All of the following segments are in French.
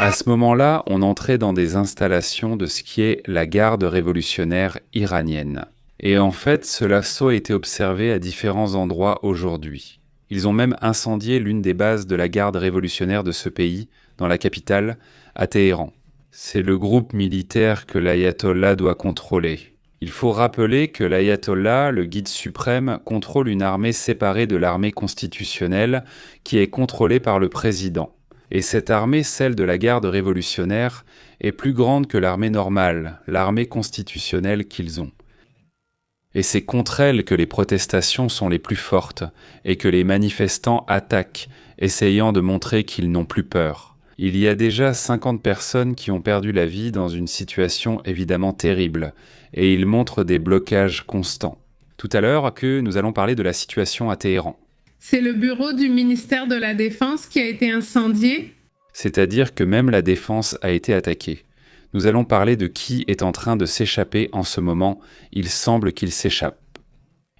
À ce moment-là, on entrait dans des installations de ce qui est la garde révolutionnaire iranienne. Et en fait, ce assaut a été observé à différents endroits aujourd'hui. Ils ont même incendié l'une des bases de la garde révolutionnaire de ce pays, dans la capitale, à Téhéran. C'est le groupe militaire que l'ayatollah doit contrôler. Il faut rappeler que l'ayatollah, le guide suprême, contrôle une armée séparée de l'armée constitutionnelle qui est contrôlée par le président. Et cette armée, celle de la garde révolutionnaire, est plus grande que l'armée normale, l'armée constitutionnelle qu'ils ont. Et c'est contre elle que les protestations sont les plus fortes et que les manifestants attaquent, essayant de montrer qu'ils n'ont plus peur. Il y a déjà 50 personnes qui ont perdu la vie dans une situation évidemment terrible, et ils montrent des blocages constants. Tout à l'heure que nous allons parler de la situation à Téhéran. C'est le bureau du ministère de la Défense qui a été incendié. C'est-à-dire que même la défense a été attaquée. Nous allons parler de qui est en train de s'échapper en ce moment. Il semble qu'il s'échappe.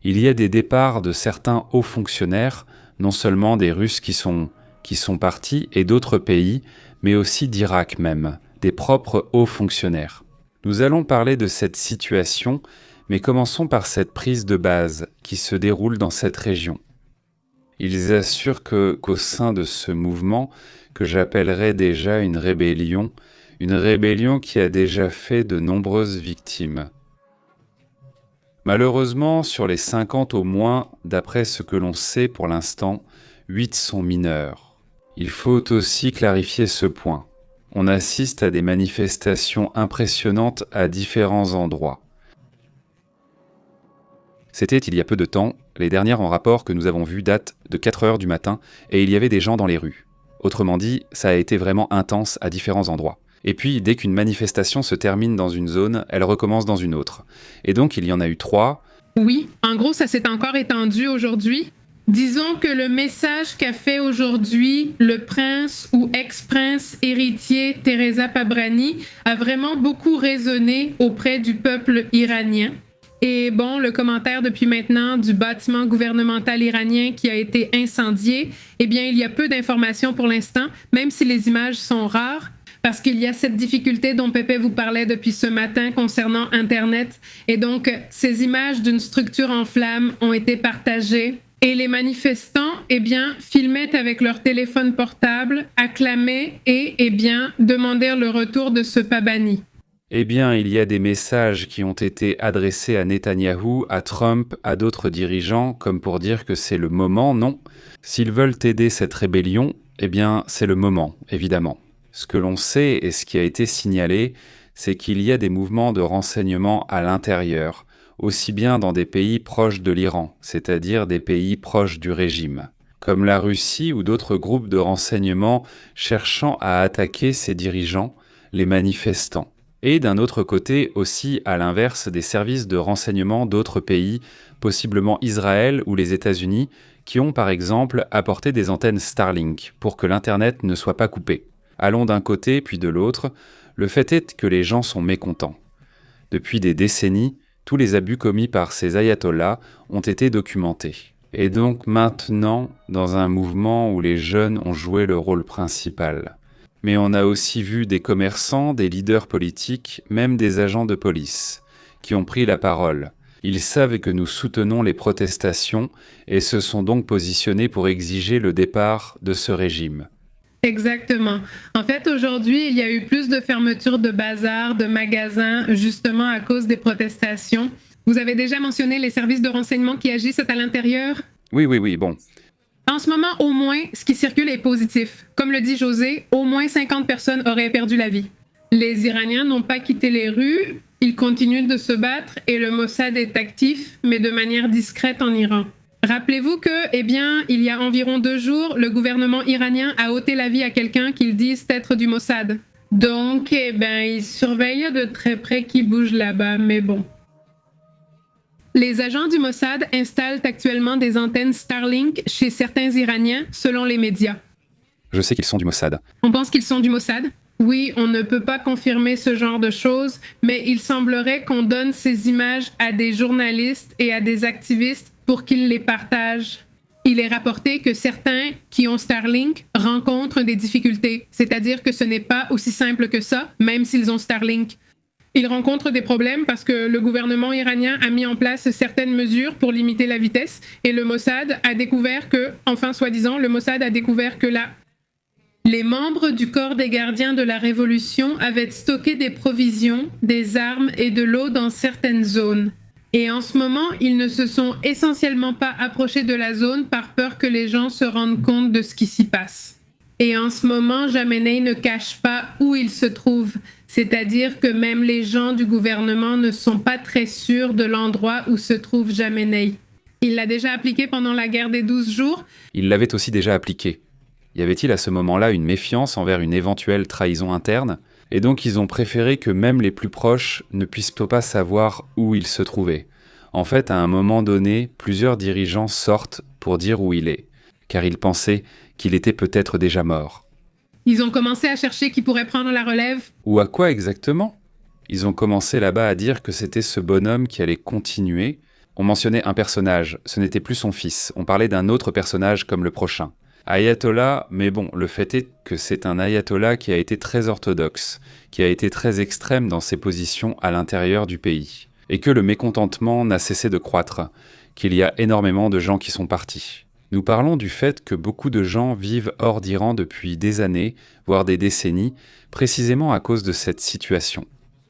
Il y a des départs de certains hauts fonctionnaires, non seulement des Russes qui sont partis et d'autres pays, mais aussi d'Irak même, des propres hauts fonctionnaires. Nous allons parler de cette situation, mais commençons par cette prise de base qui se déroule dans cette région. Ils assurent qu'au sein de ce mouvement, que j'appellerais déjà une rébellion qui a déjà fait de nombreuses victimes. Malheureusement, sur les 50 au moins, d'après ce que l'on sait pour l'instant, 8 sont mineurs. Il faut aussi clarifier ce point. On assiste à des manifestations impressionnantes à différents endroits. C'était il y a peu de temps, les dernières en rapport que nous avons vues datent de 4 heures du matin et il y avait des gens dans les rues. Autrement dit, ça a été vraiment intense à différents endroits. Et puis, dès qu'une manifestation se termine dans une zone, elle recommence dans une autre. Et donc, il y en a eu 3. Oui, en gros, ça s'est encore étendu aujourd'hui. Disons que le message qu'a fait aujourd'hui le prince ou ex-prince héritier Teresa Pabrani a vraiment beaucoup résonné auprès du peuple iranien. Et bon, le commentaire depuis maintenant du bâtiment gouvernemental iranien qui a été incendié, eh bien, il y a peu d'informations pour l'instant, même si les images sont rares, parce qu'il y a cette difficulté dont Pépé vous parlait depuis ce matin concernant Internet. Et donc, ces images d'une structure en flammes ont été partagées. Et les manifestants, eh bien, filmaient avec leur téléphone portable, acclamaient et, eh bien, demandèrent le retour de ce Pabani. Eh bien, il y a des messages qui ont été adressés à Netanyahou, à Trump, à d'autres dirigeants, comme pour dire que c'est le moment, non. S'ils veulent aider cette rébellion, eh bien, c'est le moment, évidemment. Ce que l'on sait et ce qui a été signalé, c'est qu'il y a des mouvements de renseignement à l'intérieur, aussi bien dans des pays proches de l'Iran, c'est-à-dire des pays proches du régime, comme la Russie ou d'autres groupes de renseignement cherchant à attaquer ces dirigeants, les manifestants. Et d'un autre côté aussi, à l'inverse, des services de renseignement d'autres pays, possiblement Israël ou les États-Unis, qui ont par exemple apporté des antennes Starlink pour que l'Internet ne soit pas coupé. Allons d'un côté puis de l'autre, le fait est que les gens sont mécontents. Depuis des décennies, tous les abus commis par ces ayatollahs ont été documentés. Et donc maintenant, dans un mouvement où les jeunes ont joué le rôle principal. Mais on a aussi vu des commerçants, des leaders politiques, même des agents de police, qui ont pris la parole. Ils savent que nous soutenons les protestations et se sont donc positionnés pour exiger le départ de ce régime. Exactement. En fait, aujourd'hui, il y a eu plus de fermetures de bazars, de magasins, justement à cause des protestations. Vous avez déjà mentionné les services de renseignement qui agissent à l'intérieur? Oui, bon. En ce moment, au moins, ce qui circule est positif. Comme le dit José, au moins 50 personnes auraient perdu la vie. Les Iraniens n'ont pas quitté les rues, ils continuent de se battre et le Mossad est actif, mais de manière discrète en Iran. Rappelez-vous que, eh bien, il y a environ 2 jours, le gouvernement iranien a ôté la vie à quelqu'un qu'ils disent être du Mossad. Donc, eh bien, ils surveillent de très près qui bouge là-bas, mais bon. Les agents du Mossad installent actuellement des antennes Starlink chez certains Iraniens, selon les médias. Je sais qu'ils sont du Mossad. On pense qu'ils sont du Mossad? Oui, on ne peut pas confirmer ce genre de choses, mais il semblerait qu'on donne ces images à des journalistes et à des activistes pour qu'ils les partagent. il est rapporté que certains qui ont Starlink rencontrent des difficultés, c'est-à-dire que ce n'est pas aussi simple que ça, même s'ils ont Starlink. Ils rencontrent des problèmes parce que le gouvernement iranien a mis en place certaines mesures pour limiter la vitesse et le Mossad a découvert que, enfin soi-disant, le Mossad a découvert que les membres du corps des gardiens de la révolution avaient stocké des provisions, des armes et de l'eau dans certaines zones. Et en ce moment, ils ne se sont essentiellement pas approchés de la zone par peur que les gens se rendent compte de ce qui s'y passe. Et en ce moment, Jamenei ne cache pas où il se trouve, c'est-à-dire que même les gens du gouvernement ne sont pas très sûrs de l'endroit où se trouve Jamenei. Il l'a déjà appliqué pendant la guerre des 12 jours. Il l'avait aussi déjà appliqué. Y avait-il à ce moment-là une méfiance envers une éventuelle trahison interne ? Et donc ils ont préféré que même les plus proches ne puissent pas savoir où il se trouvait. En fait, à un moment donné, plusieurs dirigeants sortent pour dire où il est, car ils pensaient qu'il était peut-être déjà mort. Ils ont commencé à chercher qui pourrait prendre la relève. Ou à quoi exactement ? Ils ont commencé là-bas à dire que c'était ce bonhomme qui allait continuer. On mentionnait un personnage, ce n'était plus son fils, on parlait d'un autre personnage comme le prochain. Ayatollah, mais bon, le fait est que c'est un ayatollah qui a été très orthodoxe, qui a été très extrême dans ses positions à l'intérieur du pays, et que le mécontentement n'a cessé de croître, qu'il y a énormément de gens qui sont partis. Nous parlons du fait que beaucoup de gens vivent hors d'Iran depuis des années, voire des décennies, précisément à cause de cette situation.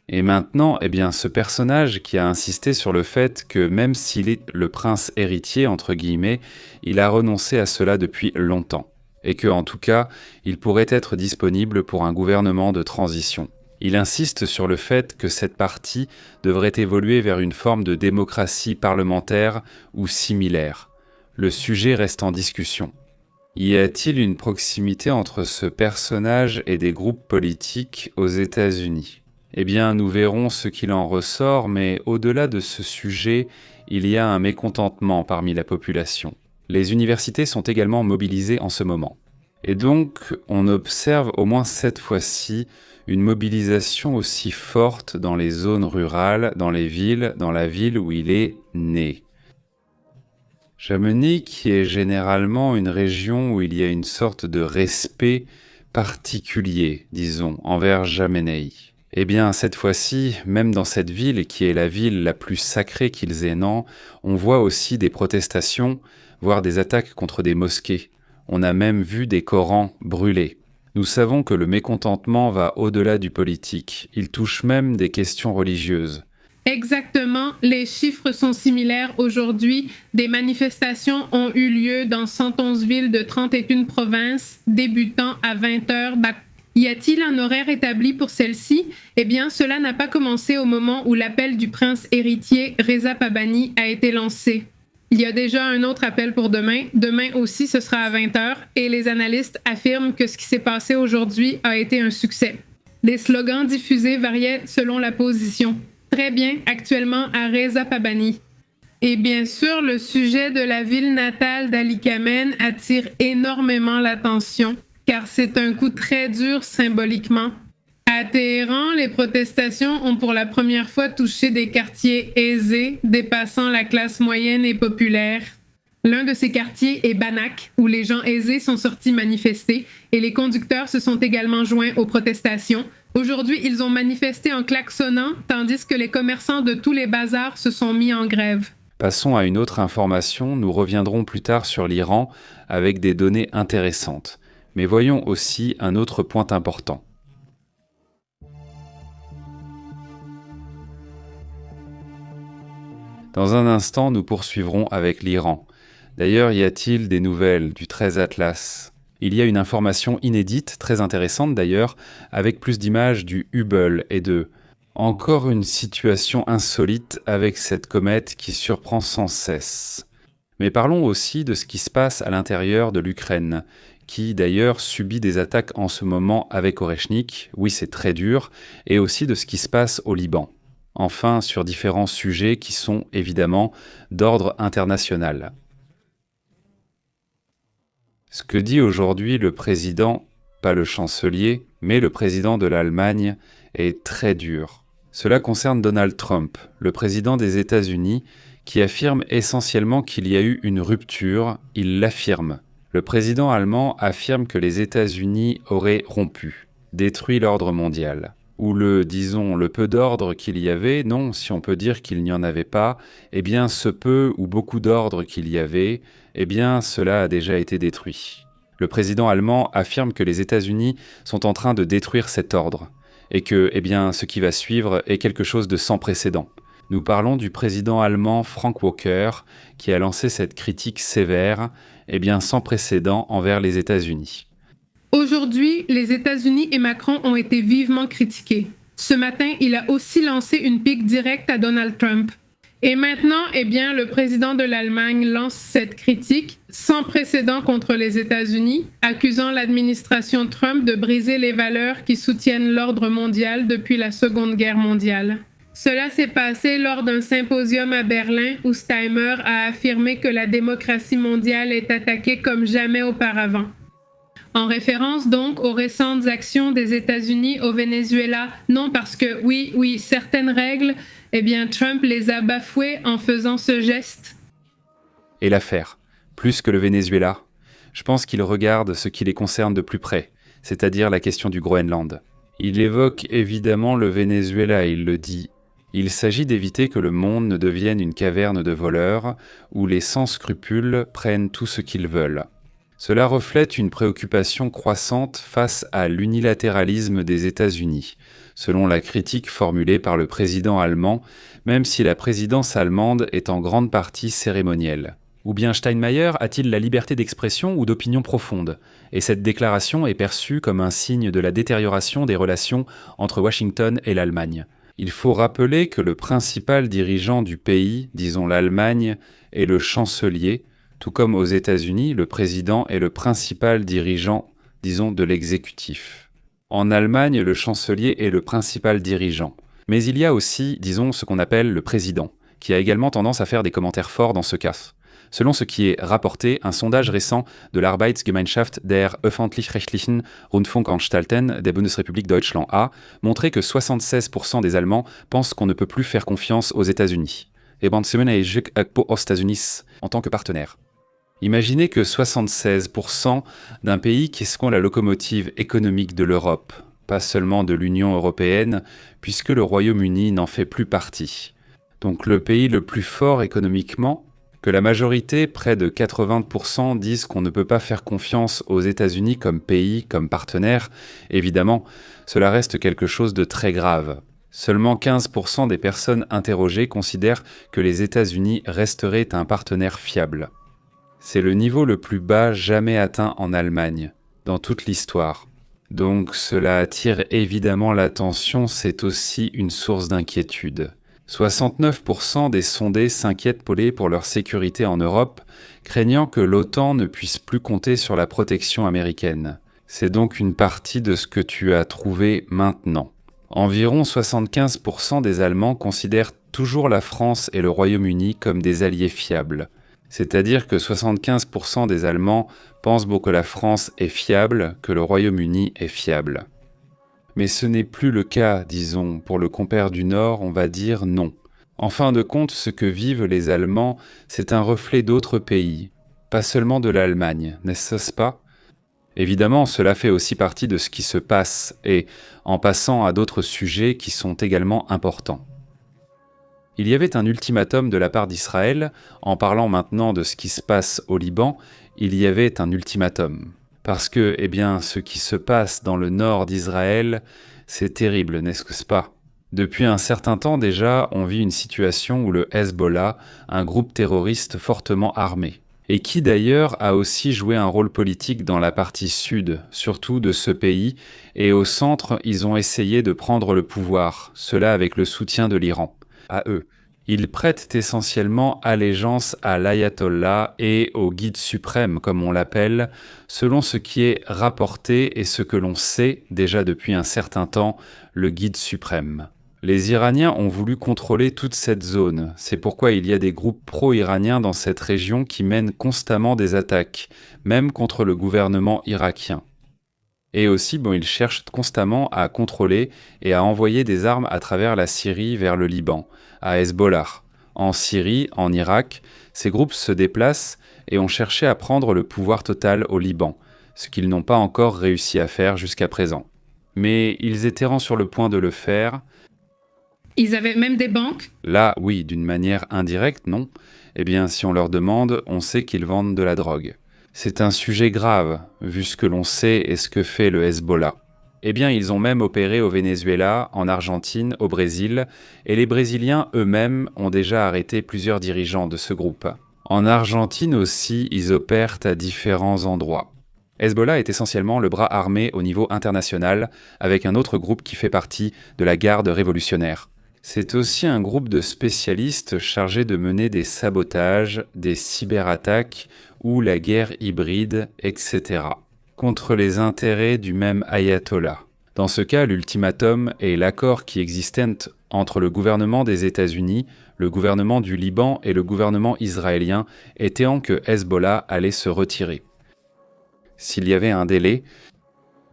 Et maintenant, ce personnage qui a insisté sur le fait que même s'il est le prince héritier, entre guillemets, il a renoncé à cela depuis longtemps. Et que, en tout cas, il pourrait être disponible pour un gouvernement de transition. Il insiste sur le fait que cette partie devrait évoluer vers une forme de démocratie parlementaire ou similaire. Le sujet reste en discussion. Y a-t-il une proximité entre ce personnage et des groupes politiques aux États-Unis ? Eh bien, nous verrons ce qu'il en ressort, mais au-delà de ce sujet, il y a un mécontentement parmi la population. Les universités sont également mobilisées en ce moment. Et donc, on observe au moins cette fois-ci une mobilisation aussi forte dans les zones rurales, dans les villes, dans la ville où il est né. Jamenei, qui est généralement une région où il y a une sorte de respect particulier, disons, envers Jamenei. Eh bien, cette fois-ci, même dans cette ville, qui est la ville la plus sacrée qu'ils aient Nantes, on voit aussi des protestations, voire des attaques contre des mosquées. On a même vu des Corans brûlés. Nous savons que le mécontentement va au-delà du politique. Il touche même des questions religieuses. Exactement, les chiffres sont similaires aujourd'hui. Des manifestations ont eu lieu dans 111 villes de 31 provinces, débutant à 20h. Y a-t-il un horaire établi pour celle-ci ? Eh bien, cela n'a pas commencé au moment où l'appel du prince héritier Reza Pabani a été lancé. Il y a déjà un autre appel pour demain. Demain aussi, ce sera à 20h et les analystes affirment que ce qui s'est passé aujourd'hui a été un succès. Les slogans diffusés variaient selon la position. Très bien, actuellement à Reza Pabani. Et bien sûr, le sujet de la ville natale d'Ali Kamen attire énormément l'attention, car c'est un coup très dur symboliquement. À Téhéran, les protestations ont pour la première fois touché des quartiers aisés, dépassant la classe moyenne et populaire. L'un de ces quartiers est Banak, où les gens aisés sont sortis manifester, et les conducteurs se sont également joints aux protestations. Aujourd'hui, ils ont manifesté en klaxonnant, tandis que les commerçants de tous les bazars se sont mis en grève. Passons à une autre information, nous reviendrons plus tard sur l'Iran avec des données intéressantes. Mais voyons aussi un autre point important. Dans un instant, nous poursuivrons avec l'Iran. D'ailleurs, y a-t-il des nouvelles du 13 Atlas ? Il y a une information inédite, très intéressante d'ailleurs, avec plus d'images du Hubble et de... Encore une situation insolite avec cette comète qui surprend sans cesse. Mais parlons aussi de ce qui se passe à l'intérieur de l'Ukraine, qui d'ailleurs subit des attaques en ce moment avec Oreshnik, oui c'est très dur, et aussi de ce qui se passe au Liban. Enfin, sur différents sujets qui sont évidemment d'ordre international. Ce que dit aujourd'hui le président, pas le chancelier, mais le président de l'Allemagne, est très dur. Cela concerne Donald Trump, le président des États-Unis, qui affirme essentiellement qu'il y a eu une rupture, il l'affirme. Le président allemand affirme que les États-Unis auraient rompu, détruit l'ordre mondial. Ou le peu d'ordre qu'il y avait, non, si on peut dire qu'il n'y en avait pas, eh bien ce peu ou beaucoup d'ordre qu'il y avait, eh bien cela a déjà été détruit. Le président allemand affirme que les États-Unis sont en train de détruire cet ordre, et que, eh bien, ce qui va suivre est quelque chose de sans précédent. Nous parlons du président allemand Frank Walker, qui a lancé cette critique sévère, eh bien sans précédent envers les États-Unis. Aujourd'hui, les États-Unis et Macron ont été vivement critiqués. Ce matin, il a aussi lancé une pique directe à Donald Trump. Et maintenant, eh bien, le président de l'Allemagne lance cette critique sans précédent contre les États-Unis, accusant l'administration Trump de briser les valeurs qui soutiennent l'ordre mondial depuis la Seconde Guerre mondiale. Cela s'est passé lors d'un symposium à Berlin où Steinmeier a affirmé que la démocratie mondiale est attaquée comme jamais auparavant. En référence donc aux récentes actions des États-Unis au Venezuela, non parce que oui, certaines règles, eh bien Trump les a bafouées en faisant ce geste. Et l'affaire, plus que le Venezuela, je pense qu'il regarde ce qui les concerne de plus près, c'est-à-dire la question du Groenland. Il évoque évidemment le Venezuela, il le dit. Il s'agit d'éviter que le monde ne devienne une caverne de voleurs où les sans scrupules prennent tout ce qu'ils veulent. Cela reflète une préoccupation croissante face à l'unilatéralisme des États-Unis, selon la critique formulée par le président allemand, même si la présidence allemande est en grande partie cérémonielle. Ou bien Steinmeier a-t-il la liberté d'expression ou d'opinion profonde? Et cette déclaration est perçue comme un signe de la détérioration des relations entre Washington et l'Allemagne. Il faut rappeler que le principal dirigeant du pays, disons l'Allemagne, est le chancelier, tout comme aux États-Unis, le président est le principal dirigeant, disons, de l'exécutif. En Allemagne, le chancelier est le principal dirigeant. Mais il y a aussi, disons, ce qu'on appelle le président, qui a également tendance à faire des commentaires forts dans ce cas. Selon ce qui est rapporté, un sondage récent de l'Arbeitsgemeinschaft der öffentlich-rechtlichen Rundfunkanstalten der Bundesrepublik Deutschland a montré que 76% des Allemands pensent qu'on ne peut plus faire confiance aux États-Unis. Et aux États-Unis en tant que partenaire. Imaginez que 76% d'un pays qui est la locomotive économique de l'Europe, pas seulement de l'Union européenne, puisque le Royaume-Uni n'en fait plus partie. Donc le pays le plus fort économiquement, que la majorité, près de 80%, disent qu'on ne peut pas faire confiance aux États-Unis comme pays, comme partenaire, évidemment, cela reste quelque chose de très grave. Seulement 15% des personnes interrogées considèrent que les États-Unis resteraient un partenaire fiable. C'est le niveau le plus bas jamais atteint en Allemagne, dans toute l'histoire. Donc cela attire évidemment l'attention, c'est aussi une source d'inquiétude. 69% des sondés s'inquiètent pour leur sécurité en Europe, craignant que l'OTAN ne puisse plus compter sur la protection américaine. C'est donc une partie de ce que tu as trouvé maintenant. Environ 75% des Allemands considèrent toujours la France et le Royaume-Uni comme des alliés fiables. C'est-à-dire que 75% des Allemands pensent que la France est fiable, que le Royaume-Uni est fiable. Mais ce n'est plus le cas, disons, pour le compère du Nord, on va dire non. En fin de compte, ce que vivent les Allemands, c'est un reflet d'autres pays, pas seulement de l'Allemagne, n'est-ce pas ? Évidemment, cela fait aussi partie de ce qui se passe, et en passant à d'autres sujets qui sont également importants. Il y avait un ultimatum de la part d'Israël, en parlant maintenant de ce qui se passe au Liban, il y avait un ultimatum. Parce que, eh bien, ce qui se passe dans le nord d'Israël, c'est terrible, n'est-ce pas ? Depuis un certain temps déjà, on vit une situation où le Hezbollah, un groupe terroriste fortement armé, et qui d'ailleurs a aussi joué un rôle politique dans la partie sud, surtout de ce pays, et au centre, ils ont essayé de prendre le pouvoir, cela avec le soutien de l'Iran. À eux. Ils prêtent essentiellement allégeance à l'ayatollah et au guide suprême, comme on l'appelle, selon ce qui est rapporté et ce que l'on sait déjà depuis un certain temps, le guide suprême. Les Iraniens ont voulu contrôler toute cette zone, c'est pourquoi il y a des groupes pro-iraniens dans cette région qui mènent constamment des attaques, même contre le gouvernement irakien. Et aussi, ils cherchent constamment à contrôler et à envoyer des armes à travers la Syrie vers le Liban, à Hezbollah, En Syrie, en Irak, ces groupes se déplacent et ont cherché à prendre le pouvoir total au Liban, ce qu'ils n'ont pas encore réussi à faire jusqu'à présent. Mais ils étaient sur le point de le faire. Ils avaient même des banques? Là, oui, d'une manière indirecte, non. Eh bien, si on leur demande, on sait qu'ils vendent de la drogue. C'est un sujet grave, vu ce que l'on sait et ce que fait le Hezbollah. Eh bien, ils ont même opéré au Venezuela, en Argentine, au Brésil, et les Brésiliens eux-mêmes ont déjà arrêté plusieurs dirigeants de ce groupe. En Argentine aussi, ils opèrent à différents endroits. Hezbollah est essentiellement le bras armé au niveau international, avec un autre groupe qui fait partie de la garde révolutionnaire. C'est aussi un groupe de spécialistes chargés de mener des sabotages, des cyberattaques ou la guerre hybride, etc., contre les intérêts du même ayatollah. Dans ce cas, l'ultimatum est l'accord qui existait entre le gouvernement des États-Unis, le gouvernement du Liban et le gouvernement israélien, étant que Hezbollah allait se retirer. S'il y avait un délai,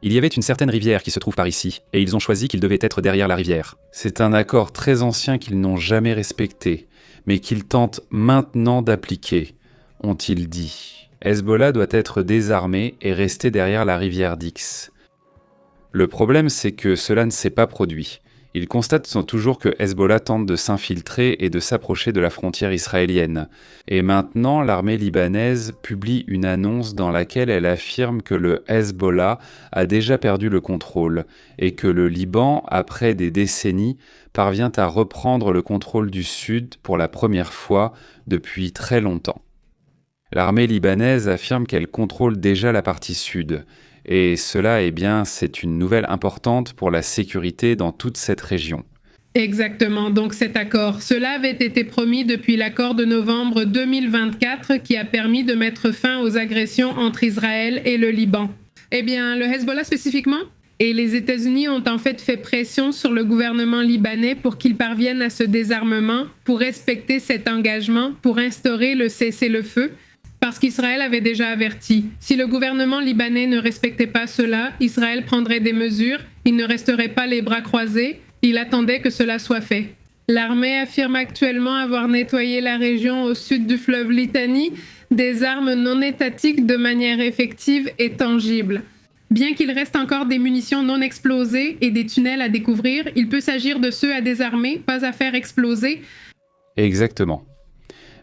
il y avait une certaine rivière qui se trouve par ici, et ils ont choisi qu'ils devaient être derrière la rivière. C'est un accord très ancien qu'ils n'ont jamais respecté, mais qu'ils tentent maintenant d'appliquer, ont-ils dit. Hezbollah doit être désarmé et rester derrière la rivière Styx. Le problème, c'est que cela ne s'est pas produit. Ils constatent toujours que Hezbollah tente de s'infiltrer et de s'approcher de la frontière israélienne. Et maintenant, l'armée libanaise publie une annonce dans laquelle elle affirme que le Hezbollah a déjà perdu le contrôle et que le Liban, après des décennies, parvient à reprendre le contrôle du sud pour la première fois depuis très longtemps. L'armée libanaise affirme qu'elle contrôle déjà la partie sud. Et cela, eh bien, c'est une nouvelle importante pour la sécurité dans toute cette région. Exactement, donc cet accord. Cela avait été promis depuis l'accord de novembre 2024 qui a permis de mettre fin aux agressions entre Israël et le Liban. Eh bien, le Hezbollah spécifiquement et les États-Unis ont en fait pression sur le gouvernement libanais pour qu'il parvienne à ce désarmement, pour respecter cet engagement, pour instaurer le cessez-le-feu, parce qu'Israël avait déjà averti. Si le gouvernement libanais ne respectait pas cela, Israël prendrait des mesures, il ne resterait pas les bras croisés, il attendait que cela soit fait. L'armée affirme actuellement avoir nettoyé la région au sud du fleuve Litani des armes non étatiques de manière effective et tangible. Bien qu'il reste encore des munitions non explosées et des tunnels à découvrir, il peut s'agir de ceux à désarmer, pas à faire exploser. Exactement.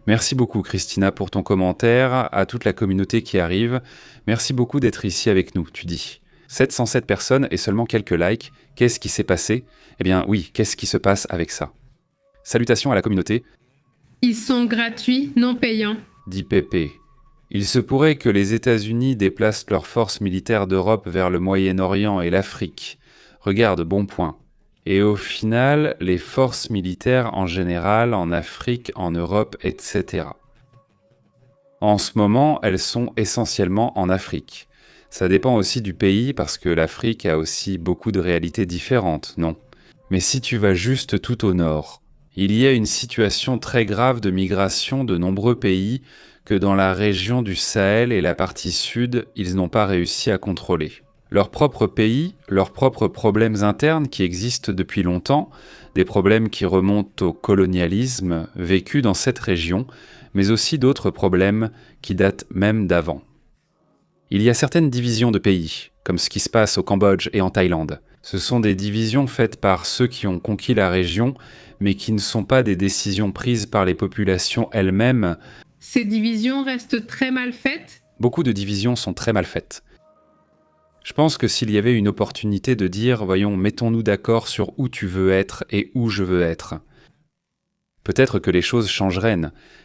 Merci beaucoup Christina pour ton commentaire, à toute la communauté qui arrive. Merci beaucoup d'être ici avec nous, tu dis. 707 personnes et seulement quelques likes. Qu'est-ce qui s'est passé? Eh bien oui, qu'est-ce qui se passe avec ça? Salutations à la communauté. Ils sont gratuits, non payants, dit Pépé. Il se pourrait que les États-Unis déplacent leurs forces militaires d'Europe vers le Moyen-Orient et l'Afrique. Regarde, bon point. Et au final, les forces militaires en général, en Afrique, en Europe, etc. En ce moment, elles sont essentiellement en Afrique. Ça dépend aussi du pays parce que l'Afrique a aussi beaucoup de réalités différentes, non? Mais si tu vas juste tout au nord, il y a une situation très grave de migration de nombreux pays que dans la région du Sahel et la partie sud, ils n'ont pas réussi à contrôler. Leur propre pays, leurs propres problèmes internes qui existent depuis longtemps, des problèmes qui remontent au colonialisme vécu dans cette région, mais aussi d'autres problèmes qui datent même d'avant. Il y a certaines divisions de pays, comme ce qui se passe au Cambodge et en Thaïlande. Ce sont des divisions faites par ceux qui ont conquis la région, mais qui ne sont pas des décisions prises par les populations elles-mêmes. Ces divisions restent très mal faites? Beaucoup de divisions sont très mal faites. Je pense que s'il y avait une opportunité de dire « Voyons, mettons-nous d'accord sur où tu veux être et où je veux être », peut-être que les choses changeraient,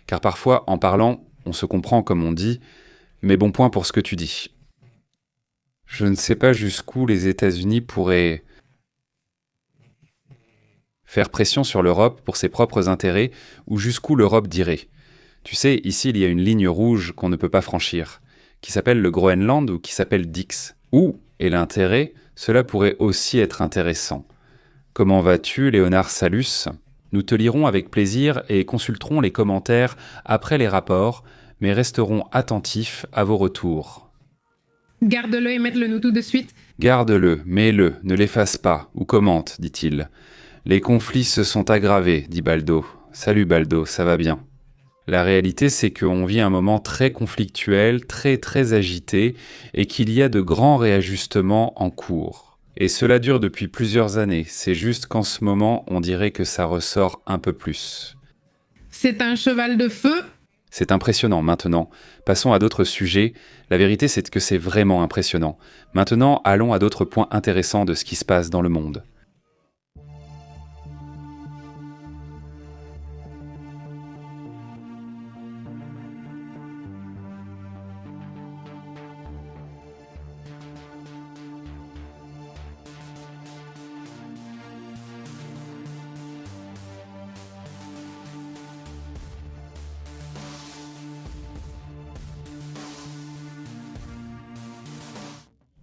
car parfois, en parlant, on se comprend comme on dit, mais bon point pour ce que tu dis. Je ne sais pas jusqu'où les États-Unis pourraient faire pression sur l'Europe pour ses propres intérêts, ou jusqu'où l'Europe dirait. Tu sais, ici, il y a une ligne rouge qu'on ne peut pas franchir, qui s'appelle le Groenland ou qui s'appelle Styx. Où est l'intérêt? Cela pourrait aussi être intéressant. Comment vas-tu, Léonard Salus? Nous te lirons avec plaisir et consulterons les commentaires après les rapports, mais resterons attentifs à vos retours. Garde-le et mets-le nous tout de suite. Garde-le, mets-le, ne l'efface pas, ou commente, dit-il. Les conflits se sont aggravés, dit Baldo. Salut Baldo, ça va bien. La réalité, c'est qu'on vit un moment très conflictuel, très agité, et qu'il y a de grands réajustements en cours. Et cela dure depuis plusieurs années, c'est juste qu'en ce moment, on dirait que ça ressort un peu plus. C'est un cheval de feu. C'est impressionnant maintenant. Passons à d'autres sujets. La vérité, c'est que c'est vraiment impressionnant. Maintenant, allons à d'autres points intéressants de ce qui se passe dans le monde.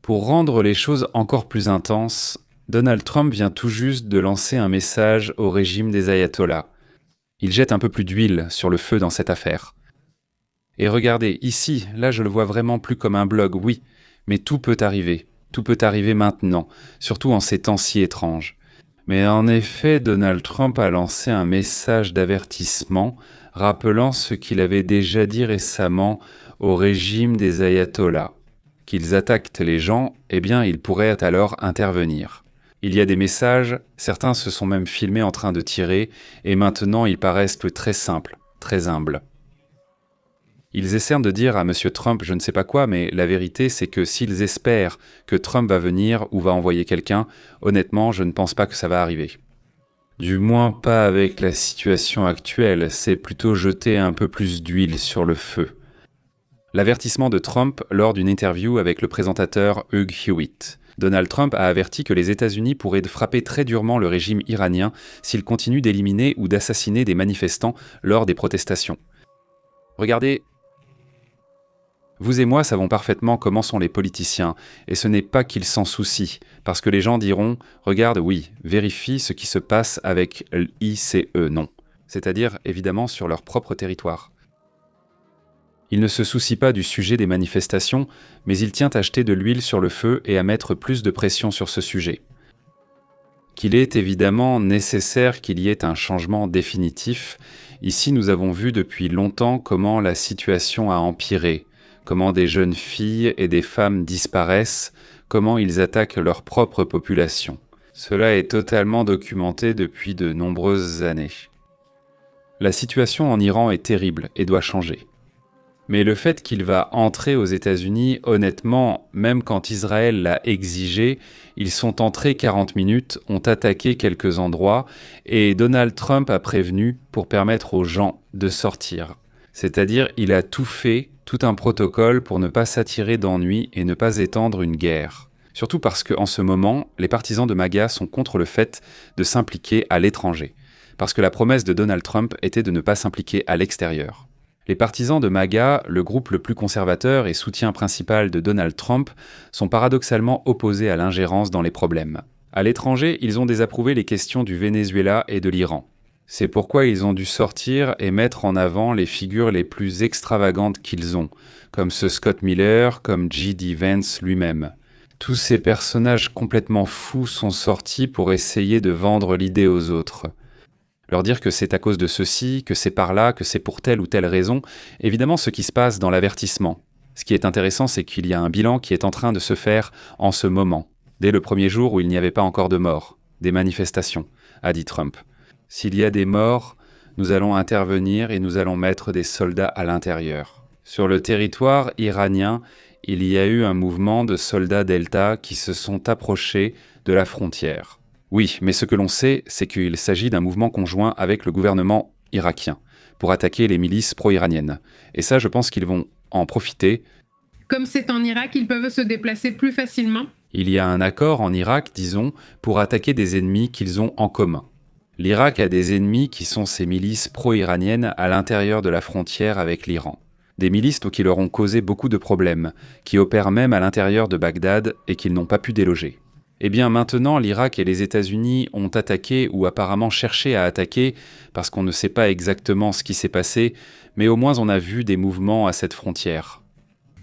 Pour rendre les choses encore plus intenses, Donald Trump vient tout juste de lancer un message au régime des ayatollahs. Il jette un peu plus d'huile sur le feu dans cette affaire. Et regardez, ici, là je le vois vraiment plus comme un blog, oui, mais tout peut arriver maintenant, surtout en ces temps si étranges. Mais en effet, Donald Trump a lancé un message d'avertissement rappelant ce qu'il avait déjà dit récemment au régime des ayatollahs. Qu'ils attaquent les gens, eh bien, ils pourraient alors intervenir. Il y a des messages, certains se sont même filmés en train de tirer, et maintenant ils paraissent très simples, très humbles. Ils essaient de dire à M. Trump je ne sais pas quoi, mais la vérité c'est que s'ils espèrent que Trump va venir ou va envoyer quelqu'un, honnêtement, je ne pense pas que ça va arriver. Du moins pas avec la situation actuelle, c'est plutôt jeter un peu plus d'huile sur le feu. L'avertissement de Trump lors d'une interview avec le présentateur Hugh Hewitt. Donald Trump a averti que les États-Unis pourraient frapper très durement le régime iranien s'il continue d'éliminer ou d'assassiner des manifestants lors des protestations. Regardez, vous et moi savons parfaitement comment sont les politiciens, et ce n'est pas qu'ils s'en soucient, parce que les gens diront « Regarde, oui, vérifie ce qui se passe avec l'ICE, non », c'est-à-dire évidemment sur leur propre territoire. Il ne se soucie pas du sujet des manifestations, mais il tient à jeter de l'huile sur le feu et à mettre plus de pression sur ce sujet. Qu'il est évidemment nécessaire qu'il y ait un changement définitif, ici nous avons vu depuis longtemps comment la situation a empiré, comment des jeunes filles et des femmes disparaissent, comment ils attaquent leur propre population. Cela est totalement documenté depuis de nombreuses années. La situation en Iran est terrible et doit changer. Mais le fait qu'il va entrer aux États-Unis, honnêtement, même quand Israël l'a exigé, ils sont entrés 40 minutes, ont attaqué quelques endroits, et Donald Trump a prévenu pour permettre aux gens de sortir. C'est-à-dire, il a tout fait, tout un protocole pour ne pas s'attirer d'ennuis et ne pas étendre une guerre. Surtout parce qu'en ce moment, les partisans de MAGA sont contre le fait de s'impliquer à l'étranger. Parce que la promesse de Donald Trump était de ne pas s'impliquer à l'extérieur. Les partisans de MAGA, le groupe le plus conservateur et soutien principal de Donald Trump, sont paradoxalement opposés à l'ingérence dans les problèmes. À l'étranger, ils ont désapprouvé les questions du Venezuela et de l'Iran. C'est pourquoi ils ont dû sortir et mettre en avant les figures les plus extravagantes qu'ils ont, comme ce Scott Miller, comme J.D. Vance lui-même. Tous ces personnages complètement fous sont sortis pour essayer de vendre l'idée aux autres. Leur dire que c'est à cause de ceci, que c'est par là, que c'est pour telle ou telle raison, évidemment ce qui se passe dans l'avertissement. Ce qui est intéressant, c'est qu'il y a un bilan qui est en train de se faire en ce moment, dès le premier jour où il n'y avait pas encore de morts, des manifestations, a dit Trump. S'il y a des morts, nous allons intervenir et nous allons mettre des soldats à l'intérieur. Sur le territoire iranien, il y a eu un mouvement de soldats Delta qui se sont approchés de la frontière. Oui, mais ce que l'on sait, c'est qu'il s'agit d'un mouvement conjoint avec le gouvernement irakien pour attaquer les milices pro-iraniennes. Et ça, je pense qu'ils vont en profiter. Comme c'est en Irak, ils peuvent se déplacer plus facilement. Il y a un accord en Irak, disons, pour attaquer des ennemis qu'ils ont en commun. L'Irak a des ennemis qui sont ces milices pro-iraniennes à l'intérieur de la frontière avec l'Iran. Des milices qui leur ont causé beaucoup de problèmes, qui opèrent même à l'intérieur de Bagdad et qu'ils n'ont pas pu déloger. Eh bien maintenant, l'Irak et les États-Unis ont attaqué ou apparemment cherché à attaquer, parce qu'on ne sait pas exactement ce qui s'est passé, mais au moins on a vu des mouvements à cette frontière.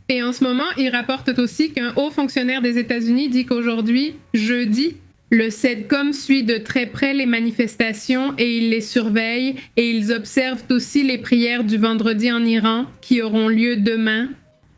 Et en ce moment, ils rapportent aussi qu'un haut fonctionnaire des États-Unis dit qu'aujourd'hui, jeudi, Le CEDCOM suit de très près les manifestations et il les surveille et ils observent aussi les prières du vendredi en Iran qui auront lieu demain.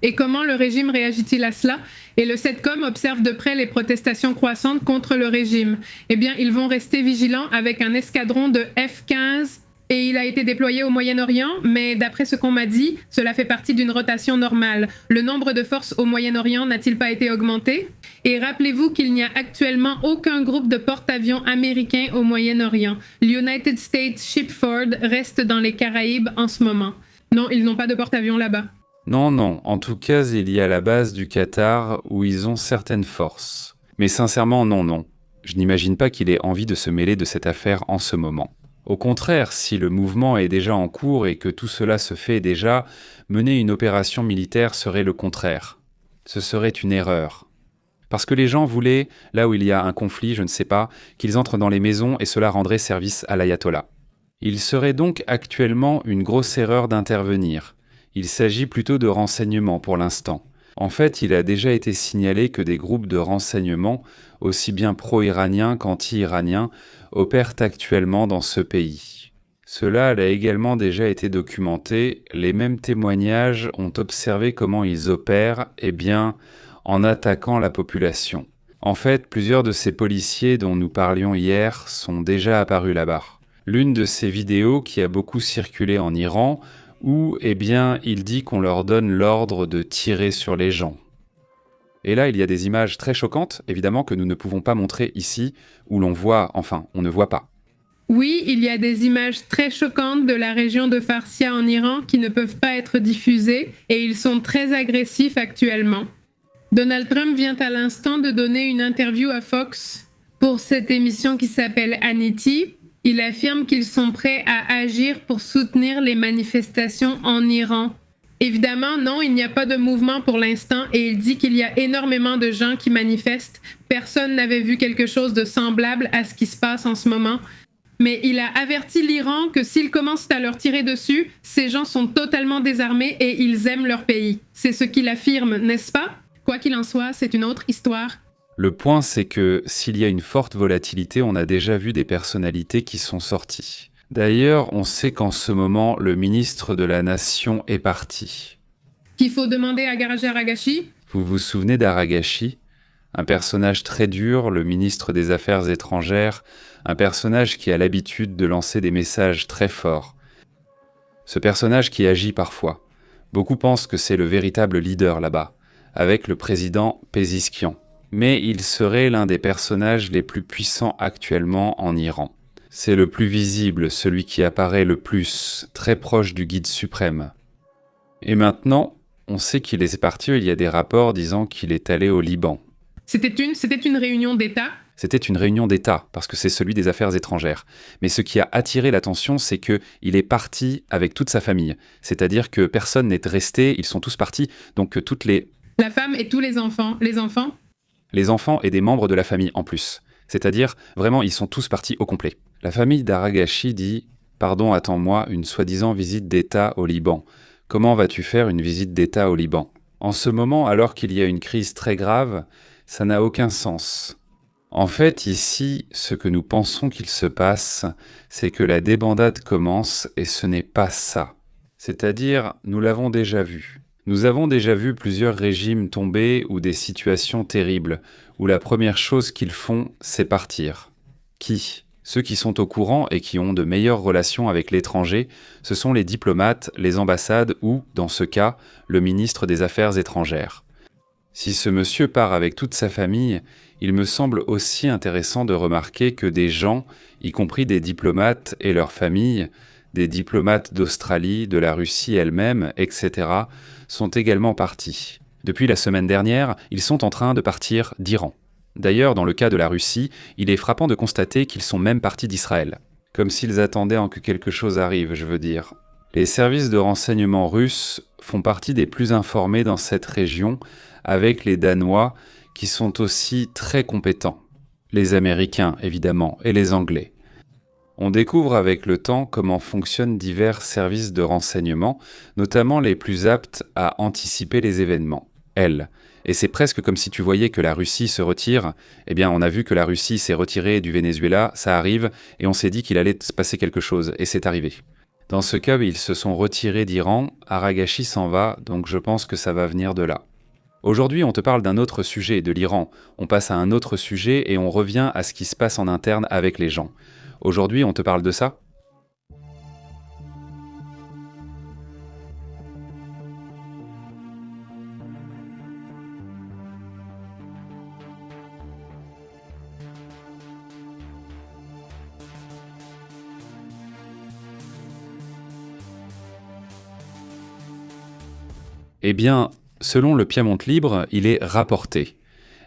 Et comment le régime réagit-il à cela? Et le CEDCOM observe de près les protestations croissantes contre le régime. Eh bien, ils vont rester vigilants avec un escadron de F-15 et il a été déployé au Moyen-Orient, mais d'après ce qu'on m'a dit, cela fait partie d'une rotation normale. Le nombre de forces au Moyen-Orient n'a-t-il pas été augmenté? Et rappelez-vous qu'il n'y a actuellement aucun groupe de porte-avions américains au Moyen-Orient. L'United States Shipford reste dans les Caraïbes en ce moment. Non, ils n'ont pas de porte-avions là-bas. Non, en tout cas, il y a la base du Qatar où ils ont certaines forces. Mais sincèrement, non. Je n'imagine pas qu'il ait envie de se mêler de cette affaire en ce moment. Au contraire, si le mouvement est déjà en cours et que tout cela se fait déjà, mener une opération militaire serait le contraire. Ce serait une erreur. Parce que les gens voulaient, là où il y a un conflit, je ne sais pas, qu'ils entrent dans les maisons et cela rendrait service à l'ayatollah. Il serait donc actuellement une grosse erreur d'intervenir. Il s'agit plutôt de renseignements pour l'instant. En fait, il a déjà été signalé que des groupes de renseignement, aussi bien pro-iraniens qu'anti-iraniens, opèrent actuellement dans ce pays. Cela a également déjà été documenté. Les mêmes témoignages ont observé comment ils opèrent, en attaquant la population. En fait, plusieurs de ces policiers dont nous parlions hier sont déjà apparus là-bas. L'une de ces vidéos qui a beaucoup circulé en Iran, où, il dit qu'on leur donne l'ordre de tirer sur les gens. Et là, il y a des images très choquantes, évidemment, que nous ne pouvons pas montrer ici, où on ne voit pas. Oui, il y a des images très choquantes de la région de Farsia en Iran qui ne peuvent pas être diffusées, et ils sont très agressifs actuellement. Donald Trump vient à l'instant de donner une interview à Fox pour cette émission qui s'appelle Hannity. Il affirme qu'ils sont prêts à agir pour soutenir les manifestations en Iran. Évidemment, non, il n'y a pas de mouvement pour l'instant et il dit qu'il y a énormément de gens qui manifestent. Personne n'avait vu quelque chose de semblable à ce qui se passe en ce moment. Mais il a averti l'Iran que s'ils commencent à leur tirer dessus, ces gens sont totalement désarmés et ils aiment leur pays. C'est ce qu'il affirme, n'est-ce pas? Quoi qu'il en soit, c'est une autre histoire. Le point, c'est que s'il y a une forte volatilité, on a déjà vu des personnalités qui sont sorties. D'ailleurs, on sait qu'en ce moment, le ministre de la Nation est parti. Qu'il faut demander à Garaji Aragashi? Vous vous souvenez d'Aragashi? Un personnage très dur, le ministre des Affaires étrangères, un personnage qui a l'habitude de lancer des messages très forts. Ce personnage qui agit parfois. Beaucoup pensent que c'est le véritable leader là-bas, avec le président Pezeshkian. Mais il serait l'un des personnages les plus puissants actuellement en Iran. C'est le plus visible, celui qui apparaît le plus, très proche du guide suprême. Et maintenant, on sait qu'il est parti, il y a des rapports disant qu'il est allé au Liban. C'était une réunion d'État? C'était une réunion d'État, parce que c'est celui des affaires étrangères. Mais ce qui a attiré l'attention, c'est qu'il est parti avec toute sa famille. C'est-à-dire que personne n'est resté, ils sont tous partis, donc La femme et tous les enfants. Les enfants? Les enfants et des membres de la famille en plus. C'est-à-dire, vraiment, ils sont tous partis au complet. La famille d'Aragashi dit « Pardon, attends-moi, une soi-disant visite d'État au Liban. Comment vas-tu faire une visite d'État au Liban ?» En ce moment, alors qu'il y a une crise très grave, ça n'a aucun sens. En fait, ici, ce que nous pensons qu'il se passe, c'est que la débandade commence et ce n'est pas ça. C'est-à-dire, nous l'avons déjà vu. Nous avons déjà vu plusieurs régimes tomber ou des situations terribles, où la première chose qu'ils font, c'est partir. Qui ? Ceux qui sont au courant et qui ont de meilleures relations avec l'étranger, ce sont les diplomates, les ambassades ou, dans ce cas, le ministre des Affaires étrangères. Si ce monsieur part avec toute sa famille, il me semble aussi intéressant de remarquer que des gens, y compris des diplomates et leurs familles, des diplomates d'Australie, de la Russie elle-même, etc., sont également partis. Depuis la semaine dernière, ils sont en train de partir d'Iran. D'ailleurs, dans le cas de la Russie, il est frappant de constater qu'ils sont même partis d'Israël. Comme s'ils attendaient que quelque chose arrive, je veux dire. Les services de renseignement russes font partie des plus informés dans cette région, avec les Danois, qui sont aussi très compétents. Les Américains, évidemment, et les Anglais. On découvre avec le temps comment fonctionnent divers services de renseignement, notamment les plus aptes à anticiper les événements. Et c'est presque comme si tu voyais que la Russie se retire. Eh bien, on a vu que la Russie s'est retirée du Venezuela, ça arrive, et on s'est dit qu'il allait se passer quelque chose, et c'est arrivé. Dans ce cas, ils se sont retirés d'Iran, Aragashi s'en va, donc je pense que ça va venir de là. Aujourd'hui, on te parle d'un autre sujet, de l'Iran. On passe à un autre sujet et on revient à ce qui se passe en interne avec les gens. Aujourd'hui, on te parle de ça ? Eh bien, selon le Piémont libre, il est rapporté.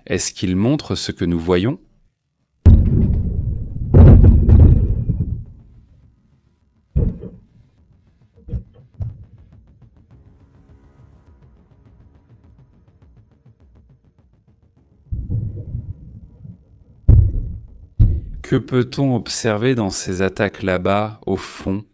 Est-ce qu'il montre ce que nous voyons ? Que peut-on observer dans ces attaques là-bas, au fond ?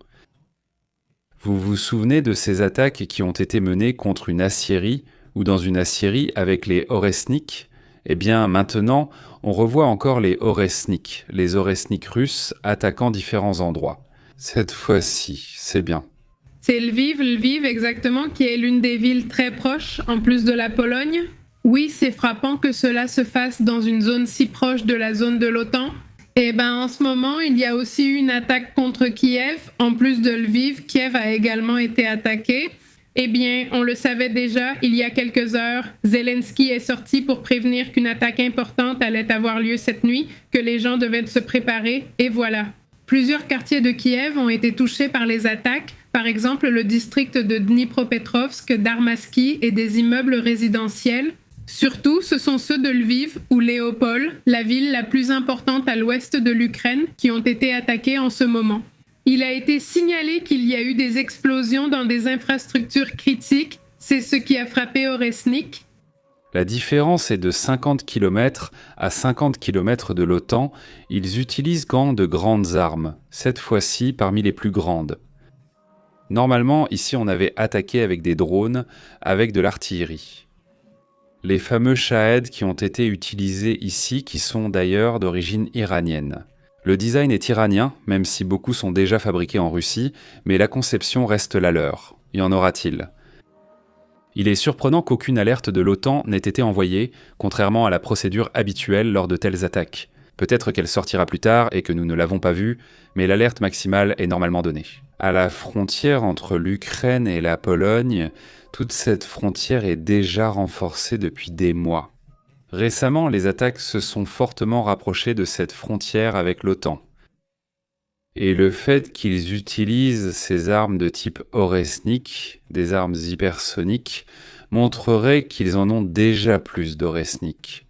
Vous vous souvenez de ces attaques qui ont été menées contre une aciérie ou dans une aciérie avec les Oresniks ? Eh bien, maintenant, on revoit encore les Oresniks russes attaquant différents endroits. Cette fois-ci, c'est bien. C'est Lviv exactement, qui est l'une des villes très proches, en plus de la Pologne. Oui, c'est frappant que cela se fasse dans une zone si proche de la zone de l'OTAN. Et en ce moment, il y a aussi eu une attaque contre Kiev. En plus de Lviv, Kiev a également été attaqué. Eh bien, on le savait déjà, il y a quelques heures, Zelensky est sorti pour prévenir qu'une attaque importante allait avoir lieu cette nuit, que les gens devaient se préparer, et voilà. Plusieurs quartiers de Kiev ont été touchés par les attaques, par exemple le district de Dnipropetrovsk, d'Armatsky et des immeubles résidentiels. Surtout, ce sont ceux de Lviv ou Léopold, la ville la plus importante à l'ouest de l'Ukraine, qui ont été attaqués en ce moment. Il a été signalé qu'il y a eu des explosions dans des infrastructures critiques. C'est ce qui a frappé Oresnik. La différence est de 50 km à 50 km de l'OTAN. Ils utilisent de grandes armes, cette fois-ci parmi les plus grandes. Normalement, ici, on avait attaqué avec des drones, avec de l'artillerie. Les fameux Shahed qui ont été utilisés ici, qui sont d'ailleurs d'origine iranienne. Le design est iranien, même si beaucoup sont déjà fabriqués en Russie, mais la conception reste la leur. Y en aura-t-il ? Il est surprenant qu'aucune alerte de l'OTAN n'ait été envoyée, contrairement à la procédure habituelle lors de telles attaques. Peut-être qu'elle sortira plus tard et que nous ne l'avons pas vue, mais l'alerte maximale est normalement donnée. À la frontière entre l'Ukraine et la Pologne, toute cette frontière est déjà renforcée depuis des mois. Récemment, les attaques se sont fortement rapprochées de cette frontière avec l'OTAN. Et le fait qu'ils utilisent ces armes de type Oresnik, des armes hypersoniques, montrerait qu'ils en ont déjà plus d'Oresnik.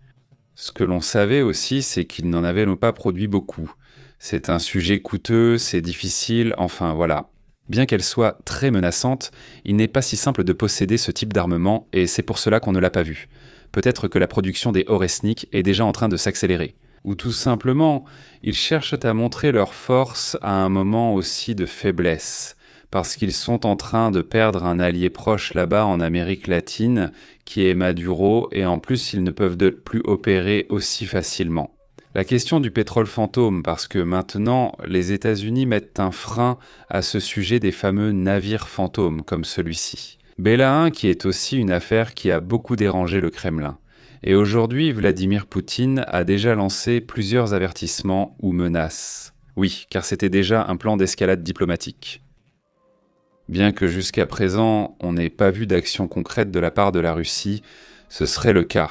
Ce que l'on savait aussi, c'est qu'ils n'en avaient pas produit beaucoup. C'est un sujet coûteux, c'est difficile, enfin voilà. Bien qu'elle soit très menaçante, il n'est pas si simple de posséder ce type d'armement et c'est pour cela qu'on ne l'a pas vu. Peut-être que la production des Oresnik est déjà en train de s'accélérer. Ou tout simplement, ils cherchent à montrer leur force à un moment aussi de faiblesse, parce qu'ils sont en train de perdre un allié proche là-bas en Amérique latine, qui est Maduro, et en plus ils ne peuvent plus opérer aussi facilement. La question du pétrole fantôme, parce que maintenant, les États-Unis mettent un frein à ce sujet des fameux navires fantômes, comme celui-ci. Bella 1 qui est aussi une affaire qui a beaucoup dérangé le Kremlin. Et aujourd'hui, Vladimir Poutine a déjà lancé plusieurs avertissements ou menaces. Oui, car c'était déjà un plan d'escalade diplomatique. Bien que jusqu'à présent, on n'ait pas vu d'action concrète de la part de la Russie, ce serait le cas.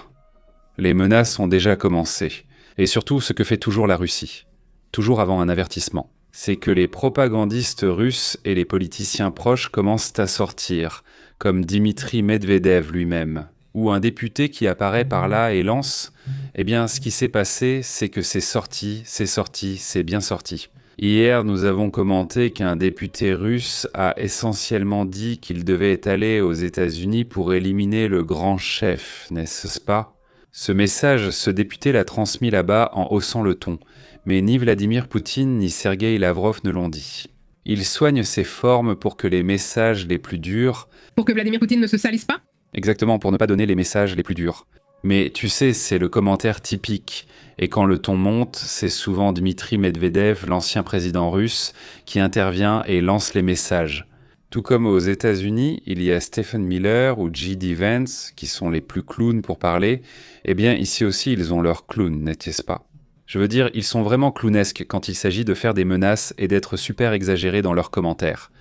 Les menaces ont déjà commencé. Et surtout, ce que fait toujours la Russie, toujours avant un avertissement, c'est que les propagandistes russes et les politiciens proches commencent à sortir, comme Dimitri Medvedev lui-même, ou un député qui apparaît par là et lance « Eh bien, ce qui s'est passé, c'est que c'est sorti, c'est bien sorti ». Hier, nous avons commenté qu'un député russe a essentiellement dit qu'il devait aller aux États-Unis pour éliminer le grand chef, n'est-ce pas ? Ce message, ce député l'a transmis là-bas en haussant le ton, mais ni Vladimir Poutine ni Sergueï Lavrov ne l'ont dit. Il soigne ses formes pour que les messages les plus durs... Pour que Vladimir Poutine ne se salisse pas ? Exactement, pour ne pas donner les messages les plus durs. Mais tu sais, c'est le commentaire typique. Et quand le ton monte, c'est souvent Dmitri Medvedev, l'ancien président russe, qui intervient et lance les messages. Tout comme aux États-Unis, il y a Stephen Miller ou J.D. Vance, qui sont les plus clowns pour parler. Eh bien, ici aussi, ils ont leur clown, n'est-ce pas? Je veux dire, ils sont vraiment clownesques quand il s'agit de faire des menaces et d'être super exagérés dans leurs commentaires.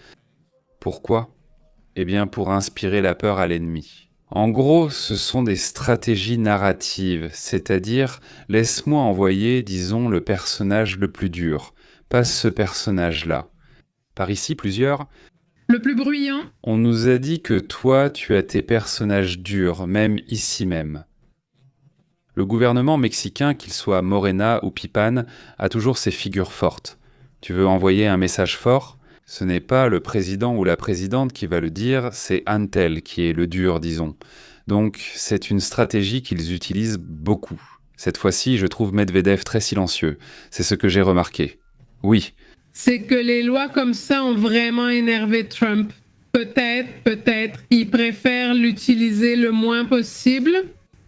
Pourquoi? Eh bien, pour inspirer la peur à l'ennemi. En gros, ce sont des stratégies narratives, c'est-à-dire, laisse-moi envoyer, disons, le personnage le plus dur, pas ce personnage-là. Par ici, plusieurs. Le plus bruyant. On nous a dit que toi, tu as tes personnages durs, même ici même. Le gouvernement mexicain, qu'il soit Morena ou Pipan, a toujours ses figures fortes. Tu veux envoyer un message fort? Ce n'est pas le président ou la présidente qui va le dire, c'est Antel qui est le dur, disons. Donc, c'est une stratégie qu'ils utilisent beaucoup. Cette fois-ci, je trouve Medvedev très silencieux. C'est ce que j'ai remarqué. Oui. C'est que les lois comme ça ont vraiment énervé Trump. Peut-être, il préfère l'utiliser le moins possible.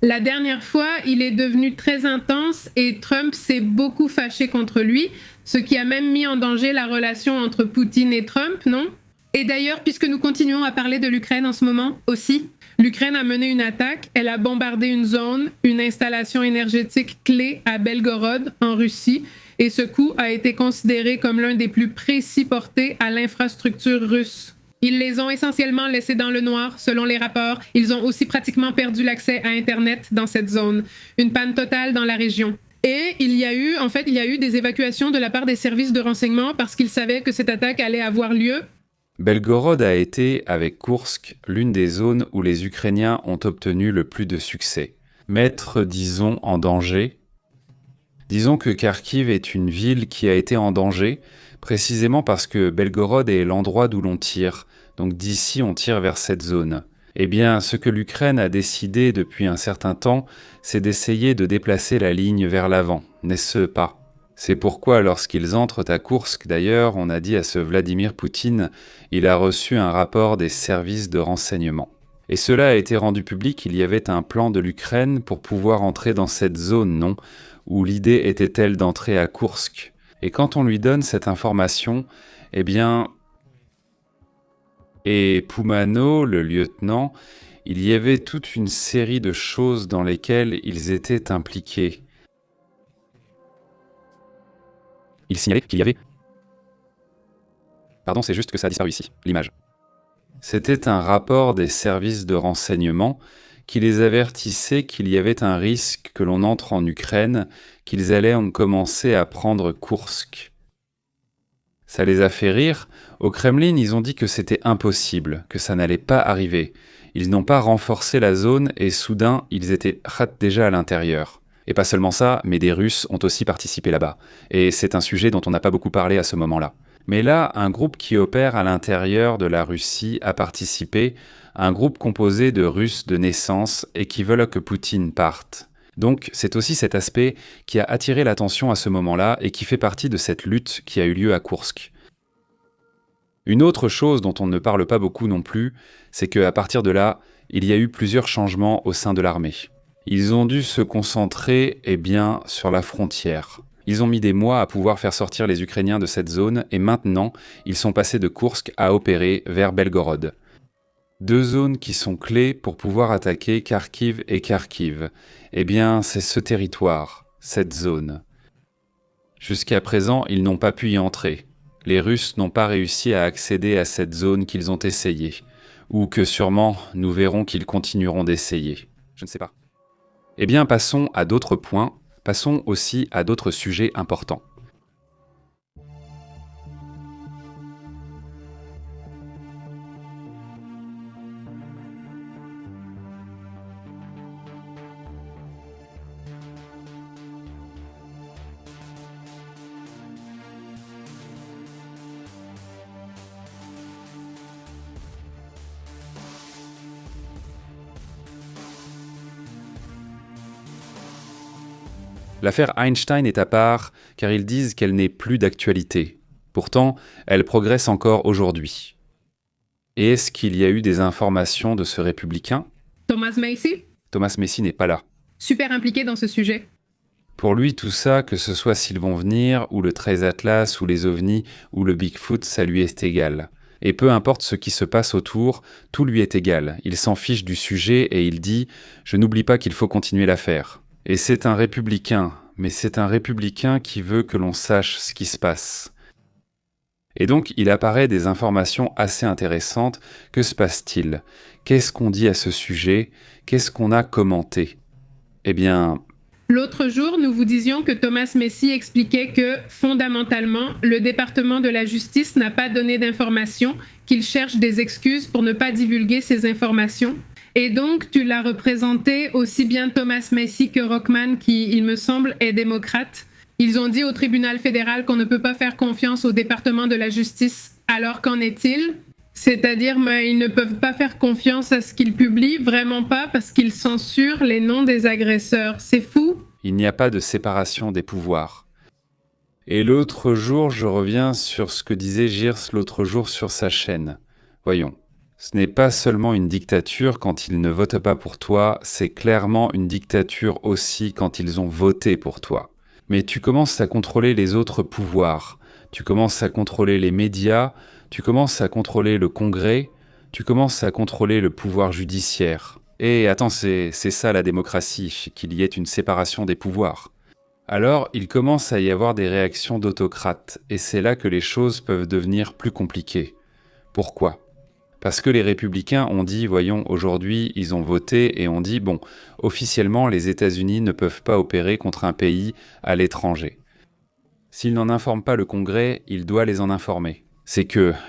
La dernière fois, il est devenu très intense et Trump s'est beaucoup fâché contre lui, ce qui a même mis en danger la relation entre Poutine et Trump, non? Et d'ailleurs, puisque nous continuons à parler de l'Ukraine en ce moment aussi, l'Ukraine a mené une attaque, elle a bombardé une zone, une installation énergétique clé à Belgorod, en Russie, et ce coup a été considéré comme l'un des plus précis portés à l'infrastructure russe. Ils les ont essentiellement laissés dans le noir, selon les rapports. Ils ont aussi pratiquement perdu l'accès à Internet dans cette zone. Une panne totale dans la région. Et il y a eu des évacuations de la part des services de renseignement parce qu'ils savaient que cette attaque allait avoir lieu. Belgorod a été, avec Koursk, l'une des zones où les Ukrainiens ont obtenu le plus de succès. Mettre, disons, en danger. Disons que Kharkiv est une ville qui a été en danger, précisément parce que Belgorod est l'endroit d'où l'on tire, donc d'ici on tire vers cette zone. Eh bien, ce que l'Ukraine a décidé depuis un certain temps, c'est d'essayer de déplacer la ligne vers l'avant, n'est-ce pas? C'est pourquoi lorsqu'ils entrent à Koursk, d'ailleurs, on a dit à ce Vladimir Poutine, il a reçu un rapport des services de renseignement. Et cela a été rendu public, il y avait un plan de l'Ukraine pour pouvoir entrer dans cette zone, non? Où l'idée était-elle d'entrer à Koursk? Et quand on lui donne cette information, eh bien... Et Poumano, le lieutenant, il y avait toute une série de choses dans lesquelles ils étaient impliqués. Il signalait qu'il y avait... Pardon, c'est juste que ça a disparu ici, l'image. C'était un rapport des services de renseignement qui les avertissait qu'il y avait un risque que l'on entre en Ukraine, qu'ils allaient en commencer à prendre Koursk. Ça les a fait rire. Au Kremlin, ils ont dit que c'était impossible, que ça n'allait pas arriver. Ils n'ont pas renforcé la zone et soudain, ils étaient déjà à l'intérieur. Et pas seulement ça, mais des Russes ont aussi participé là-bas. Et c'est un sujet dont on n'a pas beaucoup parlé à ce moment-là. Mais là, un groupe qui opère à l'intérieur de la Russie a participé, un groupe composé de Russes de naissance et qui veulent que Poutine parte. Donc c'est aussi cet aspect qui a attiré l'attention à ce moment-là et qui fait partie de cette lutte qui a eu lieu à Koursk. Une autre chose dont on ne parle pas beaucoup non plus, c'est qu'à partir de là, il y a eu plusieurs changements au sein de l'armée. Ils ont dû se concentrer, sur la frontière. Ils ont mis des mois à pouvoir faire sortir les Ukrainiens de cette zone et maintenant, ils sont passés de Koursk à opérer vers Belgorod. Deux zones qui sont clés pour pouvoir attaquer Kharkiv et Kharkiv. C'est ce territoire, cette zone. Jusqu'à présent, ils n'ont pas pu y entrer. Les Russes n'ont pas réussi à accéder à cette zone qu'ils ont essayé. Ou que sûrement, nous verrons qu'ils continueront d'essayer. Je ne sais pas. Passons à d'autres points. Passons aussi à d'autres sujets importants. L'affaire Einstein est à part, car ils disent qu'elle n'est plus d'actualité. Pourtant, elle progresse encore aujourd'hui. Et est-ce qu'il y a eu des informations de ce républicain? Thomas Massie? Thomas Massie n'est pas là. super impliqué dans ce sujet. Pour lui, tout ça, que ce soit s'ils vont venir, ou le 13 Atlas, ou les ovnis, ou le Bigfoot, ça lui est égal. Et peu importe ce qui se passe autour, tout lui est égal. Il s'en fiche du sujet et il dit « Je n'oublie pas qu'il faut continuer l'affaire ». Et c'est un républicain, mais c'est un républicain qui veut que l'on sache ce qui se passe. Et donc, il apparaît des informations assez intéressantes. Que se passe-t-il? Qu'est-ce qu'on dit à ce sujet? Qu'est-ce qu'on a commenté? Eh bien... L'autre jour, nous vous disions que Thomas Messi expliquait que, fondamentalement, le département de la justice n'a pas donné d'informations, qu'il cherche des excuses pour ne pas divulguer ces informations. Et donc, tu l'as représenté aussi bien Thomas Messi que Rockman, qui, il me semble, est démocrate. Ils ont dit au tribunal fédéral qu'on ne peut pas faire confiance au département de la justice. Alors qu'en est-il? C'est-à-dire, ils ne peuvent pas faire confiance à ce qu'ils publient, vraiment pas, parce qu'ils censurent les noms des agresseurs. C'est fou. Il n'y a pas de séparation des pouvoirs. Et l'autre jour, je reviens sur ce que disait Girs l'autre jour sur sa chaîne. Voyons, ce n'est pas seulement une dictature quand ils ne votent pas pour toi, c'est clairement une dictature aussi quand ils ont voté pour toi. Mais tu commences à contrôler les autres pouvoirs, tu commences à contrôler les médias, tu commences à contrôler le Congrès, tu commences à contrôler le pouvoir judiciaire. Et attends, c'est ça la démocratie, qu'il y ait une séparation des pouvoirs. Alors, il commence à y avoir des réactions d'autocrates, et c'est là que les choses peuvent devenir plus compliquées. Pourquoi ? Parce que les républicains ont dit, voyons, aujourd'hui, ils ont voté et ont dit, bon, officiellement, les États-Unis ne peuvent pas opérer contre un pays à l'étranger. S'ils n'en informent pas le Congrès, il doit les en informer.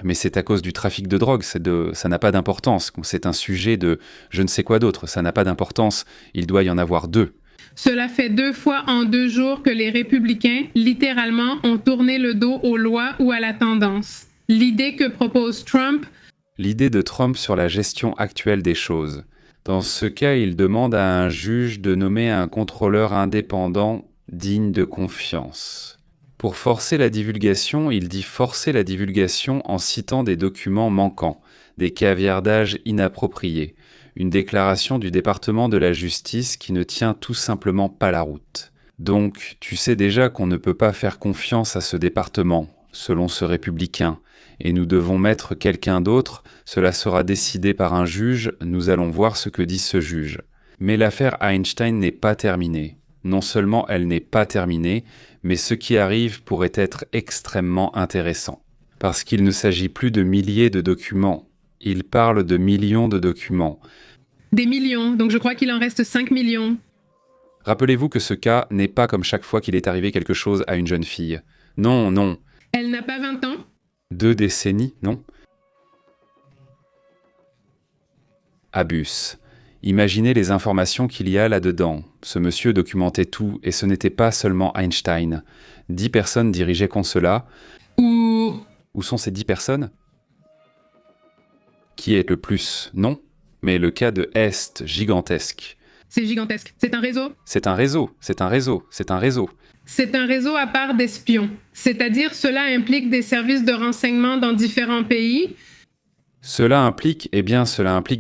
Mais c'est à cause du trafic de drogue, ça n'a pas d'importance. C'est un sujet de je ne sais quoi d'autre, ça n'a pas d'importance, il doit y en avoir 2. Cela fait 2 fois en 2 jours que les républicains, littéralement, ont tourné le dos aux lois ou à la tendance. L'idée que propose Trump... L'idée de Trump sur la gestion actuelle des choses. Dans ce cas, il demande à un juge de nommer un contrôleur indépendant digne de confiance. Pour forcer la divulgation, il dit forcer la divulgation en citant des documents manquants, des caviardages inappropriés, une déclaration du département de la justice qui ne tient tout simplement pas la route. Donc, tu sais déjà qu'on ne peut pas faire confiance à ce département, selon ce républicain, et nous devons mettre quelqu'un d'autre, cela sera décidé par un juge, nous allons voir ce que dit ce juge. Mais l'affaire Einstein n'est pas terminée. Non seulement elle n'est pas terminée, mais ce qui arrive pourrait être extrêmement intéressant. Parce qu'il ne s'agit plus de milliers de documents, il parle de millions de documents. Des millions, donc je crois qu'il en reste 5 millions. Rappelez-vous que ce cas n'est pas comme chaque fois qu'il est arrivé quelque chose à une jeune fille. Non, non. Elle n'a pas 20 ans? 2 décennies, non? Abus. Imaginez les informations qu'il y a là-dedans. Ce monsieur documentait tout, et ce n'était pas seulement Einstein. 10 personnes dirigeaient contre cela. Où sont ces 10 personnes? Qui est le plus? Non. Mais le cas de Est, gigantesque. C'est gigantesque. C'est un réseau? C'est un réseau, c'est un réseau, c'est un réseau. C'est un réseau à part d'espions. C'est-à-dire, cela implique des services de renseignement dans différents pays. Cela implique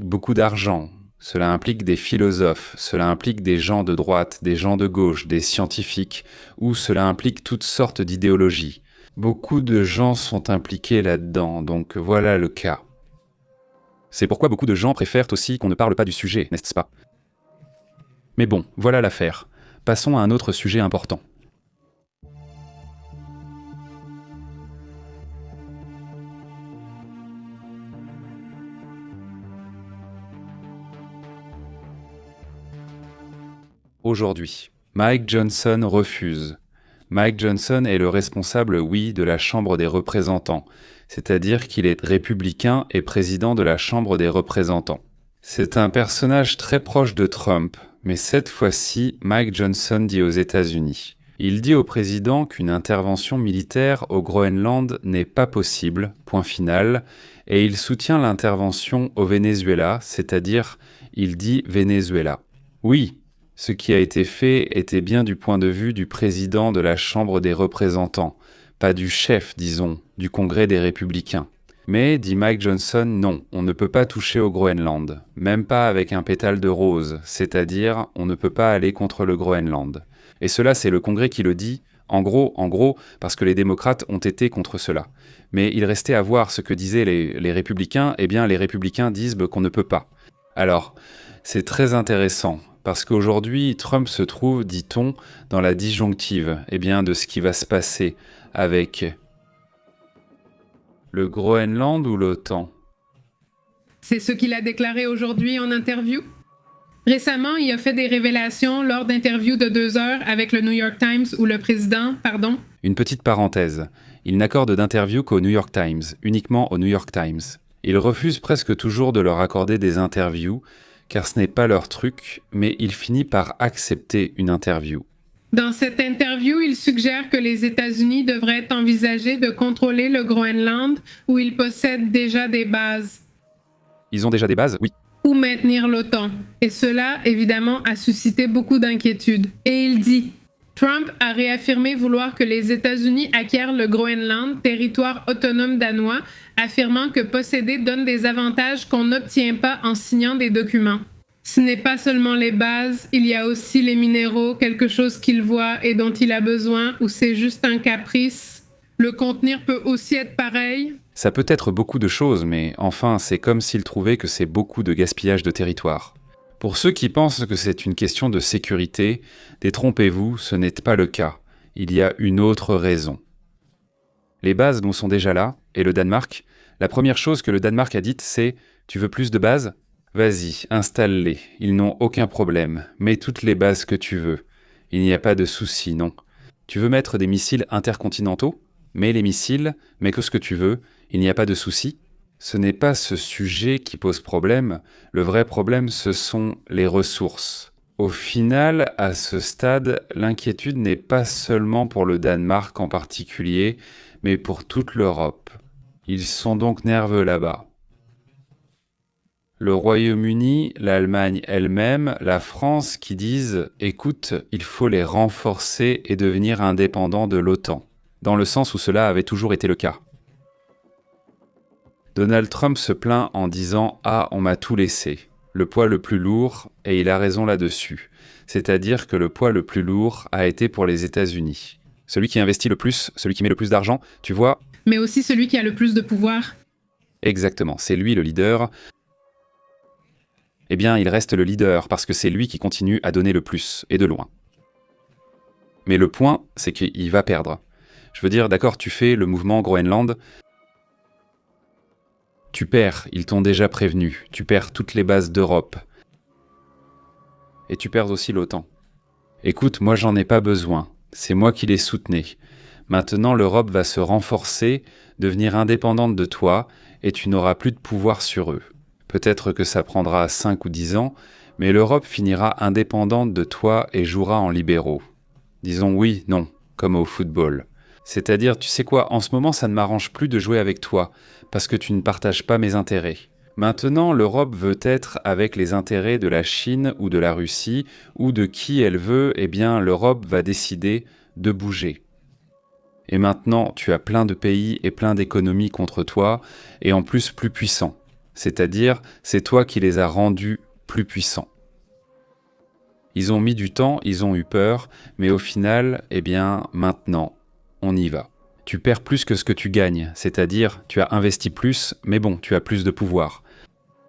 beaucoup d'argent. Cela implique des philosophes, cela implique des gens de droite, des gens de gauche, des scientifiques, ou cela implique toutes sortes d'idéologies. Beaucoup de gens sont impliqués là-dedans, donc voilà le cas. C'est pourquoi beaucoup de gens préfèrent aussi qu'on ne parle pas du sujet, n'est-ce pas? Mais bon, voilà l'affaire. Passons à un autre sujet important. Aujourd'hui, Mike Johnson refuse. Mike Johnson est le responsable, oui, de la Chambre des représentants, c'est-à-dire qu'il est républicain et président de la Chambre des représentants. C'est un personnage très proche de Trump, mais cette fois-ci, Mike Johnson dit aux États-Unis. Il dit au président qu'une intervention militaire au Groenland n'est pas possible, point final, et il soutient l'intervention au Venezuela, c'est-à-dire, il dit Venezuela. Oui, ce qui a été fait était bien du point de vue du président de la Chambre des représentants, pas du chef, disons, du Congrès des républicains. Mais, dit Mike Johnson, non, on ne peut pas toucher au Groenland, même pas avec un pétale de rose, c'est-à-dire on ne peut pas aller contre le Groenland. Et cela, c'est le Congrès qui le dit, en gros, parce que les démocrates ont été contre cela. Mais il restait à voir ce que disaient les républicains. Eh bien, les républicains disent qu'on ne peut pas. Alors, c'est très intéressant, parce qu'aujourd'hui, Trump se trouve, dit-on, dans la disjonctive de ce qui va se passer avec le Groenland ou l'OTAN. C'est ce qu'il a déclaré aujourd'hui en interview. Récemment, il a fait des révélations lors d'interviews de 2 heures avec le New York Times où le président, Une petite parenthèse. Il n'accorde d'interviews qu'au New York Times, uniquement au New York Times. Il refuse presque toujours de leur accorder des interviews, car ce n'est pas leur truc, mais il finit par accepter une interview. Dans cette interview, il suggère que les États-Unis devraient envisager de contrôler le Groenland où ils possèdent déjà des bases. Ils ont déjà des bases? Oui. Ou maintenir l'OTAN. Et cela, évidemment, a suscité beaucoup d'inquiétudes. Et il dit, Trump a réaffirmé vouloir que les États-Unis acquièrent le Groenland, territoire autonome danois, affirmant que posséder donne des avantages qu'on n'obtient pas en signant des documents. Ce n'est pas seulement les bases, il y a aussi les minéraux, quelque chose qu'il voit et dont il a besoin, ou c'est juste un caprice. Le contenir peut aussi être pareil. Ça peut être beaucoup de choses, mais enfin, c'est comme s'il trouvait que c'est beaucoup de gaspillage de territoire. Pour ceux qui pensent que c'est une question de sécurité, détrompez-vous, ce n'est pas le cas. Il y a une autre raison. Les bases nous sont déjà là, et le Danemark, la première chose que le Danemark a dite, c'est « Tu veux plus de bases ? Vas-y, installe-les, ils n'ont aucun problème, mets toutes les bases que tu veux. Il n'y a pas de souci, non. Tu veux mettre des missiles intercontinentaux ? Mets les missiles, mets que ce que tu veux, il n'y a pas de souci. » Ce n'est pas ce sujet qui pose problème, le vrai problème ce sont les ressources. Au final, à ce stade, l'inquiétude n'est pas seulement pour le Danemark en particulier, mais pour toute l'Europe. Ils sont donc nerveux là-bas. Le Royaume-Uni, l'Allemagne elle-même, la France qui disent « Écoute, il faut les renforcer et devenir indépendants de l'OTAN », dans le sens où cela avait toujours été le cas. Donald Trump se plaint en disant « Ah, on m'a tout laissé ». Le poids le plus lourd, et il a raison là-dessus. C'est-à-dire que le poids le plus lourd a été pour les États-Unis. Celui qui investit le plus, celui qui met le plus d'argent, tu vois. Mais aussi celui qui a le plus de pouvoir. Exactement, c'est lui le leader. Eh bien, il reste le leader parce que c'est lui qui continue à donner le plus, et de loin. Mais le point, c'est qu'il va perdre. Je veux dire, d'accord, tu fais le mouvement Groenland. Tu perds, ils t'ont déjà prévenu. Tu perds toutes les bases d'Europe. Et tu perds aussi l'OTAN. Écoute, moi j'en ai pas besoin. C'est moi qui les soutenais. Maintenant, l'Europe va se renforcer, devenir indépendante de toi, et tu n'auras plus de pouvoir sur eux. Peut-être que ça prendra 5 ou 10 ans, mais l'Europe finira indépendante de toi et jouera en libéraux. Disons oui, non, comme au football. C'est-à-dire, tu sais quoi, en ce moment, ça ne m'arrange plus de jouer avec toi, parce que tu ne partages pas mes intérêts. Maintenant, l'Europe veut être avec les intérêts de la Chine ou de la Russie, ou de qui elle veut, eh bien, l'Europe va décider de bouger. Et maintenant, tu as plein de pays et plein d'économies contre toi, et en plus plus puissants. C'est-à-dire, c'est toi qui les as rendus plus puissants. Ils ont mis du temps, ils ont eu peur, mais au final, eh bien, maintenant, on y va. Tu perds plus que ce que tu gagnes, c'est-à-dire, tu as investi plus, mais bon, tu as plus de pouvoir.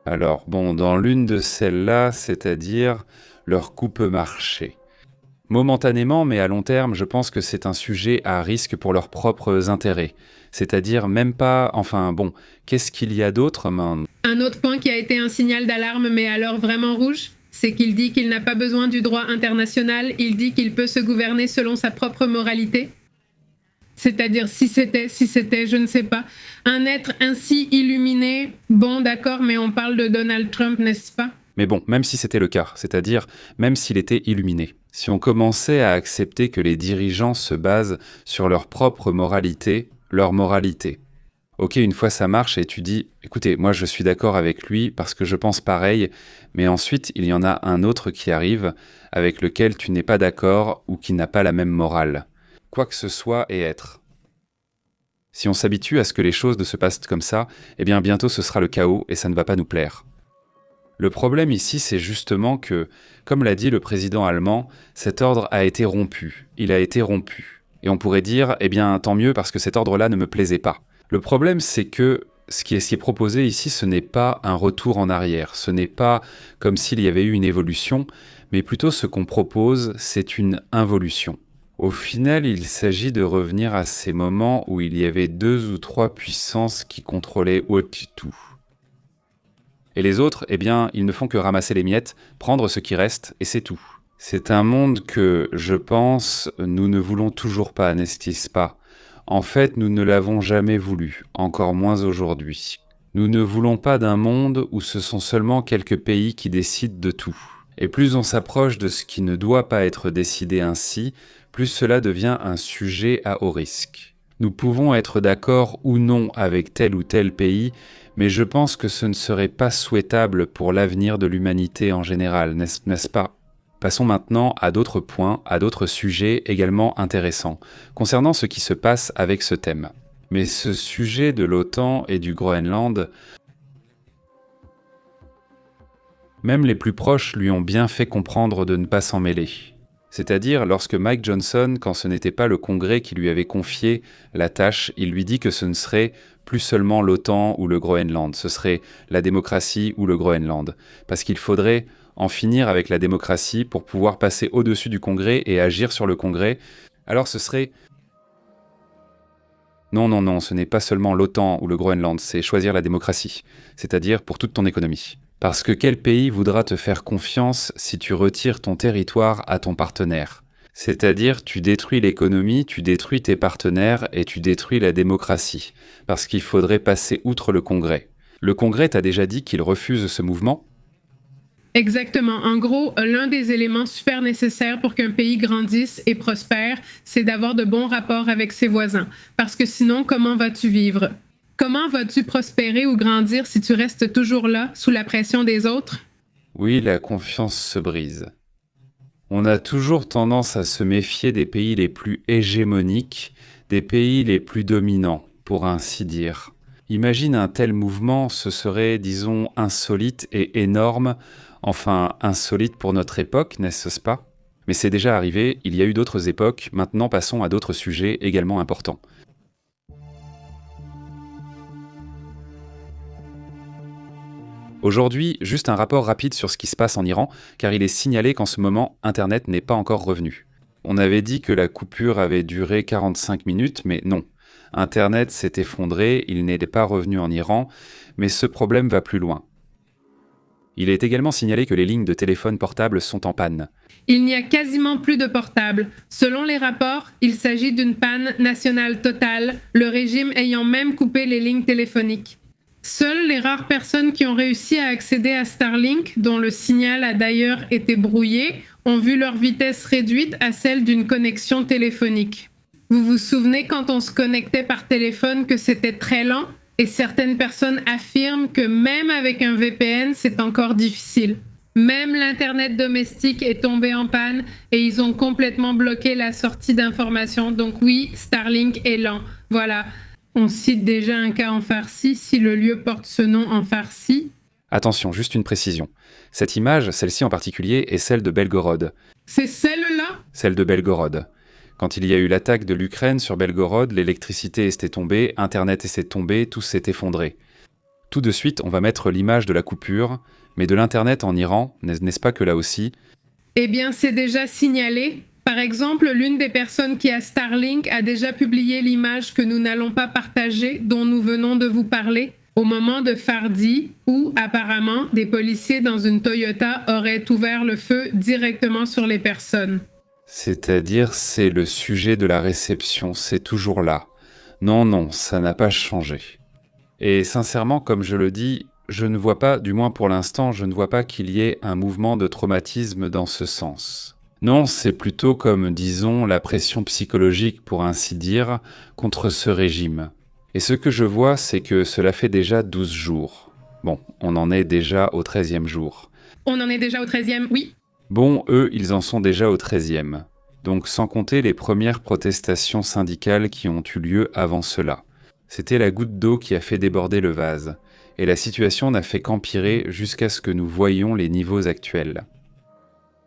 Alors, bon, dans l'une de celles-là, c'est-à-dire, leur coup peut marcher. Momentanément, mais à long terme, je pense que c'est un sujet à risque pour leurs propres intérêts. C'est-à-dire même pas... Enfin bon, qu'est-ce qu'il y a d'autre, Un autre point qui a été un signal d'alarme, mais alors vraiment rouge, c'est qu'il dit qu'il n'a pas besoin du droit international, il dit qu'il peut se gouverner selon sa propre moralité. C'est-à-dire si c'était, je ne sais pas. Un être ainsi illuminé, bon d'accord, mais on parle de Donald Trump, n'est-ce pas ? Mais bon, même si c'était le cas, c'est-à-dire même s'il était illuminé, si on commençait à accepter que les dirigeants se basent sur leur propre moralité, leur moralité. Ok, une fois ça marche et tu dis, écoutez, moi je suis d'accord avec lui parce que je pense pareil, mais ensuite il y en a un autre qui arrive avec lequel tu n'es pas d'accord ou qui n'a pas la même morale. Quoi que ce soit et être. Si on s'habitue à ce que les choses ne se passent comme ça, eh bien bientôt ce sera le chaos et ça ne va pas nous plaire. Le problème ici, c'est justement que, comme l'a dit le président allemand, cet ordre a été rompu. Il a été rompu. Et on pourrait dire, eh bien tant mieux parce que cet ordre-là ne me plaisait pas. Le problème, c'est que ce qui est proposé ici, ce n'est pas un retour en arrière. Ce n'est pas comme s'il y avait eu une évolution, mais plutôt ce qu'on propose, c'est une involution. Au final, il s'agit de revenir à ces moments où il y avait 2 ou 3 puissances qui contrôlaient tout. Et les autres, eh bien, ils ne font que ramasser les miettes, prendre ce qui reste, et c'est tout. C'est un monde que, je pense, nous ne voulons toujours pas, n'est-ce pas ? En fait, nous ne l'avons jamais voulu, encore moins aujourd'hui. Nous ne voulons pas d'un monde où ce sont seulement quelques pays qui décident de tout. Et plus on s'approche de ce qui ne doit pas être décidé ainsi, plus cela devient un sujet à haut risque. Nous pouvons être d'accord ou non avec tel ou tel pays, mais je pense que ce ne serait pas souhaitable pour l'avenir de l'humanité en général, n'est-ce pas ? Passons maintenant à d'autres points, à d'autres sujets également intéressants, concernant ce qui se passe avec ce thème. Mais ce sujet de l'OTAN et du Groenland, même les plus proches lui ont bien fait comprendre de ne pas s'en mêler. C'est-à-dire, lorsque Mike Johnson, quand ce n'était pas le Congrès qui lui avait confié la tâche, il lui dit que ce ne serait plus seulement l'OTAN ou le Groenland, ce serait la démocratie ou le Groenland. Parce qu'il faudrait en finir avec la démocratie pour pouvoir passer au-dessus du Congrès et agir sur le Congrès. Alors ce serait... Non, ce n'est pas seulement l'OTAN ou le Groenland, c'est choisir la démocratie, c'est-à-dire pour toute ton économie. Parce que quel pays voudra te faire confiance si tu retires ton territoire à ton partenaire ? C'est-à-dire, tu détruis l'économie, tu détruis tes partenaires et tu détruis la démocratie. Parce qu'il faudrait passer outre le Congrès. Le Congrès t'a déjà dit qu'il refuse ce mouvement ? Exactement. En gros, l'un des éléments super nécessaires pour qu'un pays grandisse et prospère, c'est d'avoir de bons rapports avec ses voisins. Parce que sinon, comment vas-tu vivre ? Comment vas-tu prospérer ou grandir si tu restes toujours là, sous la pression des autres ? Oui, la confiance se brise. On a toujours tendance à se méfier des pays les plus hégémoniques, des pays les plus dominants, pour ainsi dire. Imagine un tel mouvement, ce serait, disons, insolite et énorme, enfin insolite pour notre époque, n'est-ce pas ? Mais c'est déjà arrivé, il y a eu d'autres époques, maintenant passons à d'autres sujets également importants. Aujourd'hui, juste un rapport rapide sur ce qui se passe en Iran, car il est signalé qu'en ce moment, Internet n'est pas encore revenu. On avait dit que la coupure avait duré 45 minutes, mais non. Internet s'est effondré, il n'est pas revenu en Iran, mais ce problème va plus loin. Il est également signalé que les lignes de téléphone portable sont en panne. Il n'y a quasiment plus de portables. Selon les rapports, il s'agit d'une panne nationale totale, le régime ayant même coupé les lignes téléphoniques. Seules les rares personnes qui ont réussi à accéder à Starlink, dont le signal a d'ailleurs été brouillé, ont vu leur vitesse réduite à celle d'une connexion téléphonique. Vous vous souvenez quand on se connectait par téléphone que c'était très lent? Et certaines personnes affirment que même avec un VPN, c'est encore difficile. Même l'Internet domestique est tombé en panne et ils ont complètement bloqué la sortie d'informations. Donc oui, Starlink est lent. Voilà. On cite déjà un cas en Farsi, si le lieu porte ce nom en Farsi. Attention, juste une précision. Cette image, celle-ci en particulier, est celle de Belgorod. C'est celle-là ? Celle de Belgorod. Quand il y a eu l'attaque de l'Ukraine sur Belgorod, l'électricité était tombée, Internet était tombé, tout s'est effondré. Tout de suite, on va mettre l'image de la coupure, mais de l'Internet en Iran, n'est-ce pas que là aussi ? Eh bien, c'est déjà signalé. Par exemple, l'une des personnes qui a Starlink a déjà publié l'image que nous n'allons pas partager, dont nous venons de vous parler, au moment de Fardi, où apparemment des policiers dans une Toyota auraient ouvert le feu directement sur les personnes. C'est-à-dire, c'est le sujet de la réception, c'est toujours là. Non, ça n'a pas changé. Et sincèrement, comme je le dis, je ne vois pas, du moins pour l'instant, je ne vois pas qu'il y ait un mouvement de traumatisme dans ce sens. Non, c'est plutôt comme, disons, la pression psychologique, pour ainsi dire, contre ce régime. Et ce que je vois, c'est que cela fait déjà 12 jours. Bon, on en est déjà au 13e jour. On en est déjà au 13e, oui. Bon, eux, ils en sont déjà au 13e. Donc sans compter les premières protestations syndicales qui ont eu lieu avant cela. C'était la goutte d'eau qui a fait déborder le vase, et la situation n'a fait qu'empirer jusqu'à ce que nous voyions les niveaux actuels.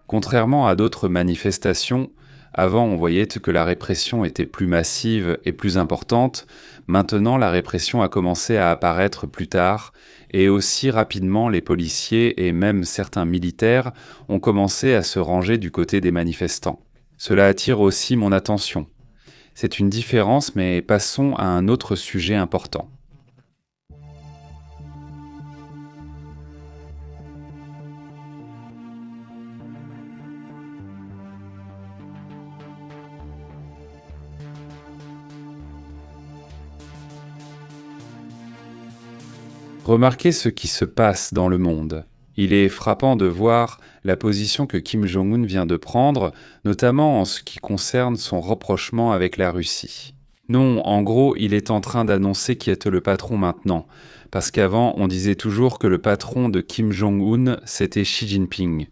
Contrairement à d'autres manifestations, avant on voyait que la répression était plus massive et plus importante, maintenant la répression a commencé à apparaître plus tard, et aussi rapidement les policiers et même certains militaires ont commencé à se ranger du côté des manifestants. Cela attire aussi mon attention. C'est une différence, mais passons à un autre sujet important. Remarquez ce qui se passe dans le monde. Il est frappant de voir la position que Kim Jong-un vient de prendre, notamment en ce qui concerne son rapprochement avec la Russie. Non, en gros, il est en train d'annoncer qui est le patron maintenant, parce qu'avant, on disait toujours que le patron de Kim Jong-un, c'était Xi Jinping.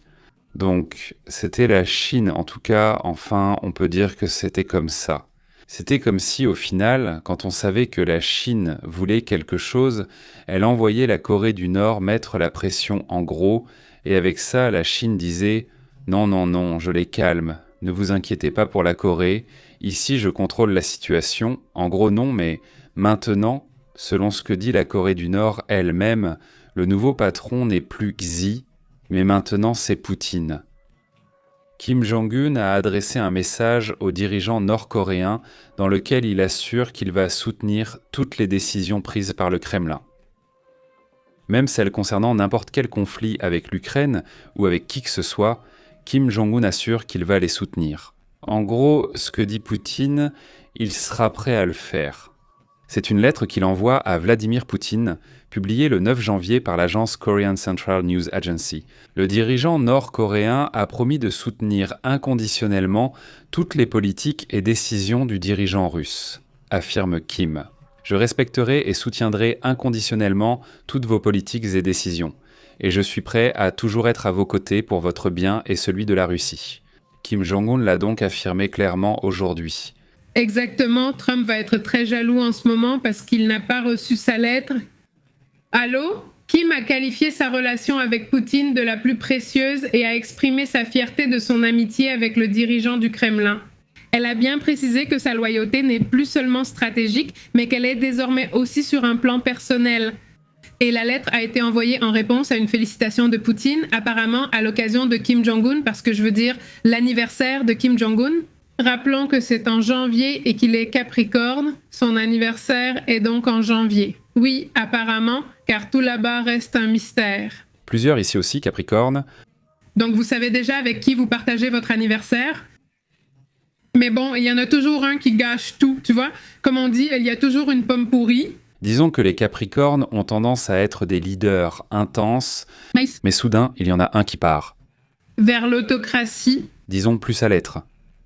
Donc, c'était la Chine, en tout cas, enfin, on peut dire que c'était comme ça. C'était comme si, au final, quand on savait que la Chine voulait quelque chose, elle envoyait la Corée du Nord mettre la pression en gros, et avec ça, la Chine disait « Non, non, non, je les calme, ne vous inquiétez pas pour la Corée, ici je contrôle la situation, en gros non, mais maintenant, selon ce que dit la Corée du Nord elle-même, le nouveau patron n'est plus Xi, mais maintenant c'est Poutine. » Kim Jong-un a adressé un message aux dirigeants nord-coréens dans lequel il assure qu'il va soutenir toutes les décisions prises par le Kremlin. Même celles concernant n'importe quel conflit avec l'Ukraine ou avec qui que ce soit, Kim Jong-un assure qu'il va les soutenir. En gros, ce que dit Poutine, il sera prêt à le faire. C'est une lettre qu'il envoie à Vladimir Poutine, publiée le 9 janvier par l'agence Korean Central News Agency. Le dirigeant nord-coréen a promis de soutenir inconditionnellement toutes les politiques et décisions du dirigeant russe, affirme Kim. Je respecterai et soutiendrai inconditionnellement toutes vos politiques et décisions, et je suis prêt à toujours être à vos côtés pour votre bien et celui de la Russie. Kim Jong-un l'a donc affirmé clairement aujourd'hui. Exactement, Trump va être très jaloux en ce moment parce qu'il n'a pas reçu sa lettre. Allô? Kim a qualifié sa relation avec Poutine de la plus précieuse et a exprimé sa fierté de son amitié avec le dirigeant du Kremlin. Elle a bien précisé que sa loyauté n'est plus seulement stratégique, mais qu'elle est désormais aussi sur un plan personnel. Et la lettre a été envoyée en réponse à une félicitation de Poutine, apparemment à l'occasion de Kim Jong-un, parce que je veux dire l'anniversaire de Kim Jong-un. Rappelons que c'est en janvier et qu'il est Capricorne. Son anniversaire est donc en janvier. Oui, apparemment, car tout là-bas reste un mystère. Plusieurs ici aussi, Capricorne. Donc vous savez déjà avec qui vous partagez votre anniversaire? Mais bon, il y en a toujours un qui gâche tout, tu vois? Comme on dit, il y a toujours une pomme pourrie. Disons que les Capricornes ont tendance à être des leaders intenses, mais soudain, il y en a un qui part. Vers l'autocratie. Disons plus à l'être.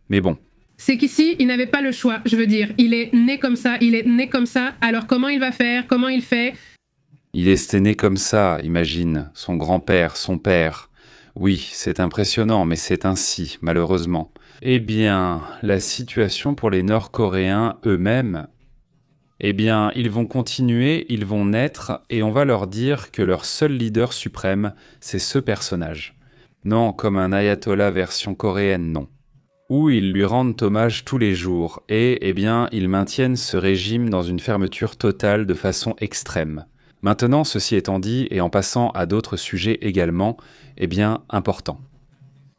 Mais bon. C'est qu'ici, il n'avait pas le choix, je veux dire. Il est né comme ça, alors comment il va faire? Comment il fait? Il est né comme ça, imagine, son grand-père, son père. Oui, c'est impressionnant, mais c'est ainsi, malheureusement. Eh bien, la situation pour les Nord-Coréens eux-mêmes, eh bien, ils vont continuer, ils vont naître, et on va leur dire que leur seul leader suprême, c'est ce personnage. Non, comme un ayatollah version coréenne, non. Où ils lui rendent hommage tous les jours, et, eh bien, ils maintiennent ce régime dans une fermeture totale de façon extrême. Maintenant, ceci étant dit, et en passant à d'autres sujets également, eh bien, important.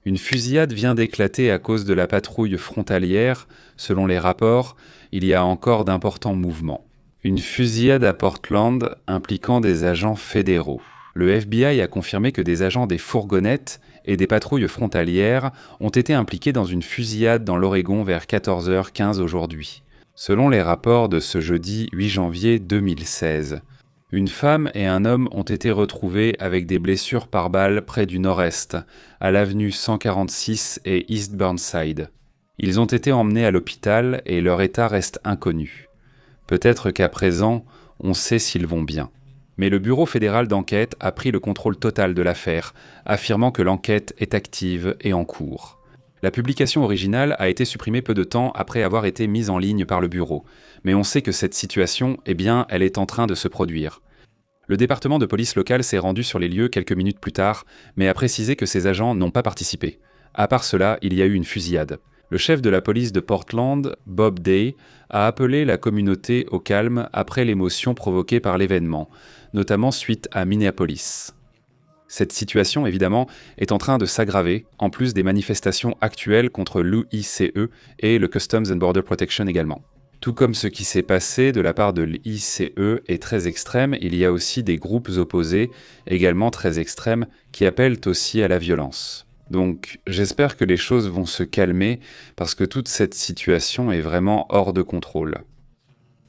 Une fusillade vient d'éclater à cause de la patrouille frontalière. Selon les rapports, il y a encore d'importants mouvements. Une fusillade à Portland impliquant des agents fédéraux. Le FBI a confirmé que des agents des fourgonnettes et des patrouilles frontalières ont été impliqués dans une fusillade dans l'Oregon vers 14h15 aujourd'hui. Selon les rapports de ce jeudi 8 janvier 2016, une femme et un homme ont été retrouvés avec des blessures par balle près du nord-est, à l'avenue 146 et East Burnside. Ils ont été emmenés à l'hôpital et leur état reste inconnu. Peut-être qu'à présent, on sait s'ils vont bien. Mais le Bureau fédéral d'enquête a pris le contrôle total de l'affaire, affirmant que l'enquête est active et en cours. La publication originale a été supprimée peu de temps après avoir été mise en ligne par le bureau, mais on sait que cette situation, eh bien, elle est en train de se produire. Le département de police local s'est rendu sur les lieux quelques minutes plus tard, mais a précisé que ses agents n'ont pas participé. À part cela, il y a eu une fusillade. Le chef de la police de Portland, Bob Day, a appelé la communauté au calme après l'émotion provoquée par l'événement, notamment suite à Minneapolis. Cette situation, évidemment, est en train de s'aggraver, en plus des manifestations actuelles contre l'UICE et le Customs and Border Protection également. Tout comme ce qui s'est passé de la part de l'ICE est très extrême, il y a aussi des groupes opposés, également très extrêmes, qui appellent aussi à la violence. Donc j'espère que les choses vont se calmer, parce que toute cette situation est vraiment hors de contrôle.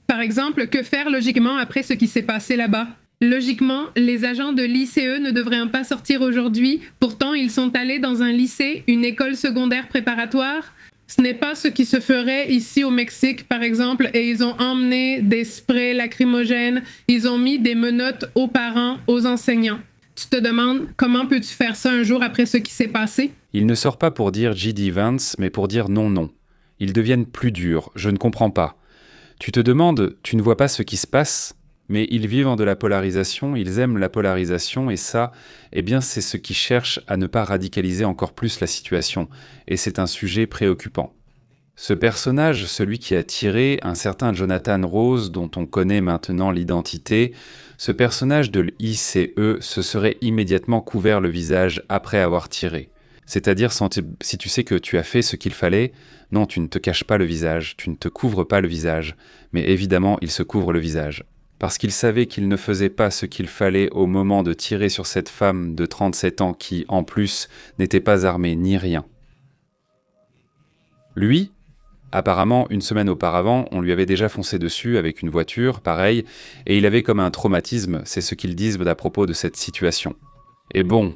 Par exemple, que faire logiquement après ce qui s'est passé là-bas? Logiquement, les agents de l'ICE ne devraient pas sortir aujourd'hui, pourtant ils sont allés dans un lycée, une école secondaire préparatoire. Ce n'est pas ce qui se ferait ici au Mexique, par exemple, et ils ont emmené des sprays lacrymogènes, ils ont mis des menottes aux parents, aux enseignants. Tu te demandes, comment peux-tu faire ça un jour après ce qui s'est passé? Il ne sort pas pour dire J.D. Vance, mais pour dire non, non. Ils deviennent plus durs, je ne comprends pas. Tu te demandes, tu ne vois pas ce qui se passe? Mais ils vivent de la polarisation, ils aiment la polarisation, et ça, eh bien, c'est ce qui cherche à ne pas radicaliser encore plus la situation, et c'est un sujet préoccupant. Ce personnage, celui qui a tiré, un certain Jonathan Rose, dont on connaît maintenant l'identité, ce personnage de l'ICE se serait immédiatement couvert le visage après avoir tiré. C'est-à-dire, si tu sais que tu as fait ce qu'il fallait, non, tu ne te caches pas le visage, tu ne te couvres pas le visage, mais évidemment, il se couvre le visage. Parce qu'il savait qu'il ne faisait pas ce qu'il fallait au moment de tirer sur cette femme de 37 ans qui, en plus, n'était pas armée ni rien. Lui, apparemment, une semaine auparavant, on lui avait déjà foncé dessus avec une voiture, pareil, et il avait comme un traumatisme, c'est ce qu'ils disent à propos de cette situation. Et bon,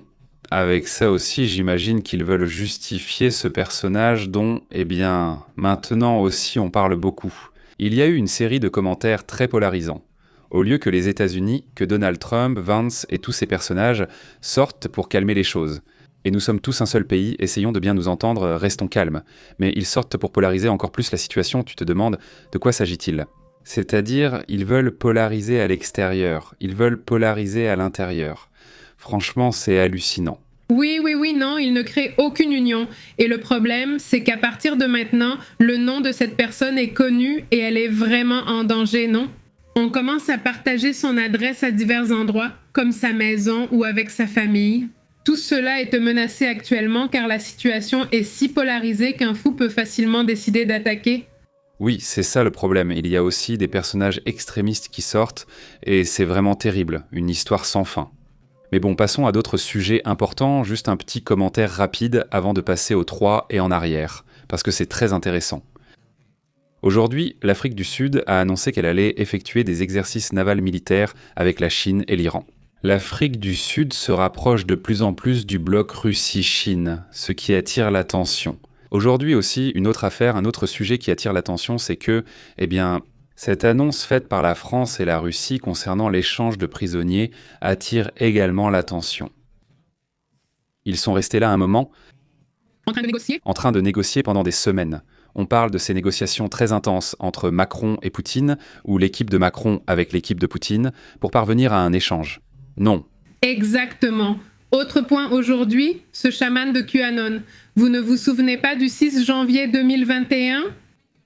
avec ça aussi, j'imagine qu'ils veulent justifier ce personnage dont, eh bien, maintenant aussi on parle beaucoup. Il y a eu une série de commentaires très polarisants. Au lieu que les États-Unis, que Donald Trump, Vance et tous ces personnages sortent pour calmer les choses. Et nous sommes tous un seul pays, essayons de bien nous entendre, restons calmes. Mais ils sortent pour polariser encore plus la situation, tu te demandes, de quoi s'agit-il? C'est-à-dire, ils veulent polariser à l'extérieur, ils veulent polariser à l'intérieur. Franchement, c'est hallucinant. Oui, non, il ne crée aucune union. Et le problème, c'est qu'à partir de maintenant, le nom de cette personne est connu et elle est vraiment en danger, non? On commence à partager son adresse à divers endroits, comme sa maison ou avec sa famille. Tout cela est menacé actuellement car la situation est si polarisée qu'un fou peut facilement décider d'attaquer. Oui, c'est ça le problème. Il y a aussi des personnages extrémistes qui sortent, et c'est vraiment terrible, une histoire sans fin. Mais bon, passons à d'autres sujets importants, juste un petit commentaire rapide avant de passer aux 3 et en arrière, parce que c'est très intéressant. Aujourd'hui, l'Afrique du Sud a annoncé qu'elle allait effectuer des exercices navals militaires avec la Chine et l'Iran. L'Afrique du Sud se rapproche de plus en plus du bloc Russie-Chine, ce qui attire l'attention. Aujourd'hui aussi, une autre affaire, un autre sujet qui attire l'attention, c'est que, eh bien, cette annonce faite par la France et la Russie concernant l'échange de prisonniers attire également l'attention. Ils sont restés là un moment, en train de négocier pendant des semaines. On parle de ces négociations très intenses entre Macron et Poutine, ou l'équipe de Macron avec l'équipe de Poutine, pour parvenir à un échange. Non. Exactement. Autre point aujourd'hui, ce chaman de QAnon. Vous ne vous souvenez pas du 6 janvier 2021?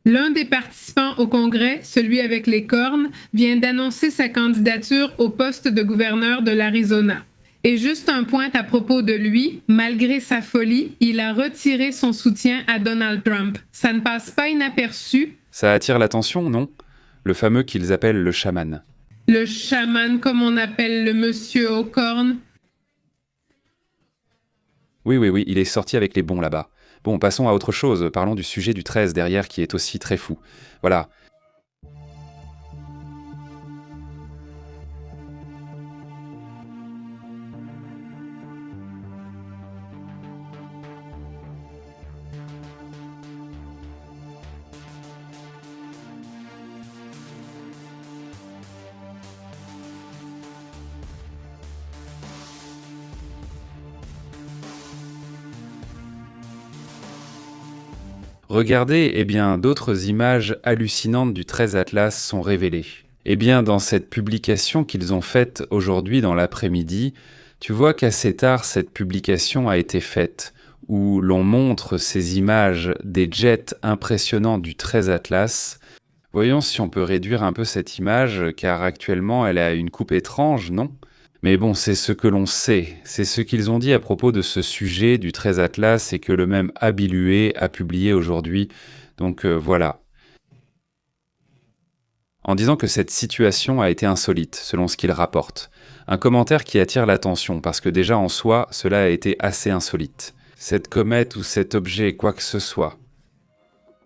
L'un des participants au congrès, celui avec les cornes, vient d'annoncer sa candidature au poste de gouverneur de l'Arizona. Et juste un point à propos de lui, malgré sa folie, il a retiré son soutien à Donald Trump. Ça ne passe pas inaperçu. Ça attire l'attention, non? Le fameux qu'ils appellent le chaman. Le chaman, comme on appelle le monsieur aux cornes. Oui, il est sorti avec les bons là-bas. Bon, passons à autre chose, parlons du sujet du 13 derrière qui est aussi très fou. Voilà. Regardez, eh bien, d'autres images hallucinantes du 13 Atlas sont révélées. Eh bien, dans cette publication qu'ils ont faite aujourd'hui dans l'après-midi, tu vois qu'assez tard, cette publication a été faite, où l'on montre ces images des jets impressionnants du 13 Atlas. Voyons si on peut réduire un peu cette image, car actuellement elle a une coupe étrange, non ? Mais bon, c'est ce que l'on sait, c'est ce qu'ils ont dit à propos de ce sujet du 13 Atlas et que le même Abilué a publié aujourd'hui. Donc voilà. En disant que cette situation a été insolite, selon ce qu'il rapporte. Un commentaire qui attire l'attention, parce que déjà en soi, cela a été assez insolite. Cette comète ou cet objet, quoi que ce soit.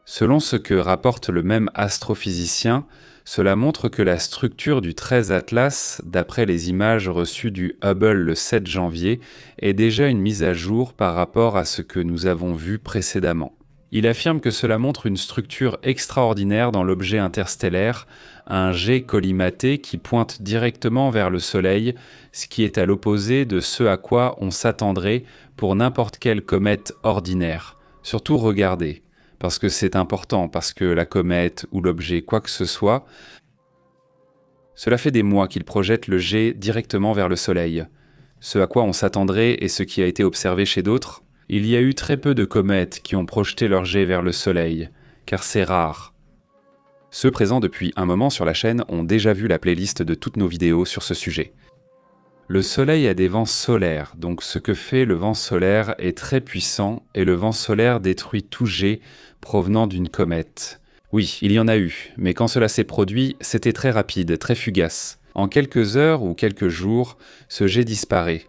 Selon ce que rapporte le même astrophysicien, cela montre que la structure du 13 Atlas, d'après les images reçues du Hubble le 7 janvier, est déjà une mise à jour par rapport à ce que nous avons vu précédemment. Il affirme que cela montre une structure extraordinaire dans l'objet interstellaire, un jet collimaté qui pointe directement vers le Soleil, ce qui est à l'opposé de ce à quoi on s'attendrait pour n'importe quelle comète ordinaire. Surtout regardez, parce que c'est important, parce que la comète ou l'objet quoi que ce soit, cela fait des mois qu'il projette le jet directement vers le Soleil. Ce à quoi on s'attendrait et ce qui a été observé chez d'autres, il y a eu très peu de comètes qui ont projeté leur jet vers le Soleil, car c'est rare. Ceux présents depuis un moment sur la chaîne ont déjà vu la playlist de toutes nos vidéos sur ce sujet. Le Soleil a des vents solaires, donc ce que fait le vent solaire est très puissant et le vent solaire détruit tout jet provenant d'une comète. Oui, il y en a eu, mais quand cela s'est produit, c'était très rapide, très fugace. En quelques heures ou quelques jours, ce jet disparaît,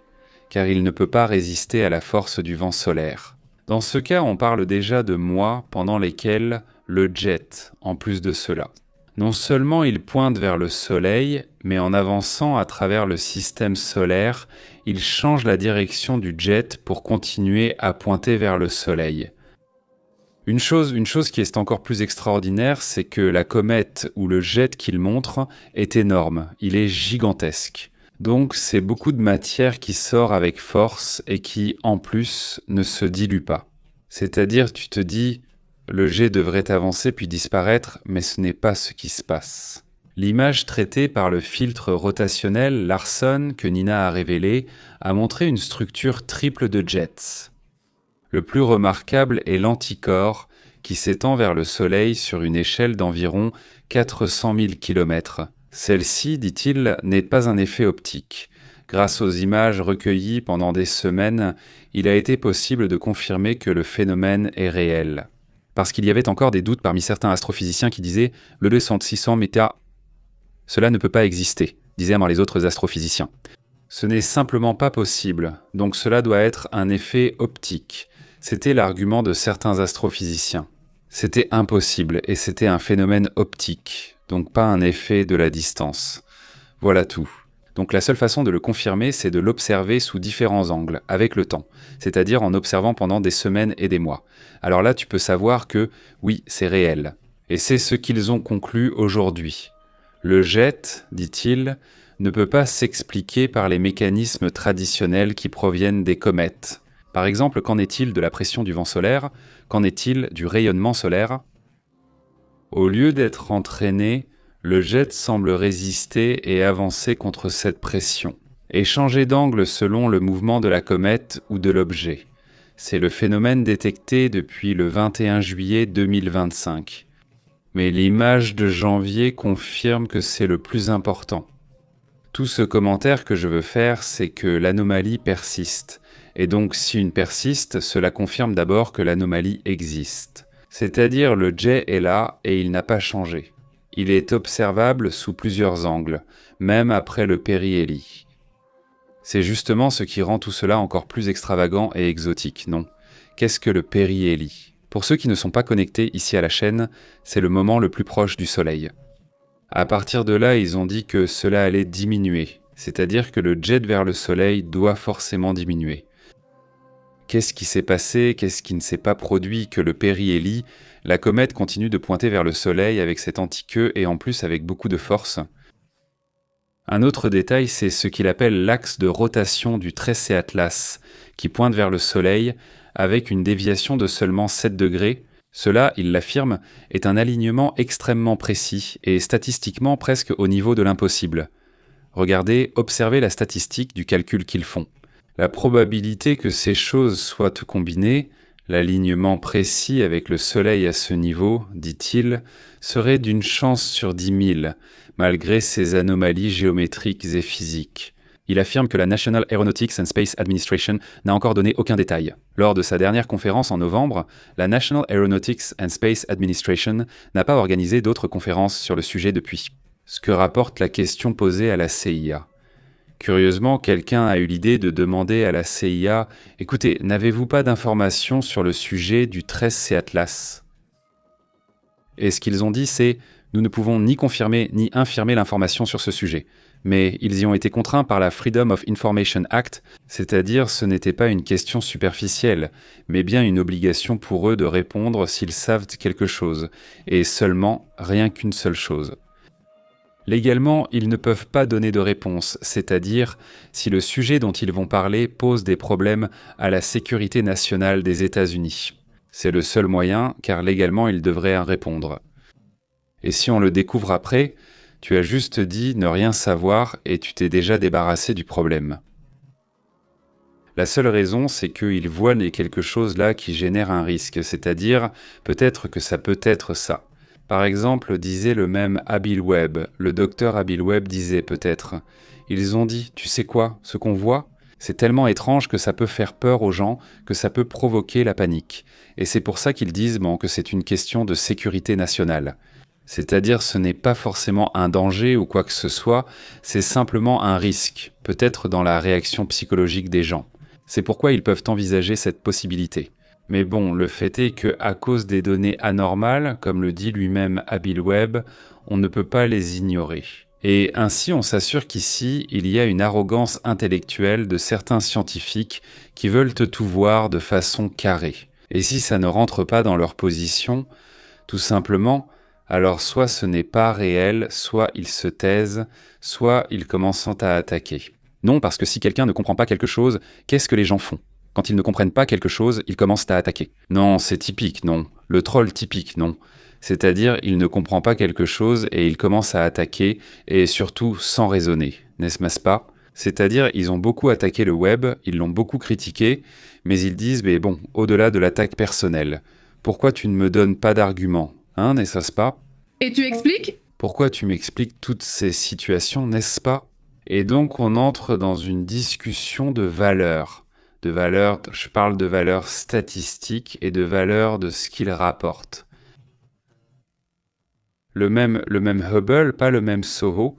car il ne peut pas résister à la force du vent solaire. Dans ce cas, on parle déjà de mois pendant lesquels le jet, en plus de cela. Non seulement il pointe vers le Soleil, mais en avançant à travers le système solaire, il change la direction du jet pour continuer à pointer vers le Soleil. Une chose qui est encore plus extraordinaire, c'est que la comète ou le jet qu'il montre est énorme, il est gigantesque. Donc c'est beaucoup de matière qui sort avec force et qui, en plus, ne se dilue pas. C'est-à-dire, tu te dis, le jet devrait avancer puis disparaître, mais ce n'est pas ce qui se passe. L'image traitée par le filtre rotationnel Larson que Nina a révélé a montré une structure triple de jets. Le plus remarquable est l'anticorps qui s'étend vers le Soleil sur une échelle d'environ 400 000 km. Celle-ci, dit-il, n'est pas un effet optique. Grâce aux images recueillies pendant des semaines, il a été possible de confirmer que le phénomène est réel. Parce qu'il y avait encore des doutes parmi certains astrophysiciens qui disaient « le 600 méta, cela ne peut pas exister », disaient alors les autres astrophysiciens. Ce n'est simplement pas possible, donc cela doit être un effet optique. C'était l'argument de certains astrophysiciens. C'était impossible et c'était un phénomène optique, donc pas un effet de la distance. Voilà tout. Donc la seule façon de le confirmer, c'est de l'observer sous différents angles, avec le temps, c'est-à-dire en observant pendant des semaines et des mois. Alors là, tu peux savoir que, oui, c'est réel. Et c'est ce qu'ils ont conclu aujourd'hui. Le jet, dit-il, ne peut pas s'expliquer par les mécanismes traditionnels qui proviennent des comètes. Par exemple, qu'en est-il de la pression du vent solaire? Qu'en est-il du rayonnement solaire? Au lieu d'être entraîné, le jet semble résister et avancer contre cette pression, et changer d'angle selon le mouvement de la comète ou de l'objet. C'est le phénomène détecté depuis le 21 juillet 2025. Mais l'image de janvier confirme que c'est le plus important. Tout ce commentaire que je veux faire, c'est que l'anomalie persiste. Et donc, si une persiste, cela confirme d'abord que l'anomalie existe. C'est-à-dire le jet est là et il n'a pas changé. Il est observable sous plusieurs angles, même après le périhélie. C'est justement ce qui rend tout cela encore plus extravagant et exotique, non? Qu'est-ce que le périhélie? Pour ceux qui ne sont pas connectés ici à la chaîne, c'est le moment le plus proche du Soleil. À partir de là, ils ont dit que cela allait diminuer, c'est-à-dire que le jet vers le Soleil doit forcément diminuer. Qu'est-ce qui s'est passé? Qu'est-ce qui ne s'est pas produit que le périhélie? La comète continue de pointer vers le Soleil avec cette antiqueue et en plus avec beaucoup de force. Un autre détail, c'est ce qu'il appelle l'axe de rotation du 13C Atlas, qui pointe vers le Soleil avec une déviation de seulement 7 degrés, Cela, il l'affirme, est un alignement extrêmement précis et statistiquement presque au niveau de l'impossible. Regardez, observez la statistique du calcul qu'ils font. La probabilité que ces choses soient combinées, l'alignement précis avec le Soleil à ce niveau, dit-il, serait d'une chance sur 10 000, malgré ces anomalies géométriques et physiques. Il affirme que la National Aeronautics and Space Administration n'a encore donné aucun détail. Lors de sa dernière conférence en novembre, la National Aeronautics and Space Administration n'a pas organisé d'autres conférences sur le sujet depuis. Ce que rapporte la question posée à la CIA. Curieusement, quelqu'un a eu l'idée de demander à la CIA « Écoutez, n'avez-vous pas d'informations sur le sujet du 13C Atlas ?» Et ce qu'ils ont dit, c'est « Nous ne pouvons ni confirmer ni infirmer l'information sur ce sujet. » Mais ils y ont été contraints par la Freedom of Information Act, c'est-à-dire ce n'était pas une question superficielle, mais bien une obligation pour eux de répondre s'ils savent quelque chose, et seulement rien qu'une seule chose. Légalement, ils ne peuvent pas donner de réponse, c'est-à-dire si le sujet dont ils vont parler pose des problèmes à la sécurité nationale des États-Unis. C'est le seul moyen, car légalement ils devraient en répondre. Et si on le découvre après, tu as juste dit ne rien savoir et tu t'es déjà débarrassé du problème. La seule raison, c'est qu'ils voient quelque chose là qui génère un risque, c'est-à-dire peut-être que ça peut être ça. Par exemple, disait le même Abil Webb, le docteur Abil Webb disait peut-être « Ils ont dit, tu sais quoi, ce qu'on voit, c'est tellement étrange que ça peut faire peur aux gens, que ça peut provoquer la panique. Et c'est pour ça qu'ils disent que c'est une question de sécurité nationale. » C'est-à-dire ce n'est pas forcément un danger ou quoi que ce soit, c'est simplement un risque, peut-être dans la réaction psychologique des gens. C'est pourquoi ils peuvent envisager cette possibilité. Mais bon, le fait est qu'à cause des données anormales, comme le dit lui-même Abil Webb, on ne peut pas les ignorer. Et ainsi on s'assure qu'ici, il y a une arrogance intellectuelle de certains scientifiques qui veulent tout voir de façon carrée. Et si ça ne rentre pas dans leur position, tout simplement, alors soit ce n'est pas réel, soit ils se taisent, soit ils commencent à attaquer. Non, parce que si quelqu'un ne comprend pas quelque chose, qu'est-ce que les gens font ? Quand ils ne comprennent pas quelque chose, ils commencent à attaquer. Non, c'est typique, non. Le troll typique, non. C'est-à-dire, il ne comprend pas quelque chose et il commence à attaquer, et surtout sans raisonner, n'est-ce pas ? C'est-à-dire, ils ont beaucoup attaqué le web, ils l'ont beaucoup critiqué, mais ils disent, mais bon, au-delà de l'attaque personnelle, pourquoi tu ne me donnes pas d'arguments ? Hein, n'est-ce pas ? Et tu expliques ? Pourquoi tu m'expliques toutes ces situations, n'est-ce pas ? Et donc on entre dans une discussion de valeurs. Je parle de valeurs statistiques et de valeurs de ce qu'ils rapportent. Le même Hubble, pas le même SOHO.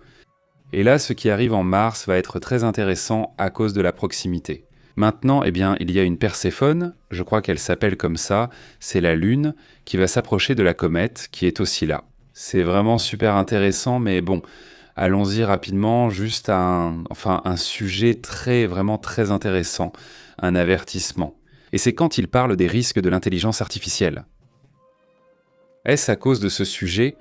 Et là, ce qui arrive en mars va être très intéressant à cause de la proximité. Maintenant, il y a une Perséphone, je crois qu'elle s'appelle comme ça, c'est la Lune, qui va s'approcher de la comète, qui est aussi là. C'est vraiment super intéressant, mais bon, allons-y rapidement, juste à un sujet vraiment très intéressant, un avertissement. Et c'est quand il parle des risques de l'intelligence artificielle. Est-ce à cause de ce sujet?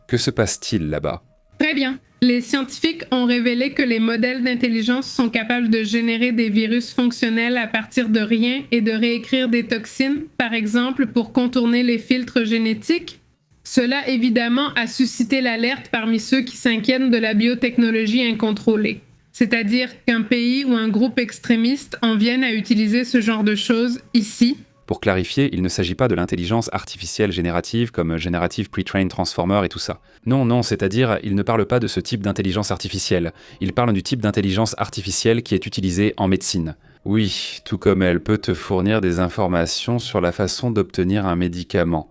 Que se passe-t-il là-bas? Très bien. Les scientifiques ont révélé que les modèles d'intelligence sont capables de générer des virus fonctionnels à partir de rien et de réécrire des toxines, par exemple pour contourner les filtres génétiques. Cela, évidemment, a suscité l'alerte parmi ceux qui s'inquiètent de la biotechnologie incontrôlée. C'est-à-dire qu'un pays ou un groupe extrémiste en vienne à utiliser ce genre de choses ici. Pour clarifier, il ne s'agit pas de l'intelligence artificielle générative comme Generative Pre-trained Transformer et tout ça. Non, c'est-à-dire, il ne parle pas de ce type d'intelligence artificielle. Il parle du type d'intelligence artificielle qui est utilisée en médecine. Oui, tout comme elle peut te fournir des informations sur la façon d'obtenir un médicament,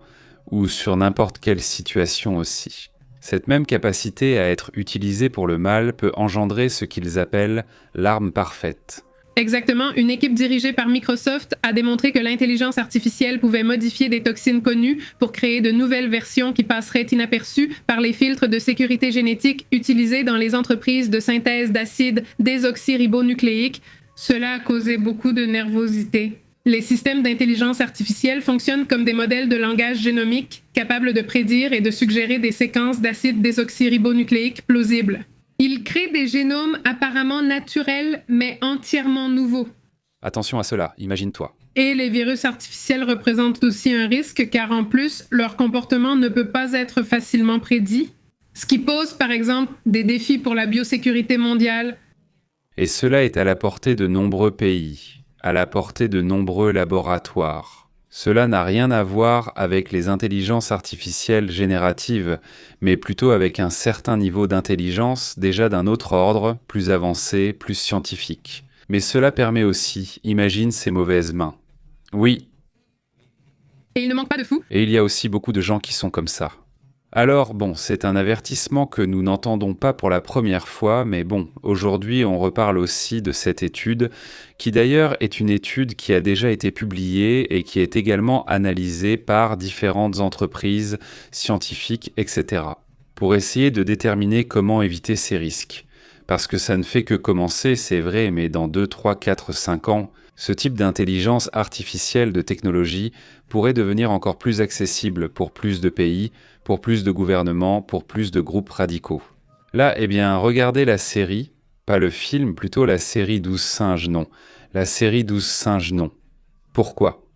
ou sur n'importe quelle situation aussi. Cette même capacité à être utilisée pour le mal peut engendrer ce qu'ils appellent l'arme parfaite. Exactement, une équipe dirigée par Microsoft a démontré que l'intelligence artificielle pouvait modifier des toxines connues pour créer de nouvelles versions qui passeraient inaperçues par les filtres de sécurité génétique utilisés dans les entreprises de synthèse d'acides désoxyribonucléiques. Cela a causé beaucoup de nervosité. Les systèmes d'intelligence artificielle fonctionnent comme des modèles de langage génomique capables de prédire et de suggérer des séquences d'acides désoxyribonucléiques plausibles. Ils créent des génomes apparemment naturels, mais entièrement nouveaux. Attention à cela, imagine-toi. Et les virus artificiels représentent aussi un risque car en plus, leur comportement ne peut pas être facilement prédit, ce qui pose par exemple des défis pour la biosécurité mondiale. Et cela est à la portée de nombreux pays, à la portée de nombreux laboratoires. Cela n'a rien à voir avec les intelligences artificielles génératives, mais plutôt avec un certain niveau d'intelligence déjà d'un autre ordre, plus avancé, plus scientifique. Mais cela permet aussi, imagine ces mauvaises mains. Oui, Et il ne manque pas de fous. et il y a aussi beaucoup de gens qui sont comme ça. Alors bon, c'est un avertissement que nous n'entendons pas pour la première fois, mais bon, aujourd'hui on reparle aussi de cette étude, qui d'ailleurs est une étude qui a déjà été publiée et qui est également analysée par différentes entreprises scientifiques, etc., pour essayer de déterminer comment éviter ces risques. Parce que ça ne fait que commencer, c'est vrai, mais dans 2, 3, 4, 5 ans, ce type d'intelligence artificielle de technologie pourrait devenir encore plus accessible pour plus de pays, pour plus de gouvernements, pour plus de groupes radicaux. Là, eh bien, regardez la série, pas le film, plutôt la série 12 singes non. La série 12 singes non. Pourquoi ?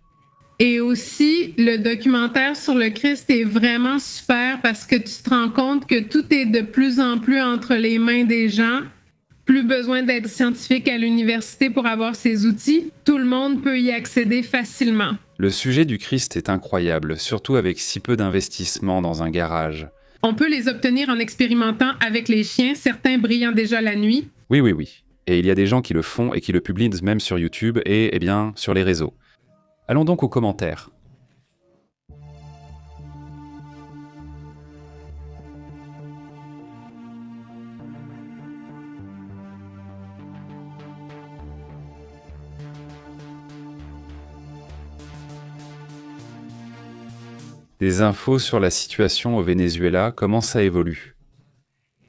Et aussi, le documentaire sur le Christ est vraiment super parce que tu te rends compte que tout est de plus en plus entre les mains des gens. Plus besoin d'être scientifique à l'université pour avoir ces outils. Tout le monde peut y accéder facilement. Le sujet du Christ est incroyable, surtout avec si peu d'investissement dans un garage. On peut les obtenir en expérimentant avec les chiens, certains brillant déjà la nuit. Oui, oui, oui. Et il y a des gens qui le font et qui le publient même sur YouTube et, eh bien, sur les réseaux. Allons donc aux commentaires. Des infos sur la situation au Venezuela, comment ça évolue.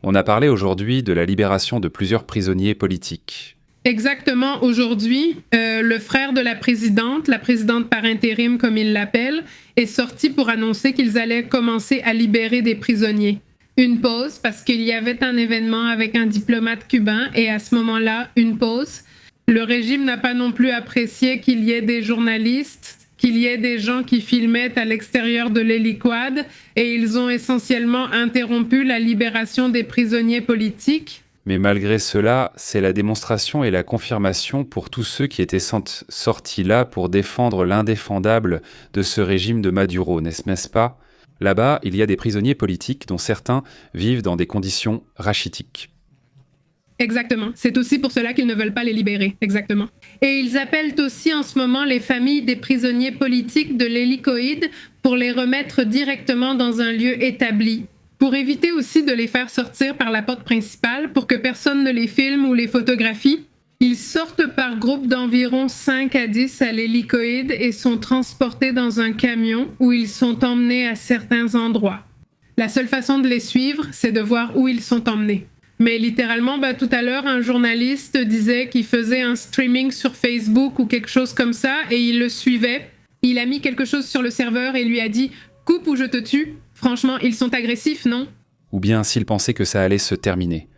On a parlé aujourd'hui de la libération de plusieurs prisonniers politiques. Exactement, aujourd'hui, le frère de la présidente par intérim comme il l'appelle, est sorti pour annoncer qu'ils allaient commencer à libérer des prisonniers. Une pause parce qu'il y avait un événement avec un diplomate cubain et à ce moment-là, une pause. Le régime n'a pas non plus apprécié qu'il y ait des journalistes, qu'il y ait des gens qui filmaient à l'extérieur de l'héliquad et ils ont essentiellement interrompu la libération des prisonniers politiques. Mais malgré cela, c'est la démonstration et la confirmation pour tous ceux qui étaient sortis là pour défendre l'indéfendable de ce régime de Maduro, n'est-ce pas ? Là-bas, il y a des prisonniers politiques dont certains vivent dans des conditions rachitiques. Exactement. C'est aussi pour cela qu'ils ne veulent pas les libérer. Exactement. Et ils appellent aussi en ce moment les familles des prisonniers politiques de l'hélicoïde pour les remettre directement dans un lieu établi. Pour éviter aussi de les faire sortir par la porte principale pour que personne ne les filme ou les photographie, ils sortent par groupe d'environ 5 à 10 à l'hélicoïde et sont transportés dans un camion où ils sont emmenés à certains endroits. La seule façon de les suivre, c'est de voir où ils sont emmenés. Mais littéralement, tout à l'heure, un journaliste disait qu'il faisait un streaming sur Facebook ou quelque chose comme ça et il le suivait. Il a mis quelque chose sur le serveur et lui a dit « Coupe ou je te tue ». Franchement, ils sont agressifs, non ? Ou bien s'ils pensaient que ça allait se terminer.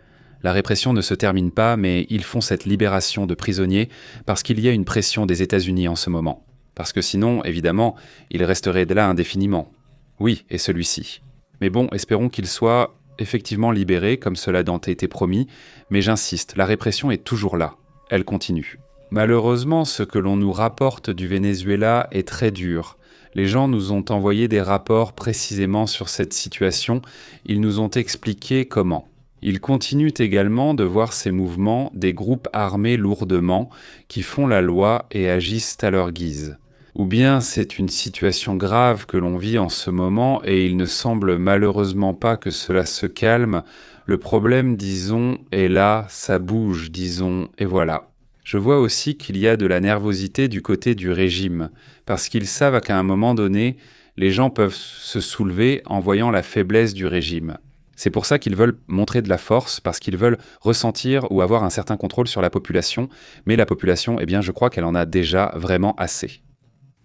La répression ne se termine pas, mais ils font cette libération de prisonniers parce qu'il y a une pression des États-Unis en ce moment. Parce que sinon, évidemment, ils resteraient là indéfiniment. Oui, et celui-ci. Mais bon, espérons qu'il soit effectivement libéré, comme cela a été promis, mais j'insiste, la répression est toujours là. Elle continue. Malheureusement, ce que l'on nous rapporte du Venezuela est très dur. Les gens nous ont envoyé des rapports précisément sur cette situation, ils nous ont expliqué comment. Ils continuent également de voir ces mouvements des groupes armés lourdement qui font la loi et agissent à leur guise. Ou bien c'est une situation grave que l'on vit en ce moment et il ne semble malheureusement pas que cela se calme. Le problème, disons, est là, ça bouge, disons, et voilà. Je vois aussi qu'il y a de la nervosité du côté du régime, parce qu'ils savent qu'à un moment donné, les gens peuvent se soulever en voyant la faiblesse du régime. C'est pour ça qu'ils veulent montrer de la force, parce qu'ils veulent ressentir ou avoir un certain contrôle sur la population, mais la population, eh bien, je crois qu'elle en a déjà vraiment assez.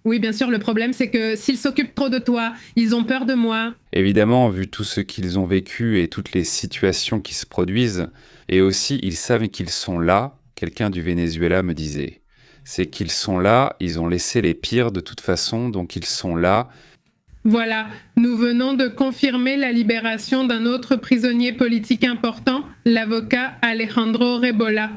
Oui, bien sûr, le problème, c'est que s'ils s'occupent trop de toi, ils ont peur de moi. Évidemment, vu tout ce qu'ils ont vécu et toutes les situations qui se produisent, et aussi, ils savent qu'ils sont là, quelqu'un du Venezuela me disait. C'est qu'ils sont là, ils ont laissé les pires de toute façon, donc ils sont là. Voilà, nous venons de confirmer la libération d'un autre prisonnier politique important, l'avocat Alejandro Rebola.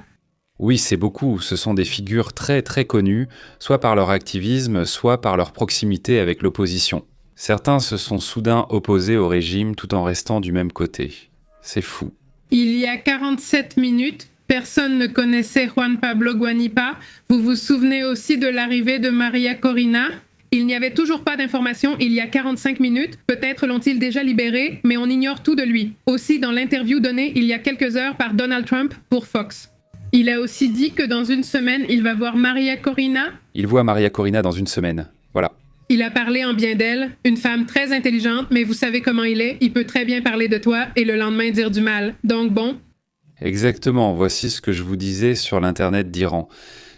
Oui, c'est beaucoup, ce sont des figures très très connues, soit par leur activisme, soit par leur proximité avec l'opposition. Certains se sont soudain opposés au régime tout en restant du même côté. C'est fou. Il y a 47 minutes, personne ne connaissait Juan Pablo Guanipa. Vous vous souvenez aussi de l'arrivée de Maria Corina? Il n'y avait toujours pas d'informations il y a 45 minutes. Peut-être l'ont-ils déjà libéré, mais on ignore tout de lui. Aussi dans l'interview donnée il y a quelques heures par Donald Trump pour Fox. Il a aussi dit que dans une semaine, il va voir Maria Corina. Il voit Maria Corina dans une semaine. Voilà. Il a parlé en bien d'elle, une femme très intelligente, mais vous savez comment il est, il peut très bien parler de toi et le lendemain dire du mal. Donc bon. Exactement, voici ce que je vous disais sur l'Internet d'Iran.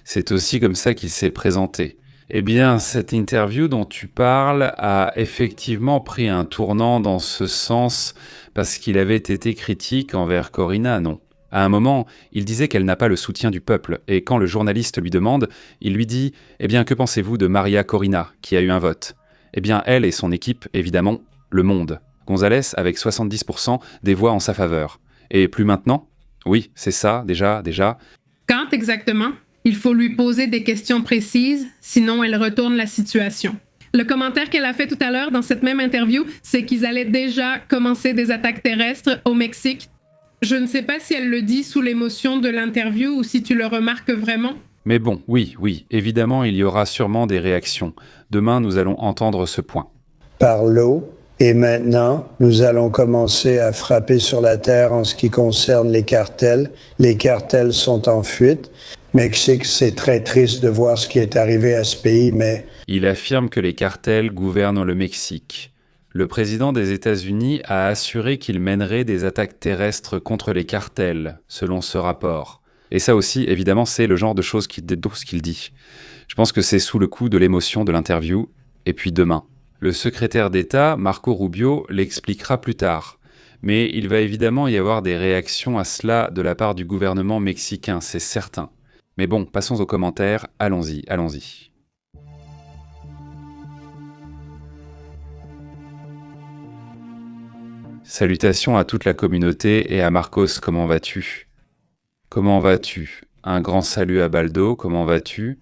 C'est aussi comme ça qu'il s'est présenté. Eh bien, cette interview dont tu parles a effectivement pris un tournant dans ce sens parce qu'il avait été critique envers Corina, non? À un moment, il disait qu'elle n'a pas le soutien du peuple, et quand le journaliste lui demande, il lui dit « Eh bien, que pensez-vous de Maria Corina, qui a eu un vote ?» Eh bien, elle et son équipe, évidemment, Le Monde. González avec 70% des voix en sa faveur. Et plus maintenant? Oui, c'est ça, déjà. Quand exactement? Il faut lui poser des questions précises, sinon elle retourne la situation. Le commentaire qu'elle a fait tout à l'heure dans cette même interview, c'est qu'ils allaient déjà commencer des attaques terrestres au Mexique. Je ne sais pas si elle le dit sous l'émotion de l'interview ou si tu le remarques vraiment. Mais bon, oui, évidemment, il y aura sûrement des réactions. Demain, nous allons entendre ce point. Par l'eau, et maintenant, nous allons commencer à frapper sur la terre en ce qui concerne les cartels. Les cartels sont en fuite. Mexique, c'est très triste de voir ce qui est arrivé à ce pays, mais... Il affirme que les cartels gouvernent le Mexique. Le président des États-Unis a assuré qu'il mènerait des attaques terrestres contre les cartels, selon ce rapport. Et ça aussi, évidemment, c'est le genre de choses qu'il dit. Je pense que c'est sous le coup de l'émotion de l'interview. Et puis demain. Le secrétaire d'État, Marco Rubio, l'expliquera plus tard. Mais il va évidemment y avoir des réactions à cela de la part du gouvernement mexicain, c'est certain. Mais bon, passons aux commentaires, allons-y. Salutations à toute la communauté et à Marcos, comment vas-tu? Comment vas-tu? Un grand salut à Baldo, comment vas-tu?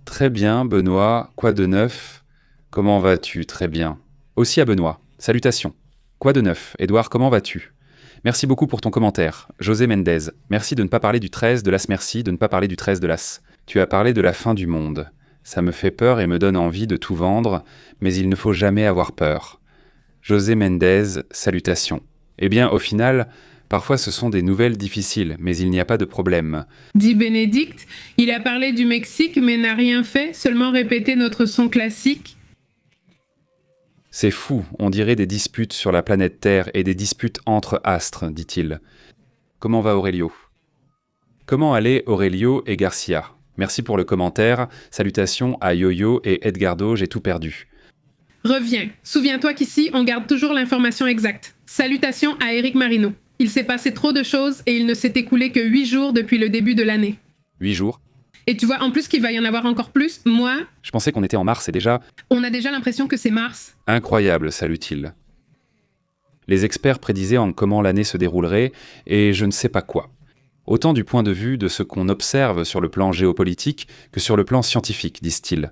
Très bien, Benoît, quoi de neuf? Comment vas-tu? Très bien. Aussi à Benoît, salutations. Quoi de neuf? Édouard, comment vas-tu? Merci beaucoup pour ton commentaire. José Mendez, merci de ne pas parler du 13 de l'As, merci de ne pas parler du 13 de l'As. Tu as parlé de la fin du monde. Ça me fait peur et me donne envie de tout vendre, mais il ne faut jamais avoir peur. José Mendez, salutations. Eh bien, au final, parfois ce sont des nouvelles difficiles, mais il n'y a pas de problème. Dit Bénédicte, il a parlé du Mexique mais n'a rien fait, seulement répété notre son classique. C'est fou, on dirait des disputes sur la planète Terre et des disputes entre astres, dit-il. Comment va Aurelio? Comment allaient Aurelio et Garcia? Merci pour le commentaire, salutations à Yo-Yo et Edgardo, j'ai tout perdu. Reviens, souviens-toi qu'ici, on garde toujours l'information exacte. Salutations à Éric Marino. Il s'est passé trop de choses et il ne s'est écoulé que 8 jours depuis le début de l'année. 8 jours? Et tu vois, en plus qu'il va y en avoir encore plus, moi... Je pensais qu'on était en mars et déjà... On a déjà l'impression que c'est mars. Incroyable, salue-t-il. Les experts prédisaient en comment l'année se déroulerait, et je ne sais pas quoi. Autant du point de vue de ce qu'on observe sur le plan géopolitique que sur le plan scientifique, disent-ils.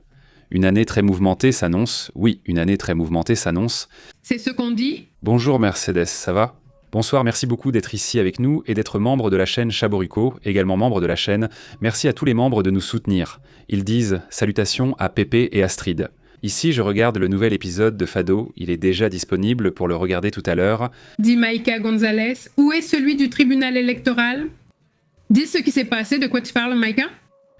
Une année très mouvementée s'annonce. Oui, une année très mouvementée s'annonce. C'est ce qu'on dit. Bonjour Mercedes, ça va? Bonsoir, merci beaucoup d'être ici avec nous et d'être membre de la chaîne Chaborico, également membre de la chaîne. Merci à tous les membres de nous soutenir. Ils disent salutations à Pépé et Astrid. Ici, je regarde le nouvel épisode de Fado. Il est déjà disponible pour le regarder tout à l'heure. Dit Maïka Gonzalez. Où est celui du tribunal électoral? Dis ce qui s'est passé, de quoi tu parles, Maïka?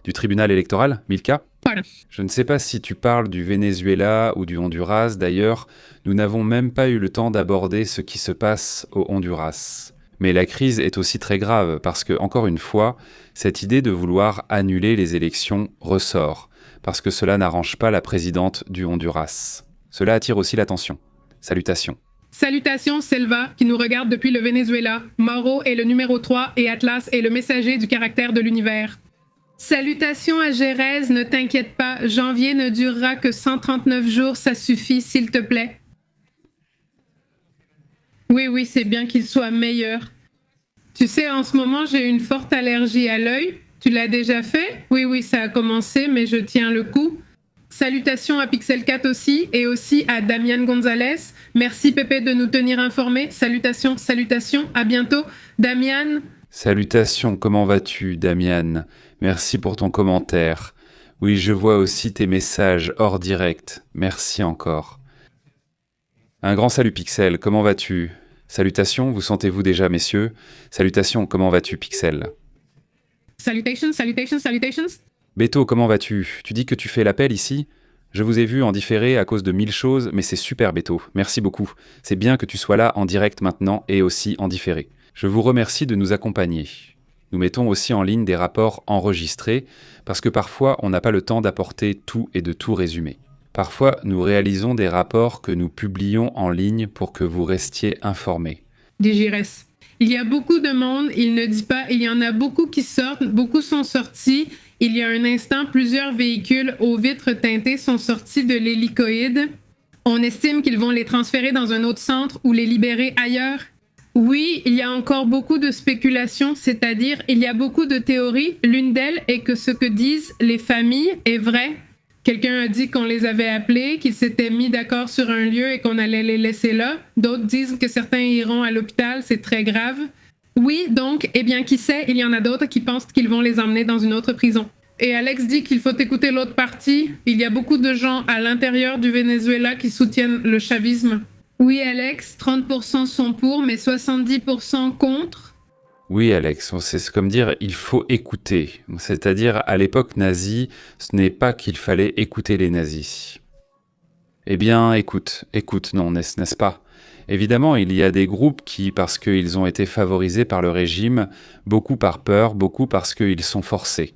Du tribunal électoral, Milka? Pardon. Je ne sais pas si tu parles du Venezuela ou du Honduras. D'ailleurs, nous n'avons même pas eu le temps d'aborder ce qui se passe au Honduras. Mais la crise est aussi très grave parce que, encore une fois, cette idée de vouloir annuler les élections ressort, parce que cela n'arrange pas la présidente du Honduras. Cela attire aussi l'attention. Salutations. Salutations, Selva, qui nous regarde depuis le Venezuela. Mauro est le numéro 3 et Atlas est le messager du caractère de l'univers. Salutations à Gérèse, ne t'inquiète pas, janvier ne durera que 139 jours, ça suffit, s'il te plaît. Oui, c'est bien qu'il soit meilleur. Tu sais, en ce moment, j'ai une forte allergie à l'œil. Tu l'as déjà fait? Oui, ça a commencé, mais je tiens le coup. Salutations à Pixel4 aussi, et aussi à Damian Gonzalez. Merci Pépé de nous tenir informés. Salutations, à bientôt. Damian. Salutations, comment vas-tu, Damian? Merci pour ton commentaire. Oui, je vois aussi tes messages hors direct. Merci encore. Un grand salut Pixel, comment vas-tu? Salutations, vous sentez-vous déjà, messieurs? Salutations, comment vas-tu, Pixel? Salutations. Beto, comment vas-tu? Tu dis que tu fais l'appel ici? Je vous ai vu en différé à cause de 1000 choses, mais c'est super Beto, merci beaucoup. C'est bien que tu sois là en direct maintenant et aussi en différé. Je vous remercie de nous accompagner. Nous mettons aussi en ligne des rapports enregistrés, parce que parfois on n'a pas le temps d'apporter tout et de tout résumer. Parfois, nous réalisons des rapports que nous publions en ligne pour que vous restiez informés. Digirès. Il y a beaucoup de monde, il ne dit pas, il y en a beaucoup qui sortent, beaucoup sont sortis. Il y a un instant, plusieurs véhicules aux vitres teintées sont sortis de l'hélicoïde. On estime qu'ils vont les transférer dans un autre centre ou les libérer ailleurs. Oui, il y a encore beaucoup de spéculations, c'est-à-dire il y a beaucoup de théories. L'une d'elles est que ce que disent les familles est vrai. Quelqu'un a dit qu'on les avait appelés, qu'ils s'étaient mis d'accord sur un lieu et qu'on allait les laisser là. D'autres disent que certains iront à l'hôpital, c'est très grave. Oui, donc, eh bien, qui sait, il y en a d'autres qui pensent qu'ils vont les emmener dans une autre prison. Et Alex dit qu'il faut écouter l'autre partie. Il y a beaucoup de gens à l'intérieur du Venezuela qui soutiennent le chavisme. Oui, Alex, 30% sont pour, mais 70% contre. Oui, Alex, c'est comme dire il faut écouter. C'est-à-dire, à l'époque nazie, ce n'est pas qu'il fallait écouter les nazis. Eh bien, écoute, non, n'est-ce pas? Évidemment, il y a des groupes qui, parce qu'ils ont été favorisés par le régime, beaucoup par peur, beaucoup parce qu'ils sont forcés.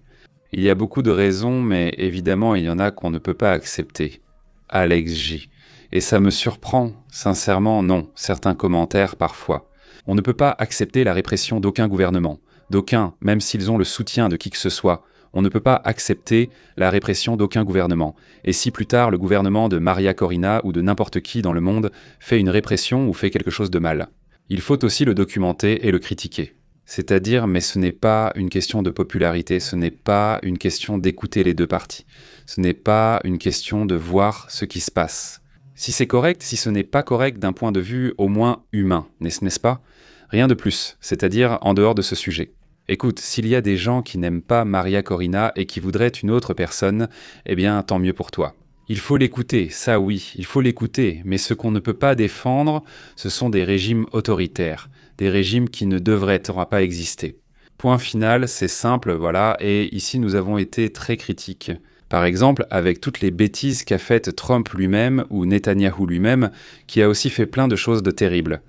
Il y a beaucoup de raisons, mais évidemment, il y en a qu'on ne peut pas accepter. Alex J. Et ça me surprend, sincèrement, non, certains commentaires parfois. On ne peut pas accepter la répression d'aucun gouvernement, d'aucun, même s'ils ont le soutien de qui que ce soit. On ne peut pas accepter la répression d'aucun gouvernement. Et si plus tard le gouvernement de Maria Corina ou de n'importe qui dans le monde fait une répression ou fait quelque chose de mal, il faut aussi le documenter et le critiquer. C'est-à-dire, mais ce n'est pas une question de popularité, ce n'est pas une question d'écouter les deux parties, ce n'est pas une question de voir ce qui se passe. Si c'est correct, si ce n'est pas correct d'un point de vue au moins humain, n'est-ce pas? Rien de plus, c'est-à-dire en dehors de ce sujet. Écoute, s'il y a des gens qui n'aiment pas Maria Corina et qui voudraient une autre personne, eh bien tant mieux pour toi. Il faut l'écouter, ça oui, il faut l'écouter, mais ce qu'on ne peut pas défendre, ce sont des régimes autoritaires, des régimes qui ne devraient pas exister. Point final, c'est simple, voilà, et ici nous avons été très critiques. Par exemple, avec toutes les bêtises qu'a faites Trump lui-même ou Netanyahou lui-même, qui a aussi fait plein de choses de terribles.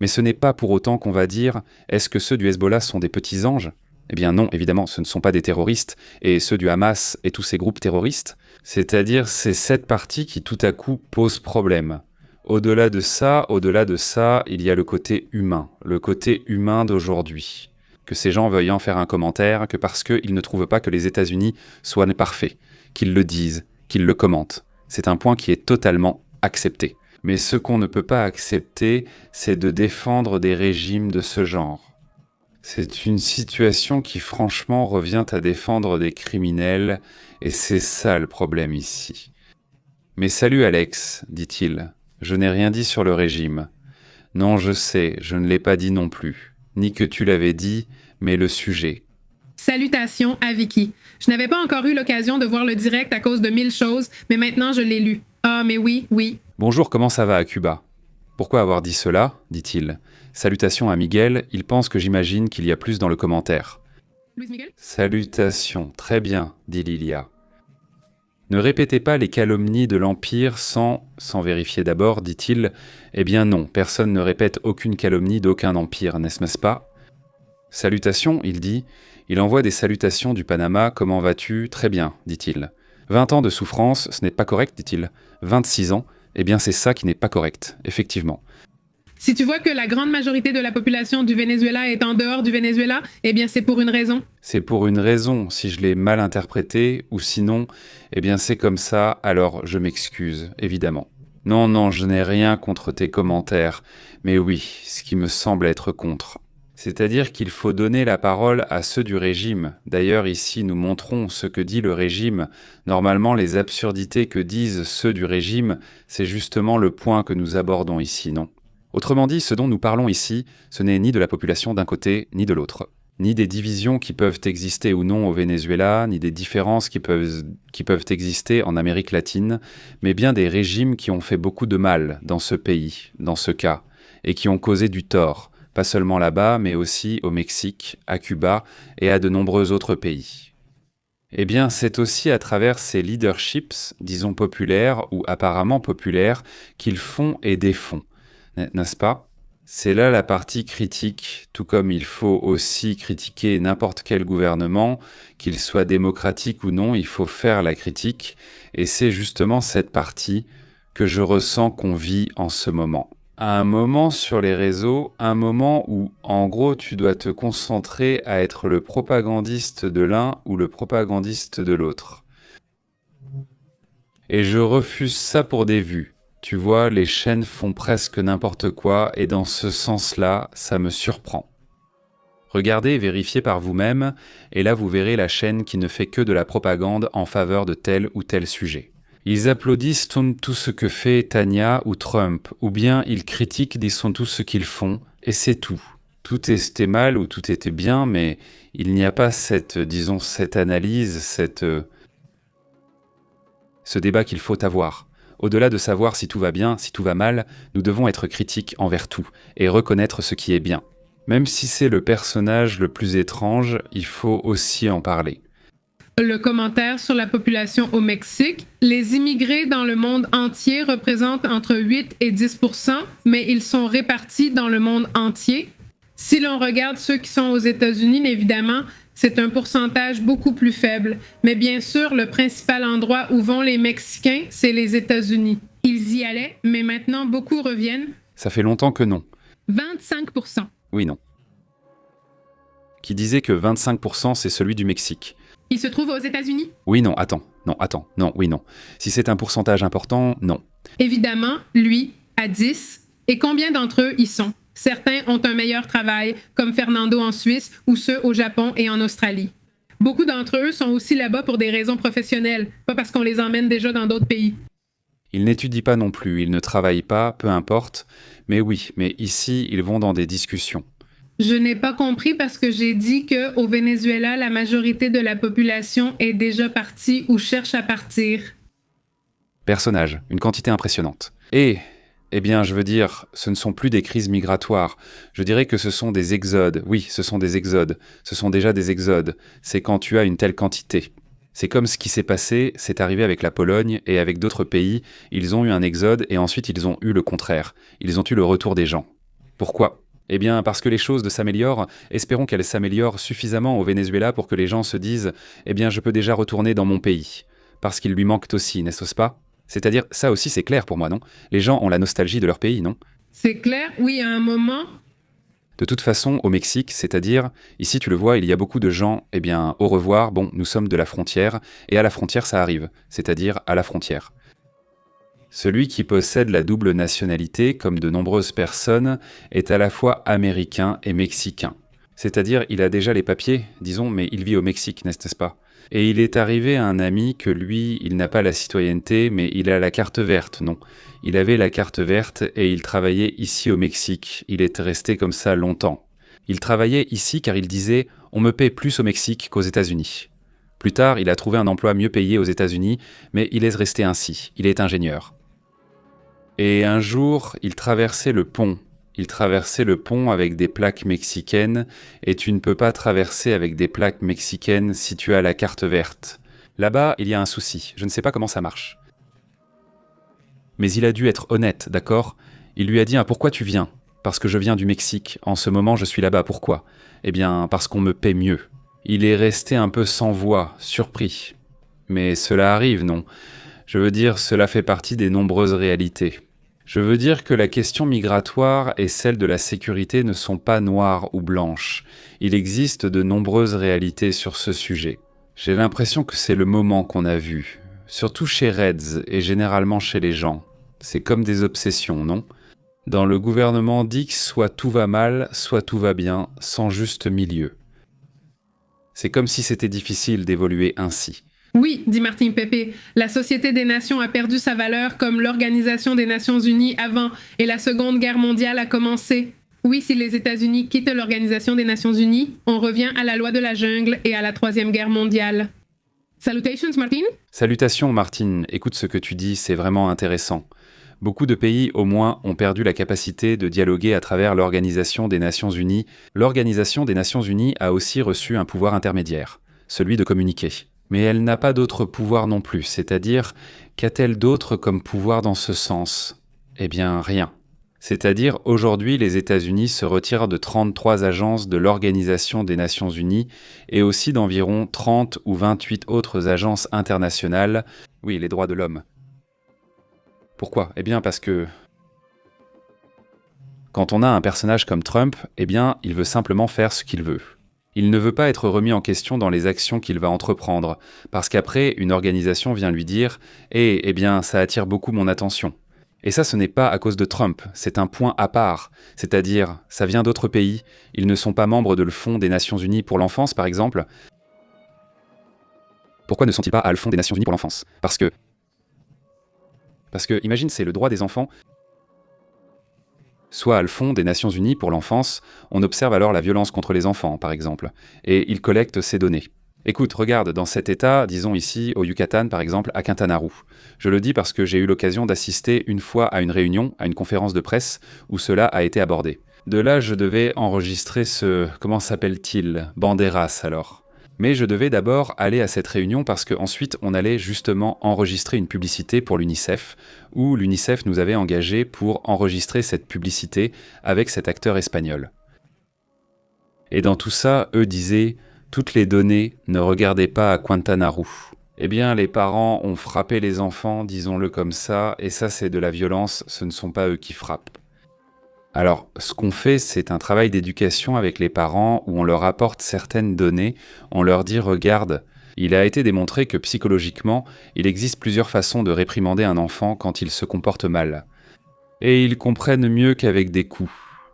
Mais ce n'est pas pour autant qu'on va dire « est-ce que ceux du Hezbollah sont des petits anges ?» Eh bien non, évidemment, ce ne sont pas des terroristes, et ceux du Hamas et tous ces groupes terroristes. C'est-à-dire, c'est cette partie qui tout à coup pose problème. Au-delà de ça, il y a le côté humain d'aujourd'hui. Que ces gens veuillent en faire un commentaire, que parce qu'ils ne trouvent pas que les États-Unis soient parfaits, qu'ils le disent, qu'ils le commentent. C'est un point qui est totalement accepté. Mais ce qu'on ne peut pas accepter, c'est de défendre des régimes de ce genre. C'est une situation qui franchement revient à défendre des criminels, et c'est ça le problème ici. « Mais salut Alex, dit-il, je n'ai rien dit sur le régime. Non, je sais, je ne l'ai pas dit non plus. Ni que tu l'avais dit, mais le sujet. » Salutations à Vicky. Je n'avais pas encore eu l'occasion de voir le direct à cause de 1000 choses, mais maintenant je l'ai lu. Ah, mais oui. Bonjour, comment ça va à Cuba? Pourquoi avoir dit cela? Dit-il. Salutations à Miguel, il pense que j'imagine qu'il y a plus dans le commentaire. Luis Miguel? Salutations, très bien, dit Lilia. Ne répétez pas les calomnies de l'Empire sans vérifier d'abord, dit-il. Eh bien non, personne ne répète aucune calomnie d'aucun empire, n'est-ce pas? Salutations, il dit. Il envoie des salutations du Panama, comment vas-tu? Très bien, dit-il. 20 ans de souffrance, ce n'est pas correct, dit-il. 26 ans, eh bien c'est ça qui n'est pas correct, effectivement. Si tu vois que la grande majorité de la population du Venezuela est en dehors du Venezuela, eh bien c'est pour une raison. C'est pour une raison, si je l'ai mal interprété, ou sinon, eh bien c'est comme ça, alors je m'excuse, évidemment. Non, non, je n'ai rien contre tes commentaires, mais oui, ce qui me semble être contre. C'est-à-dire qu'il faut donner la parole à ceux du régime. D'ailleurs, ici, nous montrons ce que dit le régime. Normalement, les absurdités que disent ceux du régime, c'est justement le point que nous abordons ici, non ? Autrement dit, ce dont nous parlons ici, ce n'est ni de la population d'un côté, ni de l'autre. Ni des divisions qui peuvent exister ou non au Venezuela, ni des différences qui peuvent exister en Amérique latine, mais bien des régimes qui ont fait beaucoup de mal dans ce pays, dans ce cas, et qui ont causé du tort, pas seulement là-bas, mais aussi au Mexique, à Cuba et à de nombreux autres pays. Eh bien, c'est aussi à travers ces leaderships, disons populaires ou apparemment populaires, qu'ils font et défont, n'est-ce pas ? C'est là la partie critique, tout comme il faut aussi critiquer n'importe quel gouvernement, qu'il soit démocratique ou non, il faut faire la critique, et c'est justement cette partie que je ressens qu'on vit en ce moment. À un moment sur les réseaux, un moment où, en gros, tu dois te concentrer à être le propagandiste de l'un ou le propagandiste de l'autre. Et je refuse ça pour des vues. Tu vois, les chaînes font presque n'importe quoi, et dans ce sens-là, ça me surprend. Regardez et vérifiez par vous-même, et là vous verrez la chaîne qui ne fait que de la propagande en faveur de tel ou tel sujet. Ils applaudissent tout ce que fait Tania ou Trump, ou bien ils critiquent tout ce qu'ils font, et c'est tout. Tout était mal ou tout était bien, mais il n'y a pas cette analyse, ce débat qu'il faut avoir. Au-delà de savoir si tout va bien, si tout va mal, nous devons être critiques envers tout, et reconnaître ce qui est bien. Même si c'est le personnage le plus étrange, il faut aussi en parler. Le commentaire sur la population au Mexique. Les immigrés dans le monde entier représentent entre 8 et 10%, mais ils sont répartis dans le monde entier. Si l'on regarde ceux qui sont aux États-Unis, évidemment, c'est un pourcentage beaucoup plus faible. Mais bien sûr, le principal endroit où vont les Mexicains, c'est les États-Unis. Ils y allaient, mais maintenant beaucoup reviennent. Ça fait longtemps que non. 25%. Oui, non. Qui disait que 25% c'est celui du Mexique. Il se trouve aux États-Unis? Oui, non, attends, non, oui, non. Si c'est un pourcentage important, non. Évidemment, lui, à 10. Et combien d'entre eux y sont? Certains ont un meilleur travail, comme Fernando en Suisse ou ceux au Japon et en Australie. Beaucoup d'entre eux sont aussi là-bas pour des raisons professionnelles, pas parce qu'on les emmène déjà dans d'autres pays. Ils n'étudient pas non plus, ils ne travaillent pas, peu importe. Mais oui, mais ici, ils vont dans des discussions. Je n'ai pas compris parce que j'ai dit qu'au Venezuela, la majorité de la population est déjà partie ou cherche à partir. Personnages, une quantité impressionnante. Et, eh bien, je veux dire, ce ne sont plus des crises migratoires. Je dirais que ce sont des exodes. Oui, ce sont des exodes. Ce sont déjà des exodes. C'est quand tu as une telle quantité. C'est comme ce qui s'est passé, c'est arrivé avec la Pologne et avec d'autres pays. Ils ont eu un exode et ensuite ils ont eu le contraire. Ils ont eu le retour des gens. Pourquoi ? Eh bien, parce que les choses s'améliorent, espérons qu'elles s'améliorent suffisamment au Venezuela pour que les gens se disent « Eh bien, je peux déjà retourner dans mon pays ». Parce qu'il lui manque aussi, n'est-ce pas ? C'est-à-dire, ça aussi c'est clair pour moi, non ? Les gens ont la nostalgie de leur pays, non ? C'est clair, oui, à un moment. De toute façon, au Mexique, c'est-à-dire, ici tu le vois, il y a beaucoup de gens, eh bien, au revoir, bon, nous sommes de la frontière, et à la frontière ça arrive, c'est-à-dire à la frontière. Celui qui possède la double nationalité, comme de nombreuses personnes, est à la fois américain et mexicain. C'est-à-dire, il a déjà les papiers, disons, mais il vit au Mexique, n'est-ce pas ? Et il est arrivé à un ami que lui, il n'a pas la citoyenneté, mais il a la carte verte, non. Il avait la carte verte et il travaillait ici au Mexique. Il est resté comme ça longtemps. Il travaillait ici car il disait « on me paie plus au Mexique qu'aux États-Unis ». Plus tard, il a trouvé un emploi mieux payé aux États-Unis, mais il est resté ainsi. Il est ingénieur. Et un jour, il traversait le pont. Il traversait le pont avec des plaques mexicaines, et tu ne peux pas traverser avec des plaques mexicaines si tu as la carte verte. Là-bas, il y a un souci, je ne sais pas comment ça marche. Mais il a dû être honnête, d'accord ? Il lui a dit « Pourquoi tu viens ? » « Parce que je viens du Mexique, en ce moment je suis là-bas, pourquoi ? » « Eh bien, parce qu'on me paie mieux. » Il est resté un peu sans voix, surpris. Mais cela arrive, non ? Je veux dire, cela fait partie des nombreuses réalités. Je veux dire que la question migratoire et celle de la sécurité ne sont pas noires ou blanches. Il existe de nombreuses réalités sur ce sujet. J'ai l'impression que c'est le moment qu'on a vu, surtout chez Reds et généralement chez les gens. C'est comme des obsessions, non ? Dans le gouvernement dit que soit tout va mal, soit tout va bien, sans juste milieu. C'est comme si c'était difficile d'évoluer ainsi. Oui, dit Martin Pepe, la Société des Nations a perdu sa valeur comme l'Organisation des Nations Unies avant et la Seconde Guerre mondiale a commencé. Oui, si les États-Unis quittent l'Organisation des Nations Unies, on revient à la loi de la jungle et à la Troisième Guerre mondiale. Salutations, Martin. Salutations, Martin. Écoute ce que tu dis, c'est vraiment intéressant. Beaucoup de pays, au moins, ont perdu la capacité de dialoguer à travers l'Organisation des Nations Unies. L'Organisation des Nations Unies a aussi reçu un pouvoir intermédiaire, celui de communiquer. Mais elle n'a pas d'autre pouvoir non plus, c'est-à-dire, qu'a-t-elle d'autre comme pouvoir dans ce sens ? Eh bien, rien. C'est-à-dire, aujourd'hui, les États-Unis se retirent de 33 agences de l'Organisation des Nations Unies et aussi d'environ 30 ou 28 autres agences internationales. Oui, les droits de l'homme. Pourquoi ? Eh bien, parce que quand on a un personnage comme Trump, eh bien, il veut simplement faire ce qu'il veut. Il ne veut pas être remis en question dans les actions qu'il va entreprendre, parce qu'après, une organisation vient lui dire « Eh bien, ça attire beaucoup mon attention ». Et ça, ce n'est pas à cause de Trump, c'est un point à part. C'est-à-dire, ça vient d'autres pays, ils ne sont pas membres de le Fonds des Nations Unies pour l'enfance, par exemple. Pourquoi ne sont-ils pas à le Fonds des Nations Unies pour l'enfance ? Parce que, imagine, c'est le droit des enfants. Soit à le Fonds des Nations Unies pour l'enfance, on observe alors la violence contre les enfants, par exemple, et ils collectent ces données. Écoute, regarde, dans cet état, disons ici, au Yucatan, par exemple, à Quintana Roo. Je le dis parce que j'ai eu l'occasion d'assister une fois à une réunion, à une conférence de presse, où cela a été abordé. De là, je devais enregistrer ce... comment s'appelle-t-il ? Banderas, alors. Mais je devais d'abord aller à cette réunion parce qu'ensuite on allait justement enregistrer une publicité pour l'UNICEF, où l'UNICEF nous avait engagés pour enregistrer cette publicité avec cet acteur espagnol. Et dans tout ça, eux disaient « Toutes les données, ne regardez pas à Quintana Roo ». Eh bien, les parents ont frappé les enfants, disons-le comme ça, et ça c'est de la violence, ce ne sont pas eux qui frappent. Alors, ce qu'on fait, c'est un travail d'éducation avec les parents où on leur apporte certaines données, on leur dit « Regarde, il a été démontré que psychologiquement, il existe plusieurs façons de réprimander un enfant quand il se comporte mal. Et ils comprennent mieux qu'avec des coups.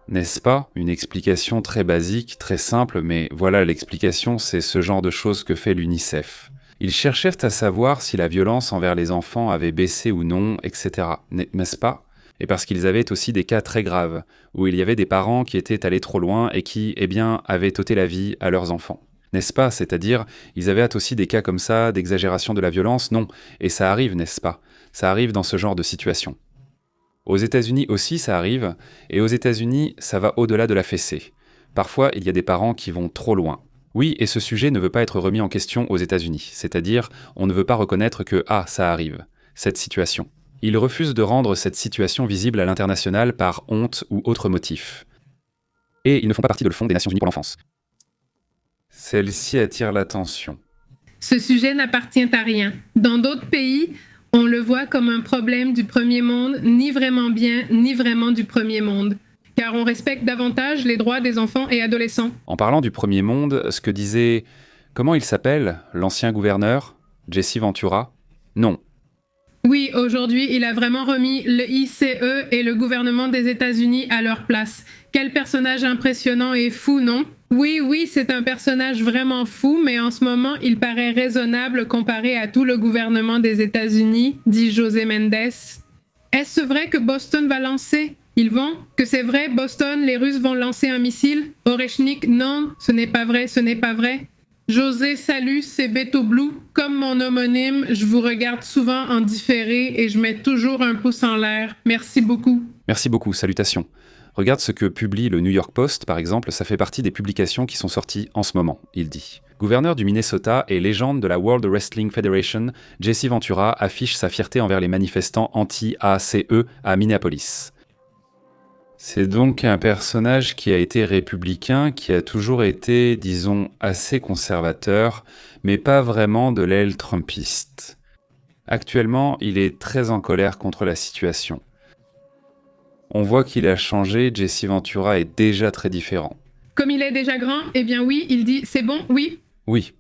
N'est-ce pas ? Une explication très basique, très simple, mais voilà l'explication, c'est ce genre de choses que fait l'UNICEF. Ils cherchèrent à savoir si la violence envers les enfants avait baissé ou non, etc. N'est-ce pas ? Et parce qu'ils avaient aussi des cas très graves, où il y avait des parents qui étaient allés trop loin et qui, eh bien, avaient ôté la vie à leurs enfants. N'est-ce pas ? C'est-à-dire, ils avaient aussi des cas comme ça, d'exagération de la violence ? Non. Et ça arrive, n'est-ce pas ? Ça arrive dans ce genre de situation. Aux États-Unis aussi, ça arrive, et aux États-Unis, ça va au-delà de la fessée. Parfois, il y a des parents qui vont trop loin. Oui, et ce sujet ne veut pas être remis en question aux États-Unis, c'est-à-dire, on ne veut pas reconnaître que « ah, ça arrive », cette situation. Ils refusent de rendre cette situation visible à l'international par honte ou autre motif. Et ils ne font pas partie de le Fonds des Nations Unies pour l'enfance. Celle-ci attire l'attention. Ce sujet n'appartient à rien. Dans d'autres pays, on le voit comme un problème du premier monde, ni vraiment bien, ni vraiment du premier monde. Car on respecte davantage les droits des enfants et adolescents. En parlant du premier monde, ce que disait... Comment il s'appelle ? L'ancien gouverneur ? Jesse Ventura ? Non. Oui, aujourd'hui, il a vraiment remis le ICE et le gouvernement des États-Unis à leur place. Quel personnage impressionnant et fou, non ? Oui, c'est un personnage vraiment fou, mais en ce moment, il paraît raisonnable comparé à tout le gouvernement des États-Unis, dit José Méndez. Est-ce vrai que Boston va lancer ? Ils vont ? Que c'est vrai, Boston, les Russes vont lancer un missile ? Orechnik, non, ce n'est pas vrai. José, salut, c'est Beto Blue. Comme mon homonyme, je vous regarde souvent en différé et je mets toujours un pouce en l'air. Merci beaucoup. Merci beaucoup, salutations. Regarde ce que publie le New York Post, par exemple, ça fait partie des publications qui sont sorties en ce moment, il dit. Gouverneur du Minnesota et légende de la World Wrestling Federation, Jesse Ventura affiche sa fierté envers les manifestants anti-ACE à Minneapolis. C'est donc un personnage qui a été républicain, qui a toujours été, disons, assez conservateur, mais pas vraiment de l'aile trumpiste. Actuellement, il est très en colère contre la situation. On voit qu'il a changé, Jesse Ventura est déjà très différent. Comme il est déjà grand, eh bien oui, il dit « c'est bon, oui ». Oui.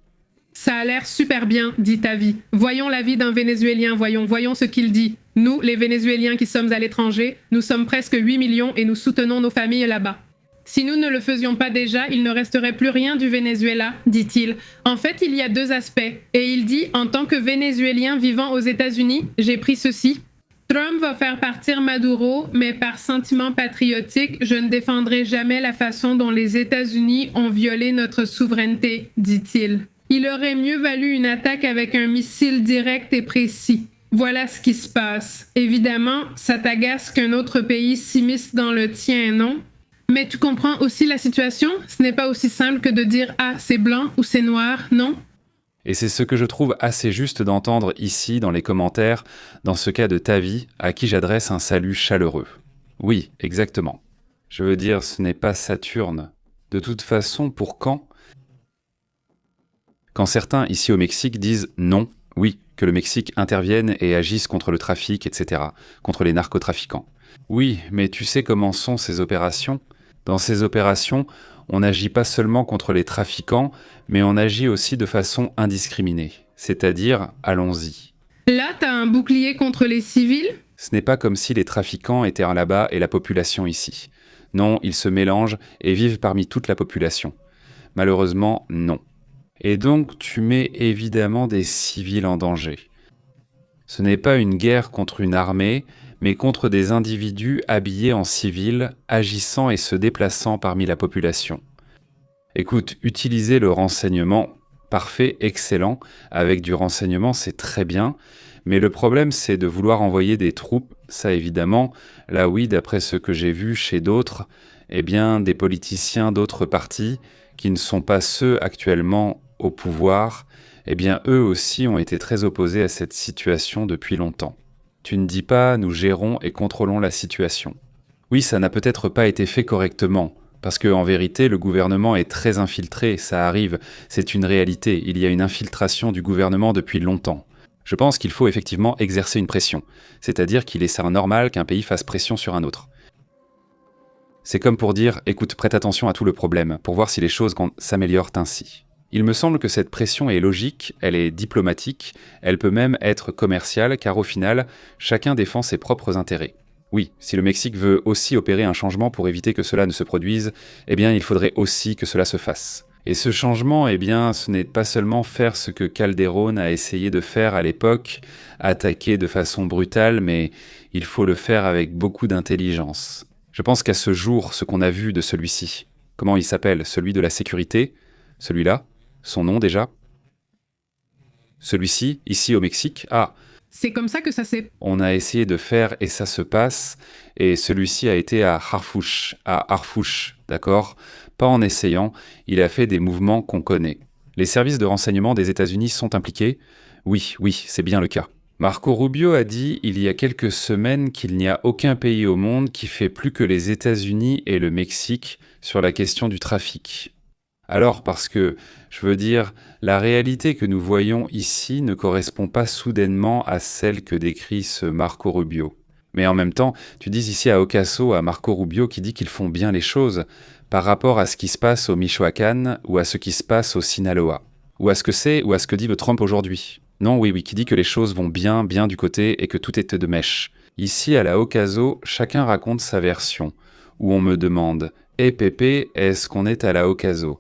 Ça a l'air super bien, dit Tavi. Voyons la vie d'un Vénézuélien, voyons ce qu'il dit. Nous, les Vénézuéliens qui sommes à l'étranger, nous sommes presque 8 millions et nous soutenons nos familles là-bas. Si nous ne le faisions pas déjà, il ne resterait plus rien du Venezuela, dit-il. En fait, il y a 2 aspects. Et il dit, en tant que Vénézuélien vivant aux États-Unis, j'ai pris ceci. Trump va faire partir Maduro, mais par sentiment patriotique, je ne défendrai jamais la façon dont les États-Unis ont violé notre souveraineté, dit-il. Il aurait mieux valu une attaque avec un missile direct et précis. Voilà ce qui se passe. Évidemment, ça t'agace qu'un autre pays s'immisce dans le tien, non? Mais tu comprends aussi la situation? Ce n'est pas aussi simple que de dire « Ah, c'est blanc ou c'est noir », non? Et c'est ce que je trouve assez juste d'entendre ici dans les commentaires, dans ce cas de Tavi, à qui j'adresse un salut chaleureux. Oui, exactement. Je veux dire, ce n'est pas Saturne. De toute façon, pour quand? Quand certains ici au Mexique disent non, oui, que le Mexique intervienne et agisse contre le trafic, etc., contre les narcotrafiquants. Oui, mais tu sais comment sont ces opérations? Dans ces opérations, on n'agit pas seulement contre les trafiquants, mais on agit aussi de façon indiscriminée, c'est-à-dire allons-y. Là, t'as un bouclier contre les civils? Ce n'est pas comme si les trafiquants étaient là-bas et la population ici. Non, ils se mélangent et vivent parmi toute la population. Malheureusement, non. Et donc, tu mets évidemment des civils en danger. Ce n'est pas une guerre contre une armée, mais contre des individus habillés en civil, agissant et se déplaçant parmi la population. Écoute, utiliser le renseignement, parfait, excellent, avec du renseignement, c'est très bien, mais le problème, c'est de vouloir envoyer des troupes, ça évidemment, là oui, d'après ce que j'ai vu chez d'autres, eh bien, des politiciens d'autres partis, qui ne sont pas ceux actuellement au pouvoir, eh bien, eux aussi ont été très opposés à cette situation depuis longtemps. Tu ne dis pas « nous gérons et contrôlons la situation ». Oui, ça n'a peut-être pas été fait correctement, parce qu'en vérité, le gouvernement est très infiltré, ça arrive, c'est une réalité, il y a une infiltration du gouvernement depuis longtemps. Je pense qu'il faut effectivement exercer une pression, c'est-à-dire qu'il est normal qu'un pays fasse pression sur un autre. C'est comme pour dire « écoute, prête attention à tout le problème, pour voir si les choses s'améliorent ainsi ». Il me semble que cette pression est logique, elle est diplomatique, elle peut même être commerciale, car au final, chacun défend ses propres intérêts. Oui, si le Mexique veut aussi opérer un changement pour éviter que cela ne se produise, eh bien il faudrait aussi que cela se fasse. Et ce changement, eh bien, ce n'est pas seulement faire ce que Calderón a essayé de faire à l'époque, attaquer de façon brutale, mais il faut le faire avec beaucoup d'intelligence. Je pense qu'à ce jour, ce qu'on a vu de celui-ci, comment il s'appelle? Celui de la sécurité? Celui-là? Son nom déjà? Celui-ci, ici au Mexique? Ah, c'est comme ça que ça s'est... On a essayé de faire et ça se passe, et celui-ci a été à Harfouch, d'accord? Pas en essayant, il a fait des mouvements qu'on connaît. Les services de renseignement des États-Unis sont impliqués? Oui, c'est bien le cas. Marco Rubio a dit il y a quelques semaines qu'il n'y a aucun pays au monde qui fait plus que les États-Unis et le Mexique sur la question du trafic. Alors, parce que, je veux dire, la réalité que nous voyons ici ne correspond pas soudainement à celle que décrit ce Marco Rubio. Mais en même temps, tu dis ici à Ocaso, à Marco Rubio, qui dit qu'ils font bien les choses par rapport à ce qui se passe au Michoacán ou à ce qui se passe au Sinaloa. Ou à ce que c'est, ou à ce que dit le Trump aujourd'hui. Non, oui, qui dit que les choses vont bien du côté et que tout est de mèche. Ici, à la Ocaso, chacun raconte sa version, où on me demande « Eh Pépé, est-ce qu'on est à la Ocaso ?»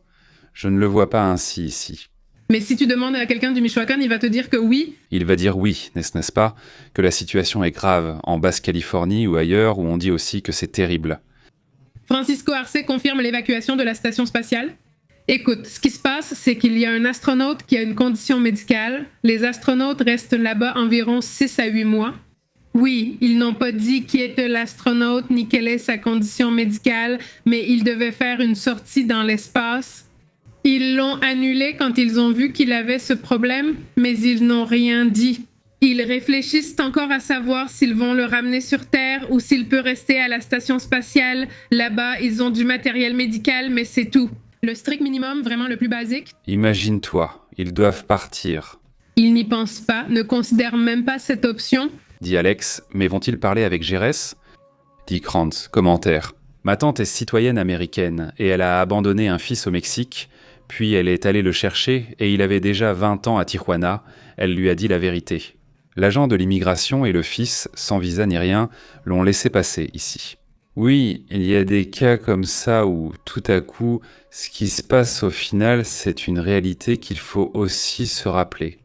Je ne le vois pas ainsi ici. Mais si tu demandes à quelqu'un du Michoacán, il va te dire que oui. Il va dire oui, n'est-ce pas? Que la situation est grave, en Basse-Californie ou ailleurs, où on dit aussi que c'est terrible. Francisco Arce confirme l'évacuation de la station spatiale. Écoute, ce qui se passe, c'est qu'il y a un astronaute qui a une condition médicale. Les astronautes restent là-bas environ 6 à 8 mois. Oui, ils n'ont pas dit qui était l'astronaute ni quelle est sa condition médicale, mais ils devaient faire une sortie dans l'espace. Ils l'ont annulé quand ils ont vu qu'il avait ce problème, mais ils n'ont rien dit. Ils réfléchissent encore à savoir s'ils vont le ramener sur Terre ou s'il peut rester à la station spatiale. Là-bas, ils ont du matériel médical, mais c'est tout. Le strict minimum, vraiment le plus basique. Imagine-toi, ils doivent partir. Ils n'y pensent pas, ne considèrent même pas cette option. Dit Alex, mais vont-ils parler avec Gérès? dit Krantz, commentaire. Ma tante est citoyenne américaine et elle a abandonné un fils au Mexique, puis elle est allée le chercher et il avait déjà 20 ans à Tijuana, elle lui a dit la vérité. L'agent de l'immigration et le fils, sans visa ni rien, l'ont laissé passer ici. Oui, il y a des cas comme ça où, tout à coup, ce qui se passe au final, c'est une réalité qu'il faut aussi se rappeler.